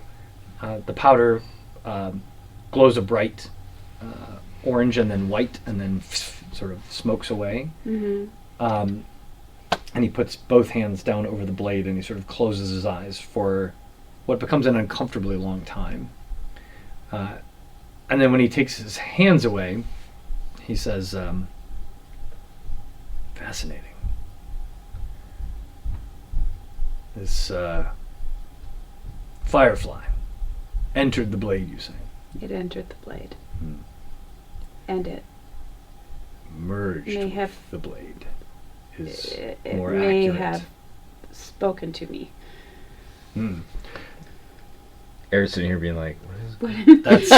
A: The powder glows a bright orange and then white, and then sort of smokes away. And he puts both hands down over the blade, and he sort of closes his eyes for what becomes an uncomfortably long time. And then when he takes his hands away, he says, fascinating. This firefly entered the blade, you say?
D: It entered the blade. And it
A: Merged
D: may
A: with
D: have-
A: the blade is
D: it
A: more
D: may
A: accurate.
D: have spoken to me.
A: Hmm.
B: Eric's sitting here being like, what is
A: That's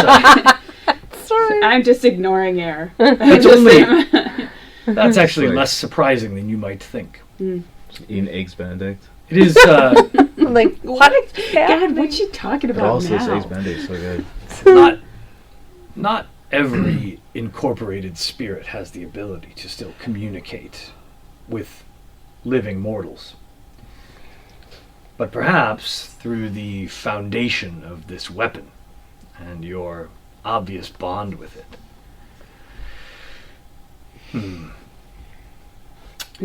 D: I'm just ignoring air.
A: It's that's actually
B: Like-
A: less surprising than you might think.
B: Eating eggs Benedict.
A: It is,
C: Like, what is
D: God,
C: happening?
D: what you talking
B: But
D: about
B: also, this
D: now?
B: eggs Benedict so good.
A: not every incorporated spirit has the ability to still communicate with living mortals. But perhaps through the foundation of this weapon and your obvious bond with it.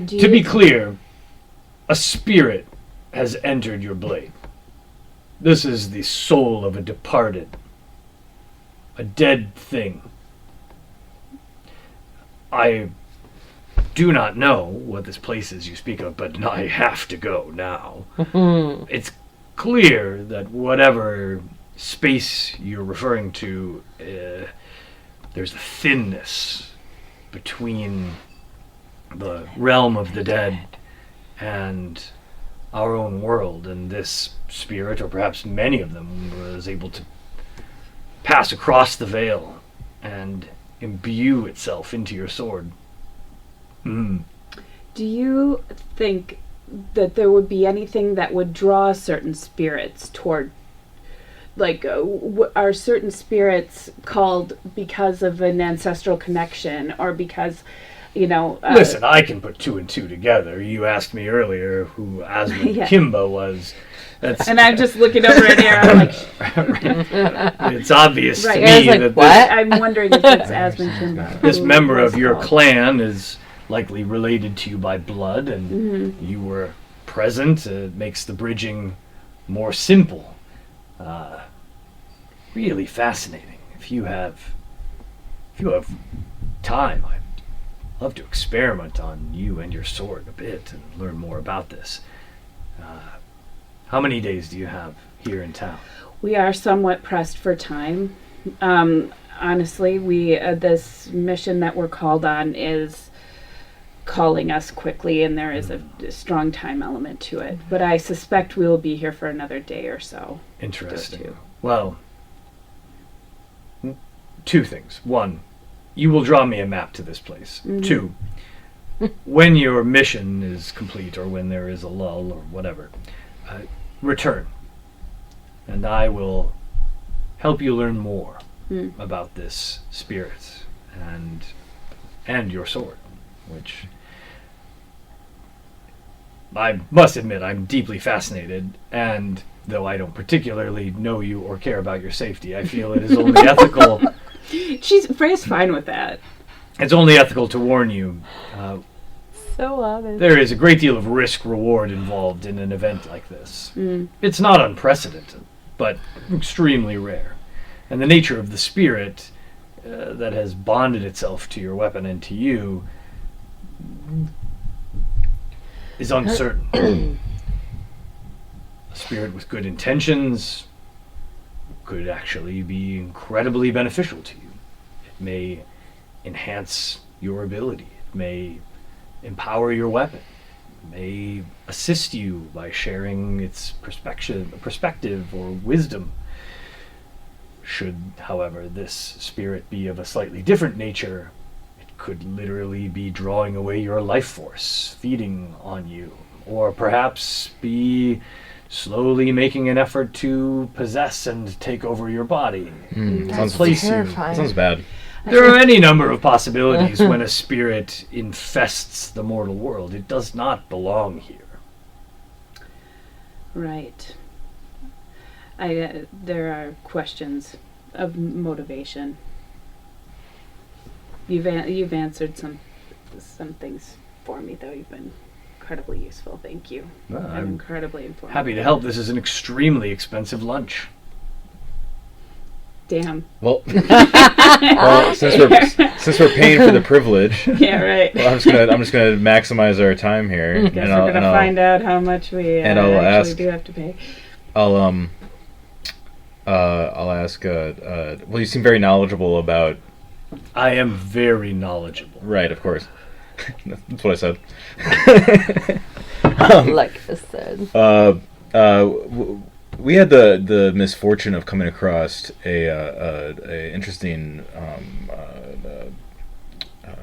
A: To be clear, a spirit has entered your blade. This is the soul of a departed, a dead thing. I do not know what this place is you speak of, but I have to go now. It's clear that whatever space you're referring to, there's a thinness between the realm of the dead and our own world, and this spirit, or perhaps many of them, was able to pass across the veil and imbue itself into your sword.
D: Do you think that there would be anything that would draw certain spirits toward, like, are certain spirits called because of an ancestral connection, or because,
A: Listen, I can put two and two together. You asked me earlier who Asmund
D: Yeah.
A: Kimba was. That's
D: and I'm just looking over at Aaron, I'm like,
A: it's obvious
C: Right,
A: to
C: I was
A: me
C: like,
A: that
C: what?
D: I'm wondering if it's Asmund Kimba.
A: this
D: who
A: member
D: was
A: of your
D: called.
A: clan is likely related to you by blood, and you were present. It makes the bridging more simple. Really fascinating. If you have time, I'd love to experiment on you and your sword a bit and learn more about this. How many days do you have here in town?
D: We are somewhat pressed for time. Honestly, this mission that we're called on is calling us quickly, and there is a strong time element to it. But I suspect we will be here for another day or so.
A: Interesting.
D: Those two.
A: Well, two things. One, you will draw me a map to this place. Two, when your mission is complete, or when there is a lull, or whatever, return. And I will help you learn more about this spirit and your sword, which I must admit I'm deeply fascinated, and though I don't particularly know you or care about your safety, I feel it is only ethical.
D: Freya's fine with that.
A: It's only ethical to warn you.
C: So honest.
A: There is a great deal of risk-reward involved in an event like this. It's not unprecedented, but extremely rare. And the nature of the spirit that has bonded itself to your weapon and to you is uncertain. A spirit with good intentions could actually be incredibly beneficial to you. It may enhance your ability. It may empower your weapon. It may assist you by sharing its perspective or wisdom. Should, however, this spirit be of a slightly different nature, it could literally be drawing away your life force, feeding on you, or perhaps be slowly making an effort to possess and take over your body.
B: Sounds
A: Place you.
C: terrifying.
B: Sounds bad.
A: There are any number of possibilities when a spirit infests the mortal world. It does not belong here.
D: Right. There are questions of motivation. You've answered some things for me, though. You've been incredibly useful. Thank you.
A: Well,
D: I'm
A: I'm
D: incredibly informed.
A: happy to help. This is an extremely expensive lunch.
D: Damn.
B: Well, since we're paying for the privilege,
D: Yeah, right.
B: well, I'm just gonna maximize our time here,
D: Guess we're gonna find out how much we
B: and I'll
D: actually
B: ask-
D: do have to pay.
B: I'll ask. Well, you seem very knowledgeable about.
A: I am very knowledgeable.
B: Right, of course. That's what I said.
C: Like I said.
B: we had the misfortune of coming across a interesting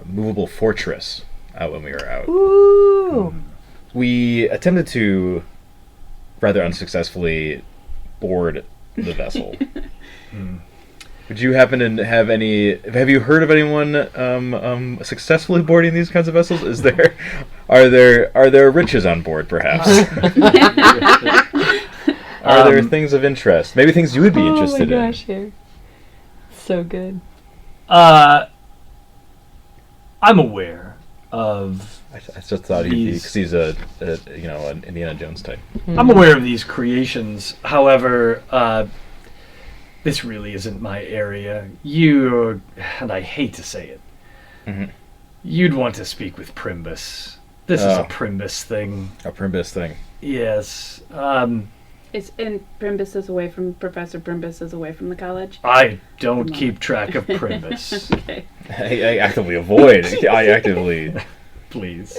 B: movable fortress out when we were out.
C: Ooh.
B: We attempted to rather unsuccessfully board the vessel. Would you happen to have any? Have you heard of anyone successfully boarding these kinds of vessels? Are there riches on board, perhaps? Are there things of interest? Maybe things you would be interested in.
C: Oh my gosh, here. So good.
A: I'm aware of.
B: I just thought he'd be, because he's an Indiana Jones type.
A: I'm aware of these creations. However, this really isn't my area. You, and I hate to say it, you'd want to speak with Primbus. This is a Primbus thing.
B: A Primbus thing.
A: Yes.
D: And Primbus is away from Professor Primbus is away from the college.
A: I don't keep track of Primbus.
D: Okay.
B: I actively avoid. I actively.
A: Please.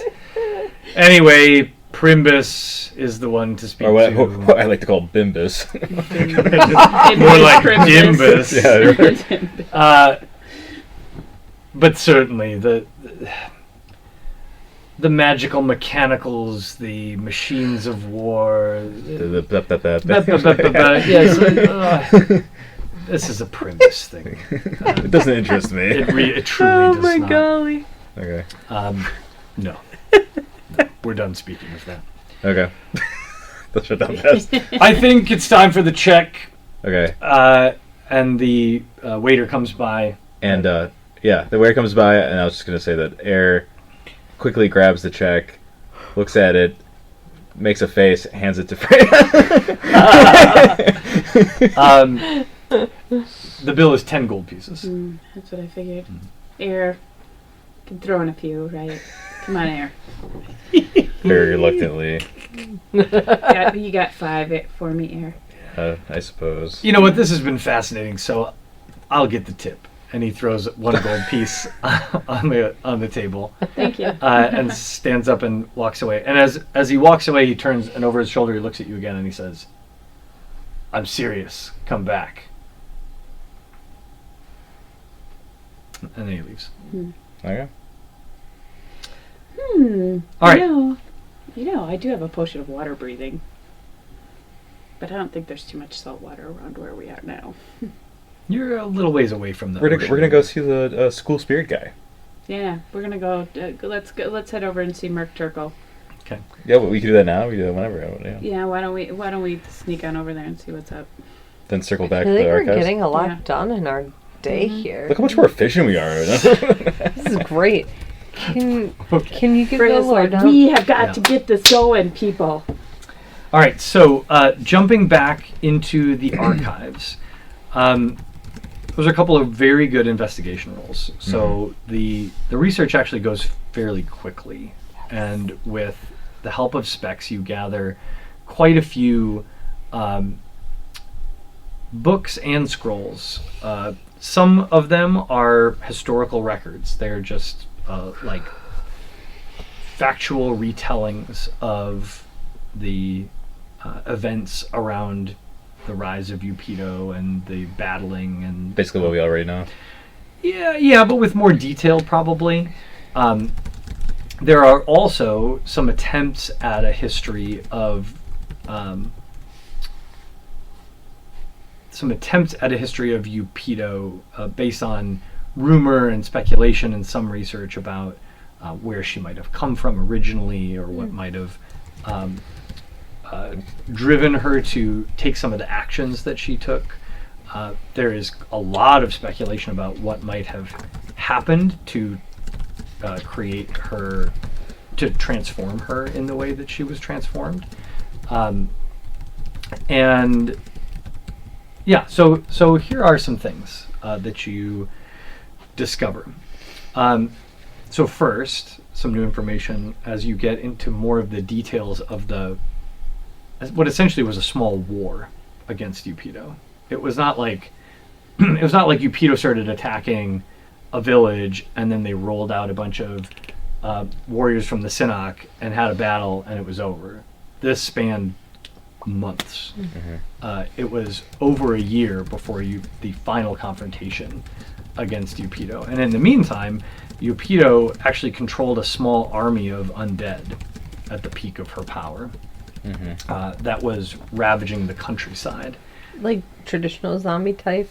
A: Anyway, Primbus is the one to speak
B: Or
A: to.
B: what I like to call Bimbus.
A: More like Dimbus.
B: Yeah, right.
A: But certainly the magical mechanicals, the machines of war. Yes, this is a Primbus thing.
B: It doesn't interest me.
A: It truly does not.
C: golly.
B: Okay.
A: No. We're done speaking of that.
B: Okay. Let's shut down fast.
A: I think it's time for the check.
B: Okay.
A: And the waiter comes by.
B: And the waiter comes by, and I was just gonna say that Air quickly grabs the check, looks at it, makes a face, hands it to Freya.
A: The bill is 10 gold pieces.
D: That's what I figured. Air can throw in a few, right? Come on, Air.
B: Very reluctantly.
D: You got 5 for me, Air.
B: I suppose.
A: You know what? This has been fascinating, so I'll get the tip. And he throws 1 gold piece on the table.
D: Thank you.
A: And stands up and walks away. And as he walks away, he turns and over his shoulder he looks at you again and he says, "I'm serious. Come back." And then he leaves.
B: Okay.
A: All right.
D: You know, I do have a potion of water breathing. But I don't think there's too much salt water around where we are now.
A: You're a little ways away from the
B: We're
A: ocean.
B: gonna go see the school spirit guy.
D: Yeah, we're gonna go. Let's head over and see Merc Turkle.
A: Okay.
B: Yeah, but we can do that now. We can do that whenever. Yeah.
D: Yeah, why don't we sneak on over there and see what's up?
B: Then circle back
C: I
B: to
C: think
B: the
C: we're
B: archives.
C: getting a lot
D: Yeah.
C: done in our day here.
B: Look how much more efficient we are right now.
C: This is great. Can you give
D: Freya's
C: the
D: like,
C: lowdown?
D: we have got
A: Yeah.
D: to get this going, people.
A: All right, so jumping back into the archives, those are a couple of very good investigation rolls. So the research actually goes fairly quickly, and with the help of specs, you gather quite a few books and scrolls. Some of them are historical records. They're just like factual retellings of the events around the rise of Upido and the battling and
B: Basically what we already know.
A: yeah, but with more detail probably. There are also some attempts at a history of Upido based on rumor and speculation and some research about where she might have come from originally or what might have driven her to take some of the actions that she took. There is a lot of speculation about what might have happened to create her, to transform her in the way that she was transformed. And yeah, so here are some things that you discover. So first, some new information as you get into more of the details of what essentially was a small war against Upido. It was not like Upido started attacking a village and then they rolled out a bunch of warriors from the Sinnock and had a battle and it was over. This spanned months. It was over a year before the final confrontation against Eupedo. And in the meantime, Eupedo actually controlled a small army of undead at the peak of her power that was ravaging the countryside.
C: Like traditional zombie type?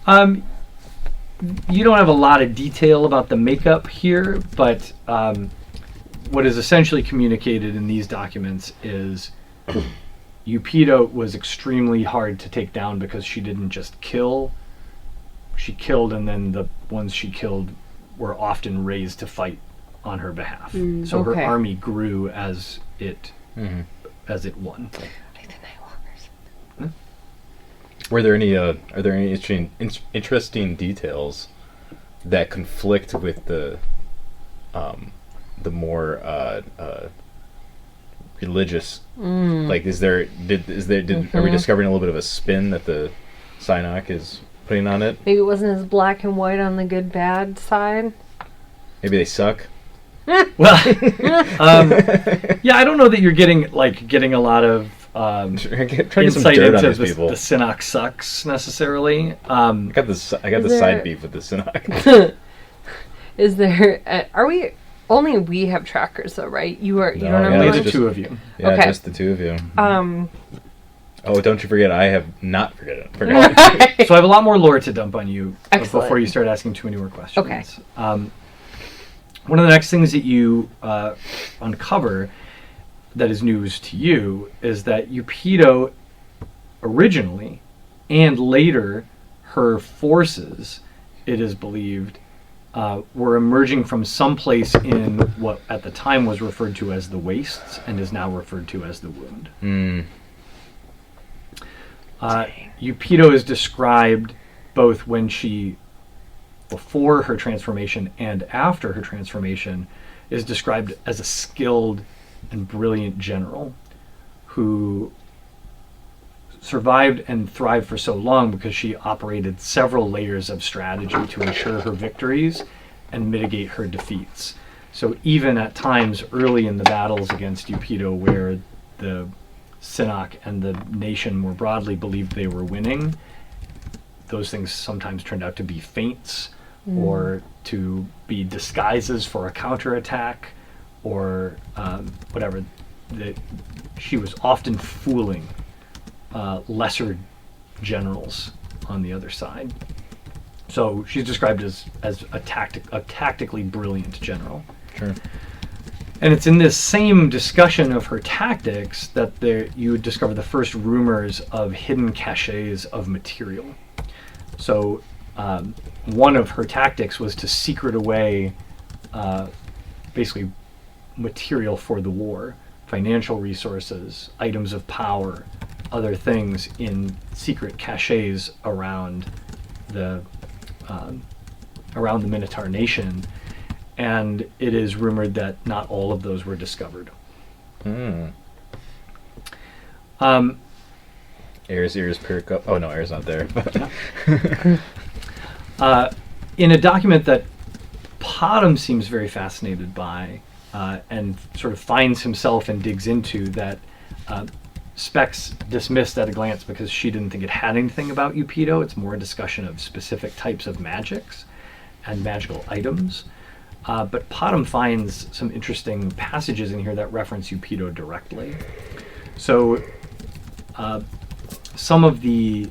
A: You don't have a lot of detail about the makeup here, but what is essentially communicated in these documents is Eupedo was extremely hard to take down because she didn't just kill. She killed, and then the ones she killed were often raised to fight on her behalf. So her army grew as it won.
C: Like the Nightwalkers.
B: Are there any interesting details that conflict with the more religious? Like, are we discovering a little bit of a spin that the Synok is putting on it?
C: Maybe it wasn't as black and white on the good bad side.
B: Maybe they suck.
A: Well, yeah, I don't know that you're getting a lot of insight into the Synok sucks necessarily.
B: I got the side beef with the Synok.
C: Is there? Are we? Only we have trackers, though, right? You don't have
A: Only
C: one?
A: the two of you.
B: Yeah,
C: Okay.
B: just the two of you.
C: Oh,
B: don't you forget, I have not forgotten.
A: So I have a lot more lore to dump on you
C: Excellent.
A: before you start asking too many more questions.
C: Okay.
A: One of the next things that you uncover that is news to you is that Eupedo originally and later her forces, it is believed, were emerging from someplace in what at the time was referred to as the wastes and is now referred to as the wound. Eupedo is described both before her transformation and after her transformation, is described as a skilled and brilliant general who survived and thrived for so long because she operated several layers of strategy to ensure her victories and mitigate her defeats. So even at times early in the battles against Eupedo, where the Synok and the nation more broadly believed they were winning, those things sometimes turned out to be feints or to be disguises for a counterattack or whatever. That she was often fooling lesser generals on the other side. So she's described as a tactically brilliant general.
B: Sure.
A: And it's in this same discussion of her tactics that you would discover the first rumors of hidden caches of material. So one of her tactics was to secret away basically material for the war, financial resources, items of power, other things in secret caches around the Minotaur nation. And it is rumored that not all of those were discovered.
B: Air's ears perk up. Oh no, Air's not there.
A: In a document that Potom seems very fascinated by and sort of finds himself and digs into, that Specs dismissed at a glance because she didn't think it had anything about Eupedo. It's more a discussion of specific types of magics and magical items. But Potom finds some interesting passages in here that reference Eupedo directly. So some of the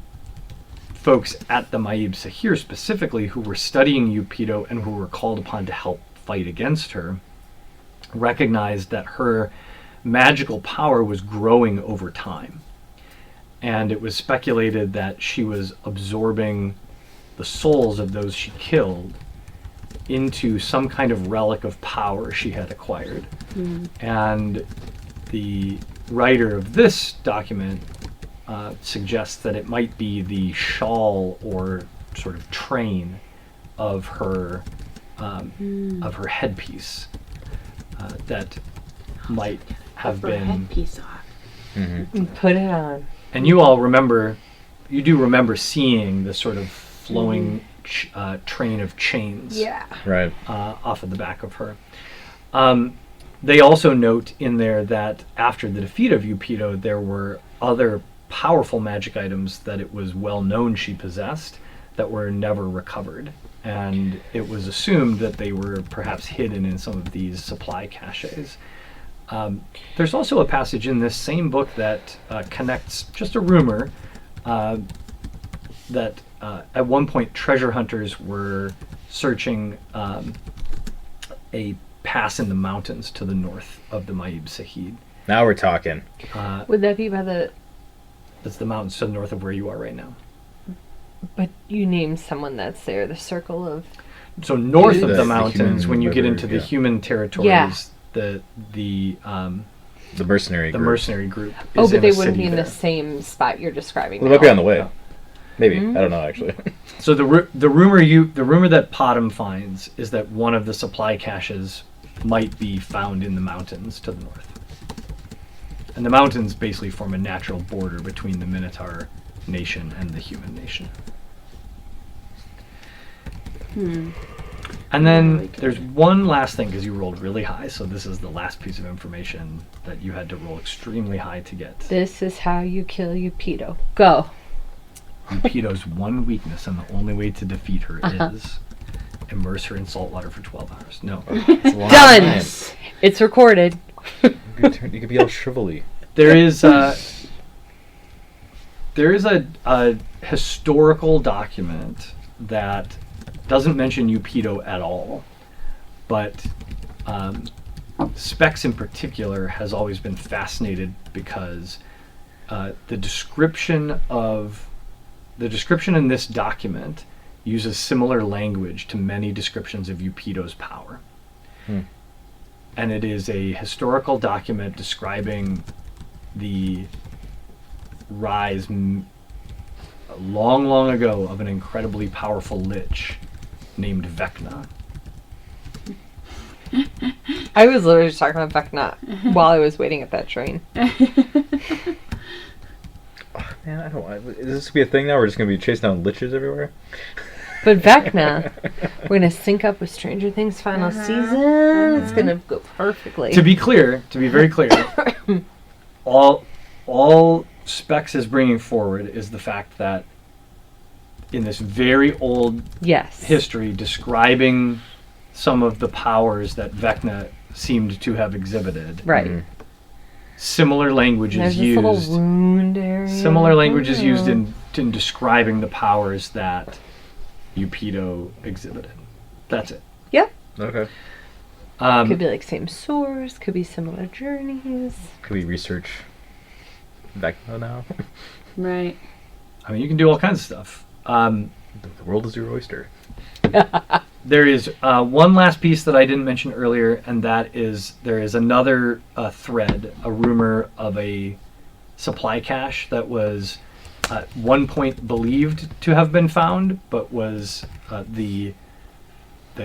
A: folks at the Maib Sahir specifically who were studying Eupedo and who were called upon to help fight against her recognized that her magical power was growing over time. And it was speculated that she was absorbing the souls of those she killed into some kind of relic of power she had acquired. And the writer of this document suggests that it might be the shawl or sort of train of her headpiece that might have
D: Her
A: been
D: headpiece off.
C: Put it on.
A: And you do remember seeing this sort of flowing train of chains
B: Right.
A: off of the back of her. They also note in there that after the defeat of Eupedo, there were other powerful magic items that it was well known she possessed that were never recovered. And it was assumed that they were perhaps hidden in some of these supply caches. There's also a passage in this same book that connects just a rumor that at one point treasure hunters were searching a pass in the mountains to the north of the Maib Sahid.
B: Now we're talking.
C: Would that be by the...
A: That's the mountains to the north of where you are right now.
C: But you named someone that's there, the circle of...
A: So north of
B: The
A: the mountains,
B: human
A: when you get
B: river,
A: into the
B: yeah.
A: human territories,
C: Yeah.
A: the
B: The mercenary group.
A: group is
C: Oh, but
A: in
C: they
A: a
C: wouldn't
A: city
C: be in
A: there.
C: the same spot you're describing.
B: Well, they might be
C: now.
B: on the way.
A: Yeah.
B: Maybe.
C: Mm-hmm.
B: I don't know, actually.
A: So the rumor that Potham finds is that one of the supply caches might be found in the mountains to the north. And the mountains basically form a natural border between the Minotaur nation and the human nation. And then there's one last thing, because you rolled really high, so this is the last piece of information that you had to roll extremely high to get.
C: This is how you kill Yupido. Go.
A: Upito's one weakness, and the only way to defeat her is immerse her in salt water for 12 hours. No.
B: It's a long
C: Done!
B: time.
C: It's recorded.
B: You could be all shrivelly.
A: There is a historical document that doesn't mention Upito at all, but Specs in particular has always been fascinated because the description in this document uses similar language to many descriptions of Upito's power. And it is a historical document describing the rise long, long ago of an incredibly powerful lich named Vecna.
C: I was literally just talking about Vecna while I was waiting at that train.
B: Man, I don't want. Is this gonna be a thing now? We're just gonna be chasing down liches everywhere.
C: But Vecna, we're going to sync up with Stranger Things final season. It's going to go perfectly.
A: To be very clear, all Specs is bringing forward is the fact that in this very old
C: Yes.
A: history describing some of the powers that Vecna seemed to have exhibited,
C: Right.
A: similar language
C: There's
A: is
C: this
A: used.
C: little wound area.
A: Similar language is used in describing the powers that Upito exhibited. That's it.
C: Yep.
B: Okay.
C: Could be like same source. Could be similar journeys.
B: Could we research Vecna now?
D: Right.
A: I mean, you can do all kinds of stuff.
B: The world is your oyster.
A: There is one last piece that I didn't mention earlier, and that is there is another thread, a rumor of a supply cache that was at one point believed to have been found, but was the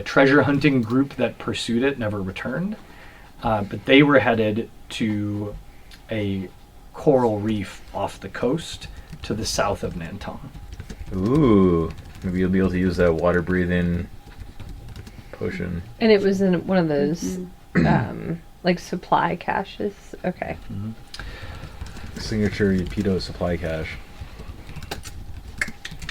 A: treasure hunting group that pursued it never returned. But they were headed to a coral reef off the coast to the south of Nantong.
B: Ooh. Maybe you'll be able to use that water-breathing potion.
C: And it was in one of those, like supply caches. Okay.
B: Signature Upito supply cache.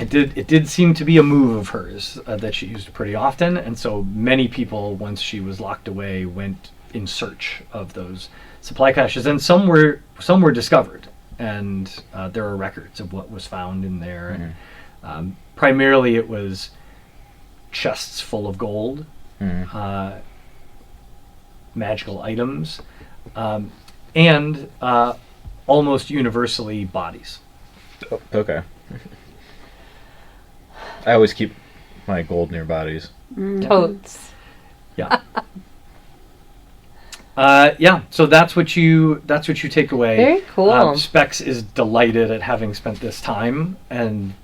A: It did seem to be a move of hers that she used pretty often, and so many people, once she was locked away, went in search of those supply caches, and some were discovered, and there are records of what was found in there. And, primarily, it was chests full of gold, magical items, and almost universally bodies.
B: Oh, okay. I always keep my gold near bodies.
C: Totes.
A: Yeah. So that's what you take away.
C: Very cool.
A: Specs is delighted at having spent this time, and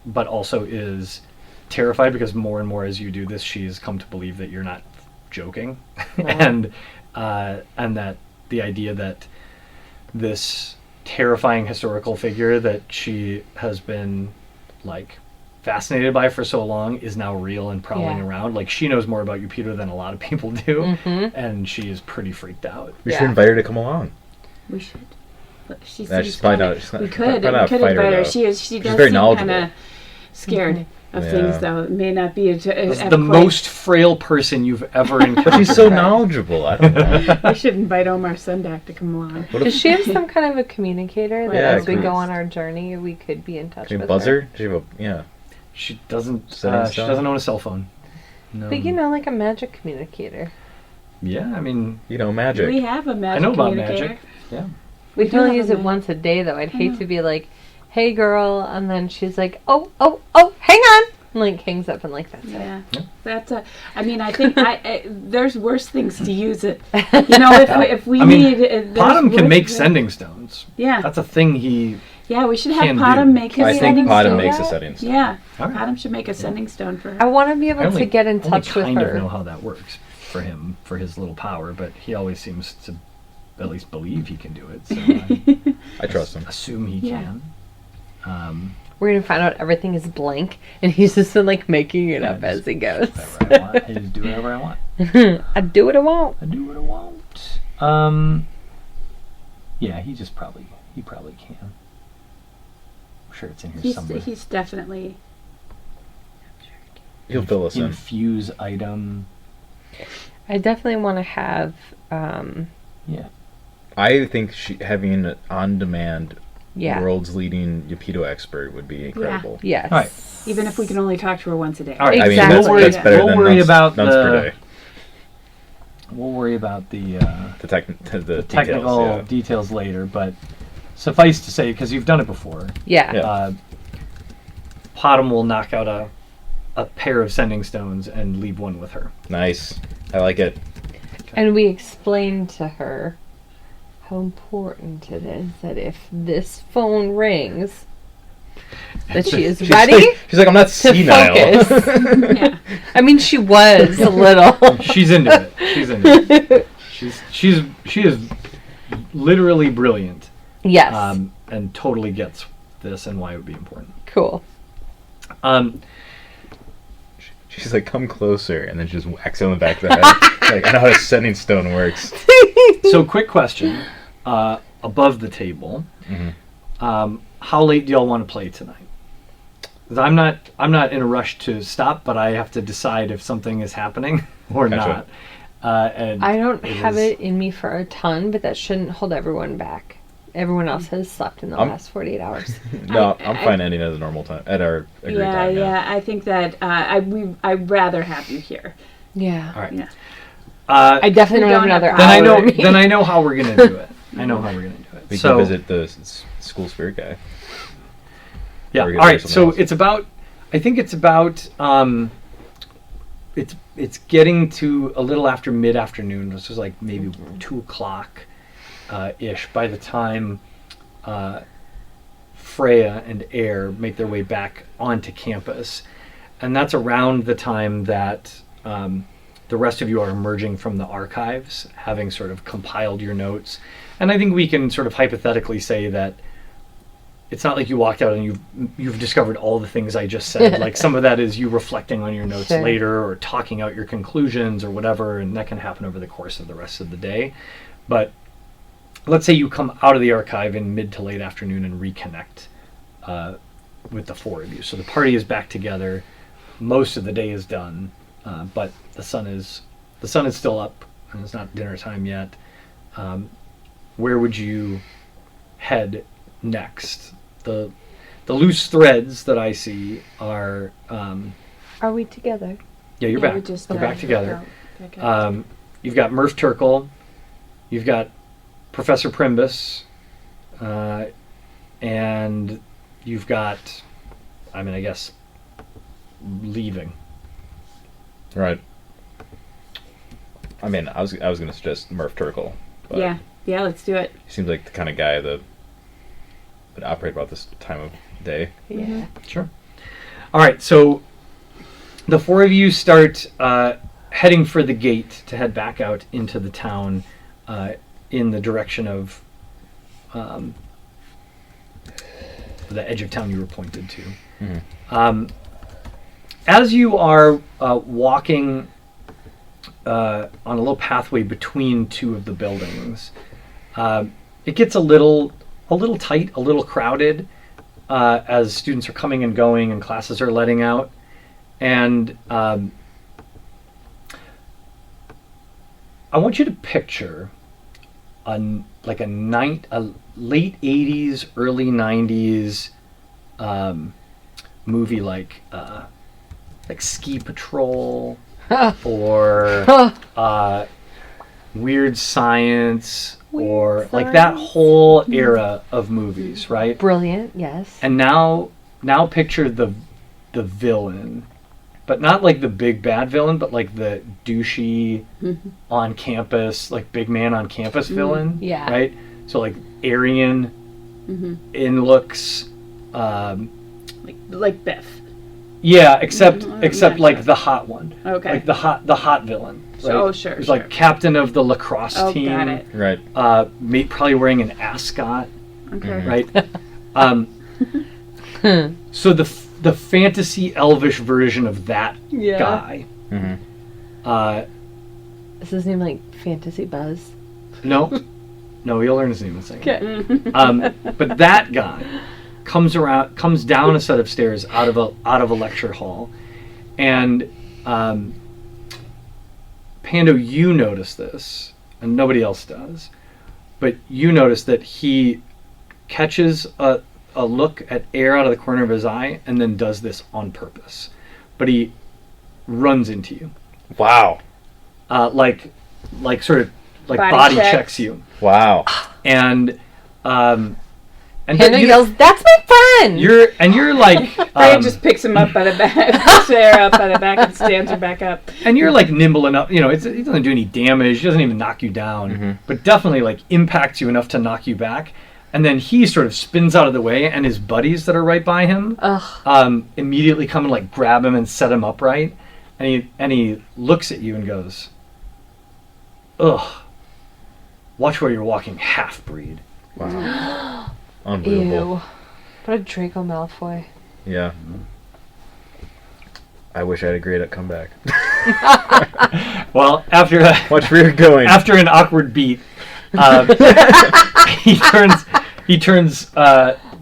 A: but also is terrified because more and more as you do this, she's come to believe that you're not joking, and that the idea that this terrifying historical figure that she has been fascinated by for so long is now real and prowling around. She knows more about Upito than a lot of people do, and she is pretty freaked out.
B: We should invite her to come along.
D: We should. She
B: Nah,
D: seems
B: she's probably
D: kinda-
B: not. She's not
D: we
B: probably
D: could
B: not a
D: invite
B: fighter,
D: her.
B: though.
D: She does
B: She's
D: seem
B: very knowledgeable.
D: kind of scared of things, though. It may not be
A: This is the most frail person you've ever encountered.
B: But she's so knowledgeable. I don't know.
D: I should invite Omar Sundak to come along.
B: What
C: Does
B: if
C: she have some kind of a communicator that
B: Yeah,
C: as we
B: could-
C: go on our journey, we could be in touch
B: she have a
C: with
B: buzzer?
C: her?
B: Does she have a yeah?
A: She doesn't.
B: Setting
A: She
B: stone?
A: doesn't own a cell phone. No.
C: But you know, like a magic communicator.
A: Yeah, I mean,
B: You know, magic.
D: We have a magic
A: I know about
D: communicator.
A: magic. Yeah.
C: We
D: do
C: can only
D: have
C: use
D: a
C: it
D: ma-
C: once a day, though. I'd hate
D: know.
C: to be like, "Hey, girl," and then she's like, "Oh, hang on," and like hangs up and like that's it.
D: Yeah,
A: Yeah.
D: that's a. I mean, I think there's worse things to use it. You know, if we
A: I mean,
D: need, there's
A: Potham can
D: worse-
A: make sending stones.
D: Yeah,
A: That's a thing he.
D: yeah. We should
A: can
D: have Potham
A: do.
D: make his
B: I
D: sending
B: think Potham
D: stone.
B: makes a
C: that?
B: setting stone.
D: Yeah,
A: All right.
D: Potham should make a sending stone for
C: I
D: her.
C: want to be
A: I
C: able to get in touch with
A: kind of
C: her.
A: know how that works for him, for his little power, but he always seems to at least believe he can do it. So
B: I trust him.
A: assume he
D: Yeah.
A: can.
C: We're gonna find out everything is blank, and he's just been like making it
A: Yeah,
C: up as he goes.
A: Whatever I want. I just do whatever I want.
C: I do what I want.
A: I do what I want. Yeah, he probably can. I'm sure it's in here somewhere.
D: He's definitely.
B: He'll fill us in.
A: Infuse item.
C: I definitely want to have.
A: Yeah.
B: I think having an on-demand,
C: Yeah.
B: world's leading Yapido expert would be incredible.
C: Yes.
A: All right.
D: Even if we can only talk to her once a day.
A: All right.
B: I mean,
C: Exactly.
B: that's better
A: We'll
B: than
A: worry
B: nuns,
A: about
B: nuns per
A: the-
B: day.
A: We'll worry about the
B: The
A: technical
B: details, yeah.
A: details later, but suffice to say, because you've done it before,
C: Yeah.
B: Yeah.
A: Potham will knock out a pair of sending stones and leave one with her.
B: Nice. I like it.
C: And we explained to her how important it is that if this phone rings, that she is ready
B: She's like, I'm not
C: to
B: senile.
C: focus.
D: Yeah.
C: I mean, she was a little.
A: She's into it. She's into it. She is literally brilliant,
C: Yes.
A: and totally gets this and why it would be important.
C: Cool.
B: She's like, come closer, and then she just whacks it on the back of the head. Like, I know how a sending stone works.
A: So, quick question: above the table,
B: Mhm.
A: how late do y'all want to play tonight? 'Cause I'm not in a rush to stop, but I have to decide if something is happening or
B: Gotcha.
A: not. And
C: I don't have
A: is-
C: it in me for a ton, but that shouldn't hold everyone back. Everyone else has slept in the last 48 hours.
B: No,
D: I-
B: I'm fine ending at a normal time, at our agreed
D: Yeah,
B: time.
D: yeah. I think that I'd rather have you here.
C: Yeah.
A: All right.
D: Yeah.
C: I definitely
D: We
C: don't have
D: don't
C: another
D: have
A: Then I
C: hour
A: know.
C: in me.
A: Then I know how we're gonna do it. I know how we're gonna do it.
B: We
A: so
B: can visit the school spirit guy.
A: yeah.
B: Or
A: All
B: we
A: right.
B: can do
A: So
B: something else.
A: it's about. I think it's about. It's getting to a little after mid-afternoon. This is like maybe 2:00 ish by the time Freya and Air make their way back onto campus, and that's around the time that the rest of you are emerging from the archives, having sort of compiled your notes. And I think we can sort of hypothetically say that it's not like you walked out and you've discovered all the things I just said. Like some of that is you reflecting on your notes
C: Sure.
A: later or talking out your conclusions or whatever, and that can happen over the course of the rest of the day. But let's say you come out of the archive in mid to late afternoon and reconnect with the four of you. So the party is back together. Most of the day is done, but the sun is still up, and it's not dinner time yet. Where would you head next? The loose threads that I see are
C: Are we together?
A: yeah, you're
D: Yeah, we
A: back.
D: just,
A: You're back together.
D: back out.
A: You've got Murph Turkle, you've got Professor Primbus, and you've got, I mean, I guess, leaving.
B: Right. I mean, I was going to suggest Murph Turkle. But
D: Yeah, let's do it.
B: He seems like the kind of guy that would operate about this time of day.
C: Yeah.
A: Sure. All right, so the four of you start heading for the gate to head back out into the town in the direction of the edge of town you were pointed to.
B: Mhm.
A: As you are walking on a little pathway between two of the buildings, it gets a little a little tight, a little crowded, as students are coming and going and classes are letting out. And I want you to picture a late 80s, early 90s movie like Ski Patrol or Weird Science, or like that whole era of movies, right?
C: Brilliant, yes.
A: And now picture the villain, but not like the big bad villain, but like the douchey on campus, like big man on campus villain.
C: Yeah.
A: Right? So like Aryan in looks,
D: like Biff.
A: yeah, except
D: not
A: like
D: sure.
A: the hot one.
D: Okay.
A: Like the hot villain. Right?
D: Oh, sure.
A: He's like captain of the lacrosse team.
D: Got it.
B: Right.
A: Probably wearing an ascot,
D: Okay.
A: right? So the fantasy elvish version of that
C: Yeah.
A: guy.
B: Mm-hmm.
C: Is his name like Fantasy Buzz?
A: No, you'll learn his name in a second.
C: Okay.
A: But that guy comes down a set of stairs out of a lecture hall, and Pando, you notice this, and nobody else does, but you notice that he catches a look at air out of the corner of his eye and then does this on purpose. But he runs into you.
B: Wow.
A: Like sort of like
D: Body
A: body
D: checks.
A: checks you.
B: Wow.
A: And
C: Panda yells, "That's my friend!"
A: you're like
D: Fran just picks him up by the back, Sarah up by the back, and stands her back up.
A: and you're like nimble enough, it doesn't do any damage, it doesn't even knock you down, but definitely like impacts you enough to knock you back. And then he sort of spins out of the way, and his buddies that are right by him immediately come and like grab him and set him upright. And he looks at you and goes, "Ugh, watch where you're walking, half-breed."
B: Wow. Unbelievable.
C: Ew. What a Draco Malfoy.
B: Yeah. I wish I had a great comeback.
A: Well, after
B: Watch where you're going.
A: after an awkward beat, he turns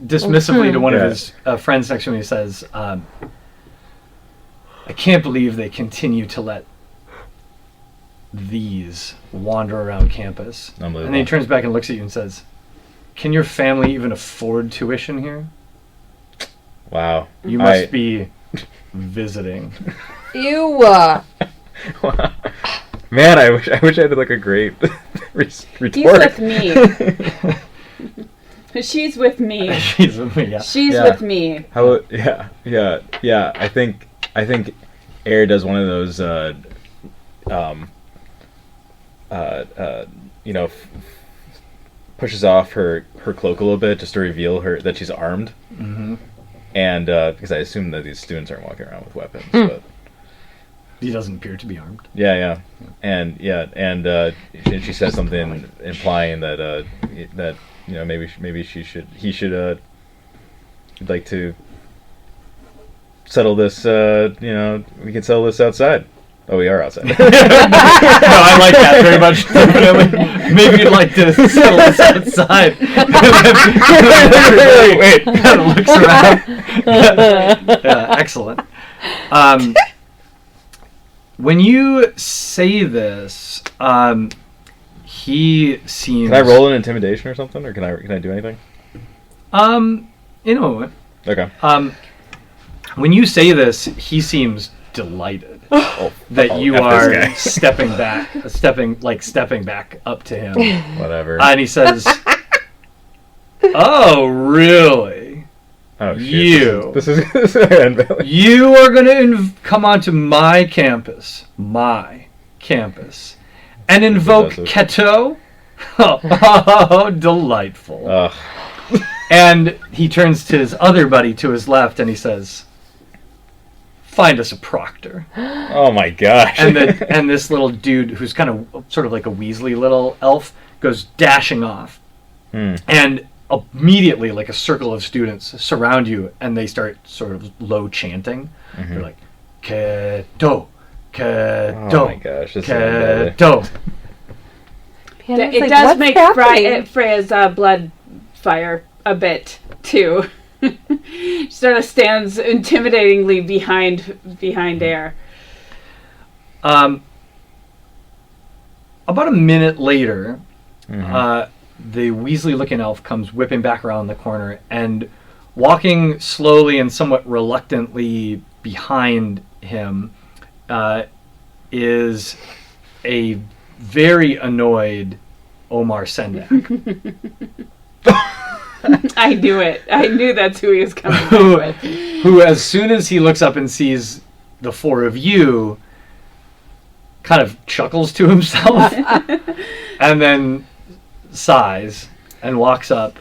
A: dismissively to one of his friends next to him and he says, "I can't believe they continue to let these wander around campus."
B: Unbelievable.
A: And then he turns back and looks at you and says, "Can your family even afford tuition here?
B: Wow.
A: You must be visiting."
C: Ew.
B: Wow. Man, I wish I had like a great retort.
D: He's with me. She's with me.
A: She's with me, yeah.
D: She's
B: Yeah.
D: with me.
B: How? Yeah. I think Air does one of those. Pushes off her cloak a little bit just to reveal that she's armed.
A: Mm-hmm.
B: And because I assume that these students aren't walking around with weapons, but
A: He doesn't appear to be armed.
B: and she says something implying that maybe he should like to settle this. We can settle this outside. Oh, we are outside.
A: No, I like that very much. Definitely. Maybe you'd like to settle this outside.
B: Wait.
A: Kind of looks around. Yeah, excellent. When you say this, he seems.
B: Can I roll an intimidation or something, or can I do anything?
A: In a moment.
B: Okay.
A: When you say this, he seems delighted that you
B: F
A: are
B: this guy.
A: stepping back up to him.
B: Whatever.
A: And he says, "Oh, really?
B: Oh, shit.
A: You.
B: This is unveiling.
A: You are going to come onto my campus, and invoke
B: Possessive.
A: Keto? Oh, delightful."
B: Ugh.
A: And he turns to his other buddy to his left, and he says, "Find us a proctor."
B: Oh my gosh.
A: And this little dude, who's kind of sort of like a Weasley little elf, goes dashing off. And immediately, like a circle of students surround you, and they start sort of low chanting. They're like, "Keto, Keto,
B: Oh my gosh, this is unbearable.
A: Keto."
C: Panda's
D: It
C: like,
D: does
C: "What's
D: make
C: happening?"
D: Freya's blood fire a bit too. Sort of stands intimidatingly behind Air.
A: About a minute later, the Weasley-looking elf comes whipping back around the corner, and walking slowly and somewhat reluctantly behind him is a very annoyed Omar Sendak.
D: I knew it. I knew that's who he was coming back with.
A: Who, as soon as he looks up and sees the four of you, kind of chuckles to himself and then sighs and walks up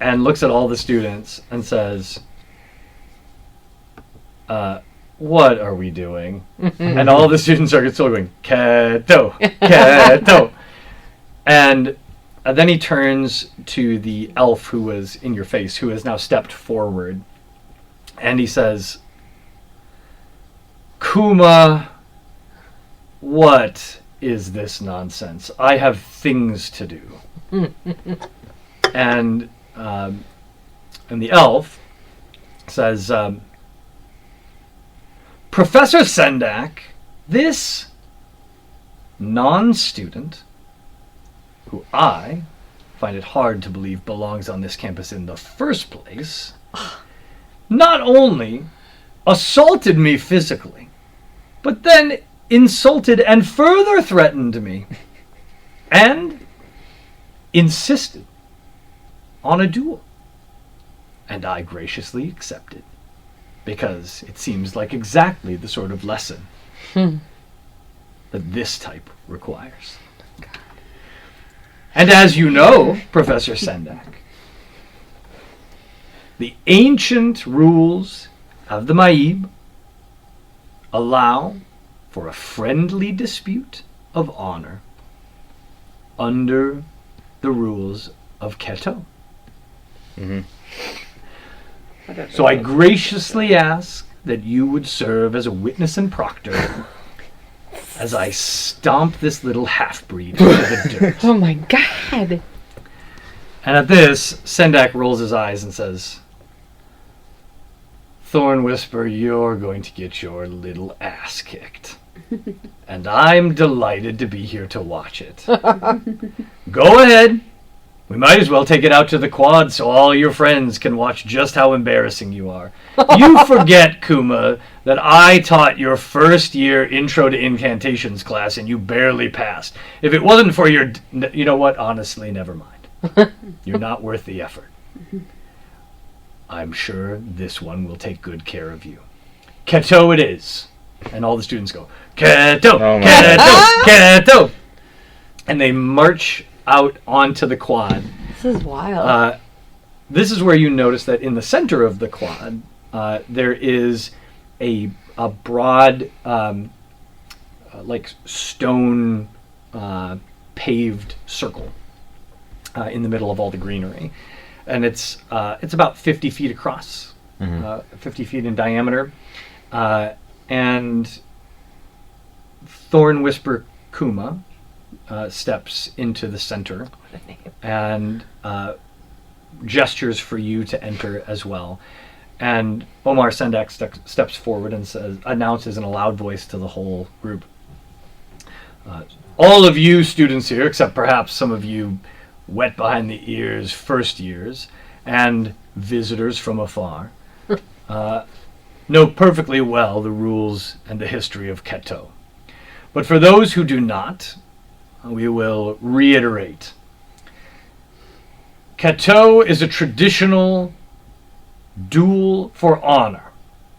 A: and looks at all the students and says, what are we doing? And all the students are still going, Keto, Keto. And then he turns to the elf who was in your face, who has now stepped forward, and he says, Kuma, what is this nonsense? I have things to do. And the elf says, Professor Sendak, this non-student, who I find it hard to believe belongs on this campus in the first place, not only assaulted me physically, but then insulted and further threatened me, and insisted on a duel. And I graciously accepted, because it seems like exactly the sort of lesson that this type requires. And as you know, Professor Sendak, the ancient rules of the Maib allow for a friendly dispute of honor under the rules of Keto. So I graciously ask that you would serve as a witness and proctor as I stomp this little half-breed into the dirt.
C: Oh my god.
A: And at this, Sendak rolls his eyes and says, Thorn Whisper, you're going to get your little ass kicked. And I'm delighted to be here to watch it. Go ahead. We might as well take it out to the quad so all your friends can watch just how embarrassing you are. You forget, Kuma, that I taught your first year Intro to Incantations class and you barely passed. If it wasn't for your... You know what? Honestly, never mind. You're not worth the effort. I'm sure this one will take good care of you. Keto it is. And all the students go, Keto, Keto, Keto. And they march out onto the quad.
C: This is wild.
A: This is where you notice that in the center of the quad, there is a broad, like stone paved circle in the middle of all the greenery, and it's about 50 feet across, 50 feet in diameter, and Thorn Whisper Kuma steps into the center and gestures for you to enter as well. And Omar Sendak steps forward and announces in a loud voice to the whole group, all of you students here, except perhaps some of you wet behind the ears first years and visitors from afar, know perfectly well the rules and the history of Keto. But for those who do not, we will reiterate. Keto is a traditional duel for honor.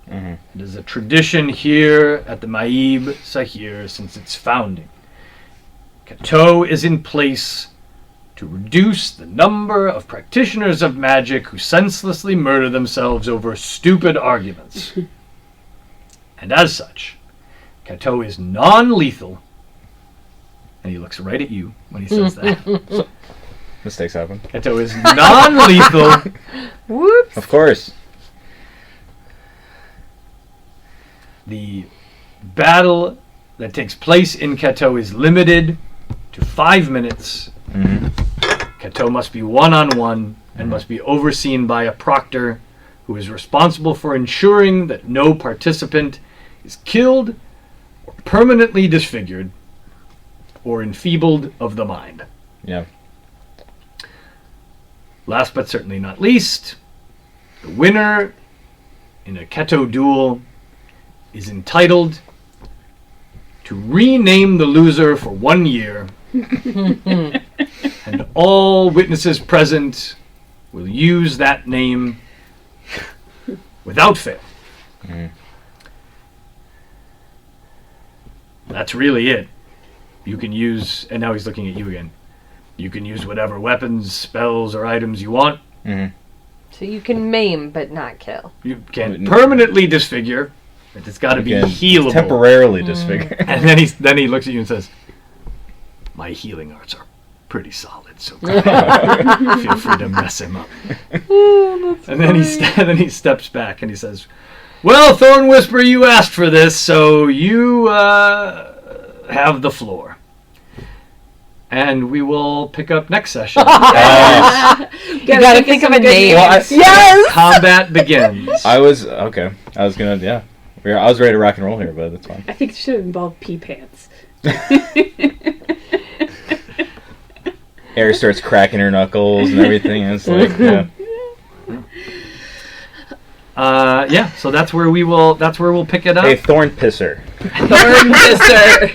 A: It is a tradition here at the Maib Sahir since its founding. Keto is in place to reduce the number of practitioners of magic who senselessly murder themselves over stupid arguments. And as such, Keto is non-lethal. And he looks right at you when he says that.
B: Mistakes happen.
A: Keto is non-lethal.
C: Whoops.
B: Of course.
A: The battle that takes place in Keto is limited to 5 minutes. Keto must be one-on-one and must be overseen by a proctor who is responsible for ensuring that no participant is killed or permanently disfigured or enfeebled of the mind.
B: Yeah.
A: Last but certainly not least, the winner in a Keto duel is entitled to rename the loser for 1 year, and all witnesses present will use that name without fail.
B: Mm.
A: That's really it. You can use, and now he's looking at you again, you can use whatever weapons, spells, or items you want.
B: Mm-hmm.
C: So you can maim but not kill.
A: You can permanently disfigure, but it's got to be healable.
B: Temporarily disfigure.
A: And then he looks at you and says, "My healing arts are pretty solid, so go ahead. Feel free to mess him up." And then he steps back and he says, "Well, Thorn Whisper, you asked for this, so you have the floor." And we will pick up next session.
C: You gotta think of a name.
B: Well,
C: Yes!
A: Combat begins.
B: I was ready to rock and roll here, but that's fine.
D: I think it should involve pee pants.
B: Air starts cracking her knuckles and everything. And it's like,
A: So that's where we'll pick it up.
B: Hey, Thorn Pisser.
D: Thorn Pisser.